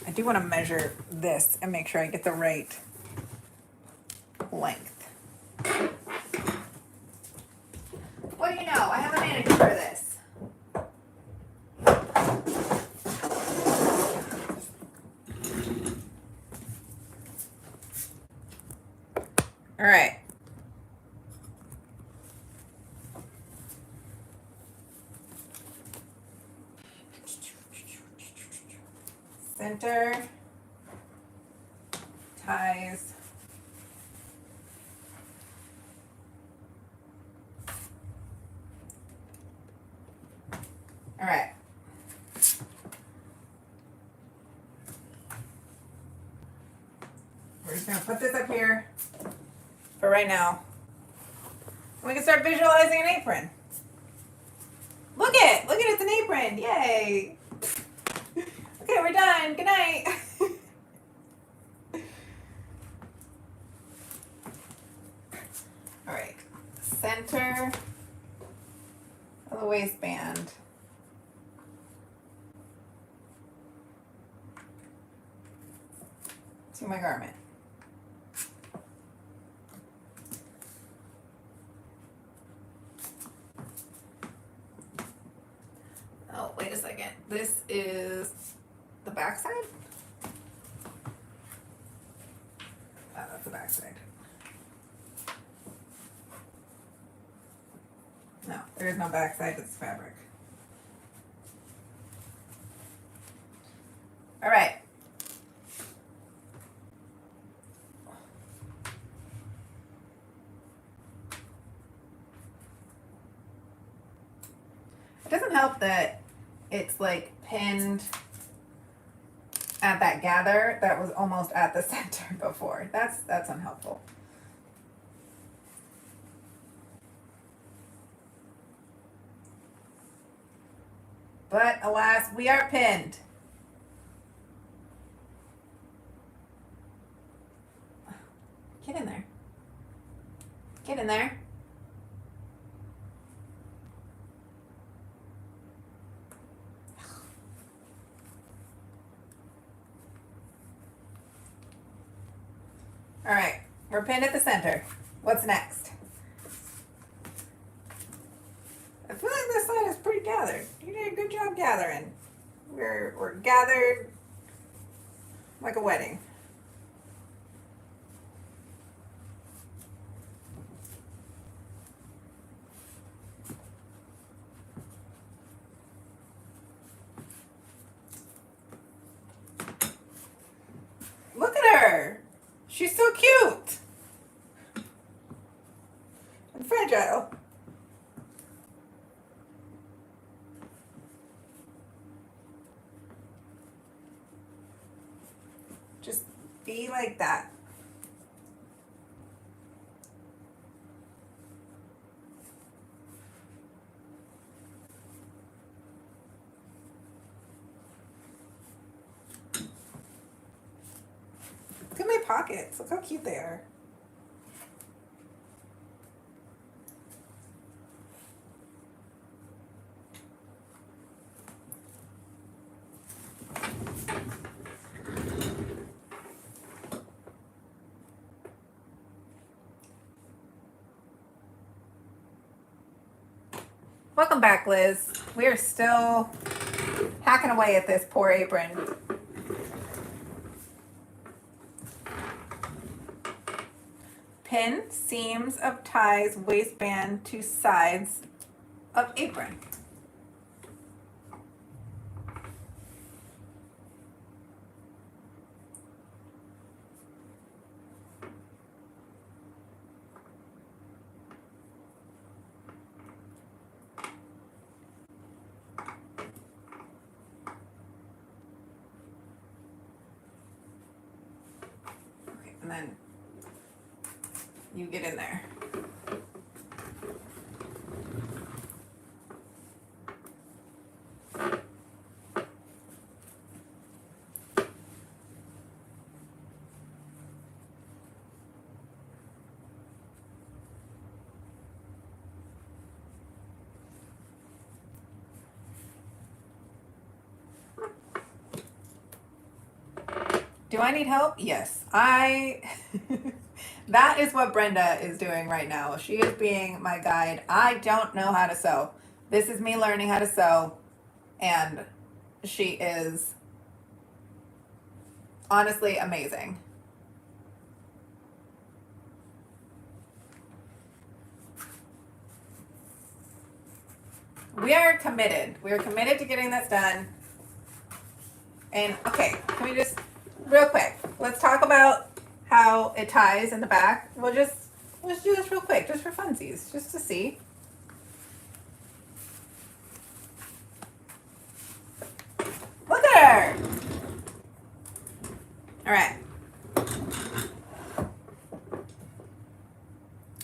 I do want to measure this and make sure I get the right length. What do you know? I have a manicure for this. All right. Center, ties, all right. We're just gonna put this up here for right now. We can start visualizing an apron. Look it, it's an apron, yay. Okay, we're done, good night. All right, center of the waistband. To my garment. Oh, wait a second. This is the back side? Oh, that's the back side. No, there is no back side, it's fabric. All right. It doesn't help that it's like pinned at that gather that was almost at the center before. That's unhelpful. But alas, we are pinned. Get in there. Get in there. All right, we're pinned at the center. What's next? I feel like this side is pretty gathered. You did a good job gathering. We're gathered. like a wedding. Look at her. She's so cute and fragile. Just be like that. Look at my pockets. Look how cute they are. Welcome back, Liz. We are still hacking away at this poor apron. Pin seams of ties waistband to sides of apron. Okay, and then you get in there. Do I need help? Yes. That is what Brenda is doing right now. She is being my guide. I don't know how to sew. This is me learning how to sew, and she is honestly amazing. We are committed. We are committed to getting this done. And okay, can we just real quick, let's talk about how it ties in the back. Let's do this real quick, just for funsies, just to see. Look at her. All right.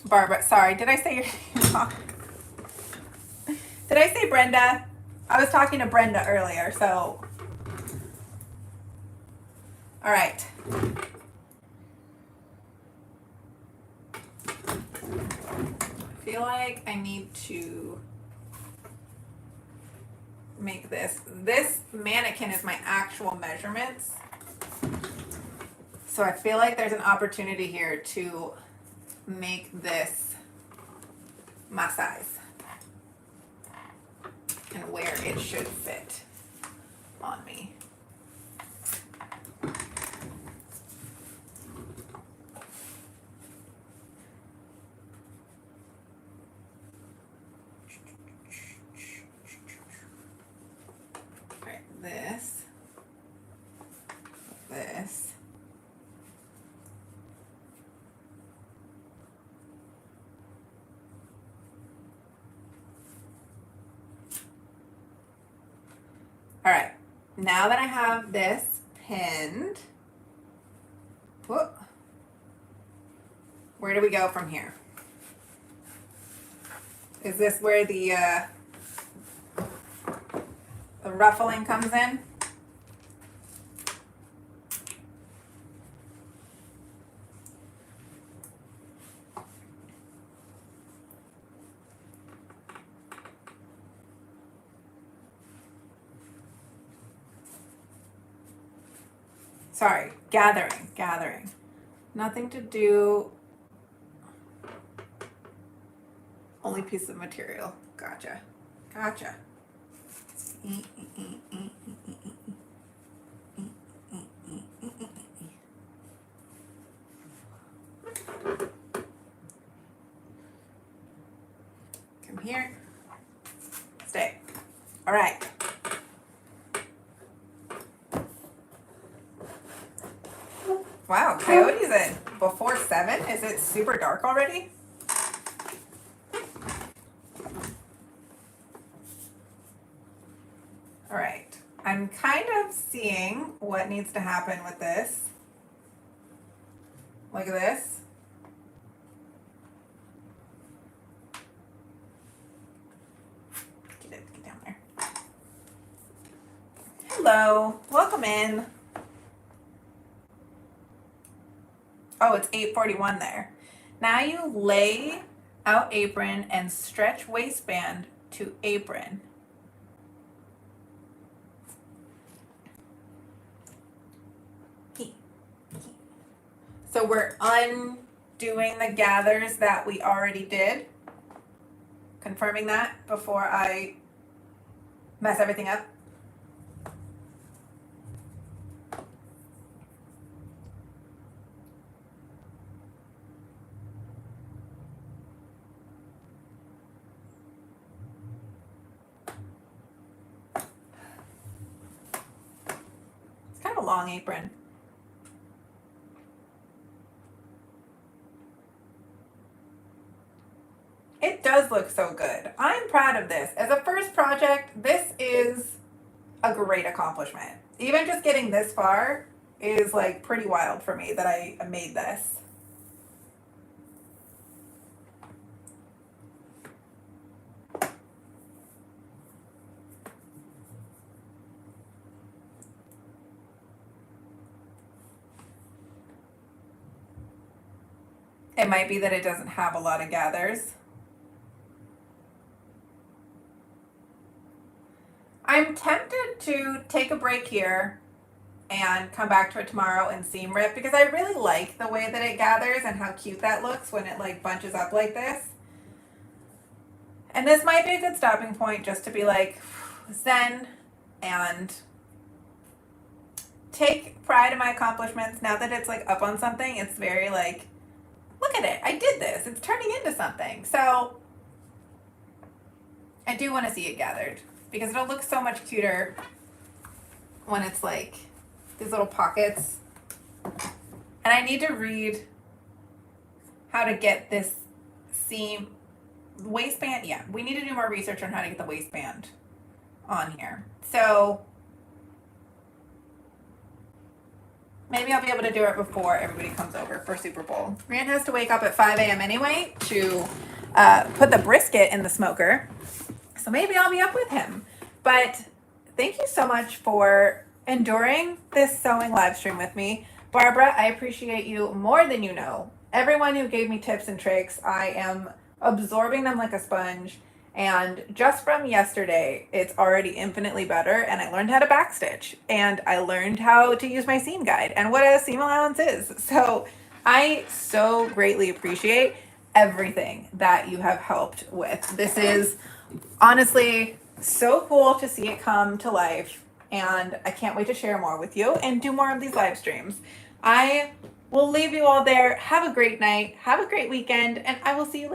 Barbara, sorry, did I say your name wrong? Did I say Brenda? I was talking to Brenda earlier, so. All right. I feel like I need to make this. This mannequin is my actual measurements. So I feel like there's an opportunity here to make this my size and where it should fit on me. This. All right, now that I have this pinned, whoop, where do we go from here? Is this where the ruffling comes in? Sorry, gathering. Nothing to do. Only piece of material. Gotcha. All right. Wow, Coyote's at before 7. Is it super dark already? All right. I'm kind of seeing what needs to happen with this. Look at this. Get down there. Hello, welcome in. Oh, it's 8:41 there. Now you lay out apron and stretch waistband to apron. So we're undoing the gathers that we already did. Confirming that before I mess everything up. It's kind of a long apron. It does look so good. I'm proud of this. As a first project, this is a great accomplishment. Even just getting this far is like pretty wild for me that I made this. It might be that it doesn't have a lot of gathers. I'm tempted to take a break here and come back to it tomorrow and seam rip because I really like the way that it gathers and how cute that looks when it like bunches up like this. And this might be a good stopping point just to be like zen and take pride in my accomplishments. Now that it's like up on something, it's very like, look at it, I did this, it's turning into something. So I do want to see it gathered because it'll look so much cuter when it's like these little pockets. And I need to read how to get this seam waistband. Yeah, we need to do more research on how to get the waistband on here. So maybe I'll be able to do it before everybody comes over for Super Bowl. Rand has to wake up at 5 a.m. anyway to put the brisket in the smoker. So maybe I'll be up with him. But thank you so much for enduring this sewing live stream with me. Barbara, I appreciate you more than you know. Everyone who gave me tips and tricks, I am absorbing them like a sponge. And just from yesterday, it's already infinitely better. And I learned how to backstitch. And I learned how to use my seam guide and what a seam allowance is. So I so greatly appreciate everything that you have helped with. This is honestly so cool to see it come to life. And I can't wait to share more with you and do more of these live streams. I will leave you all there. Have a great night. Have a great weekend. And I will see you later.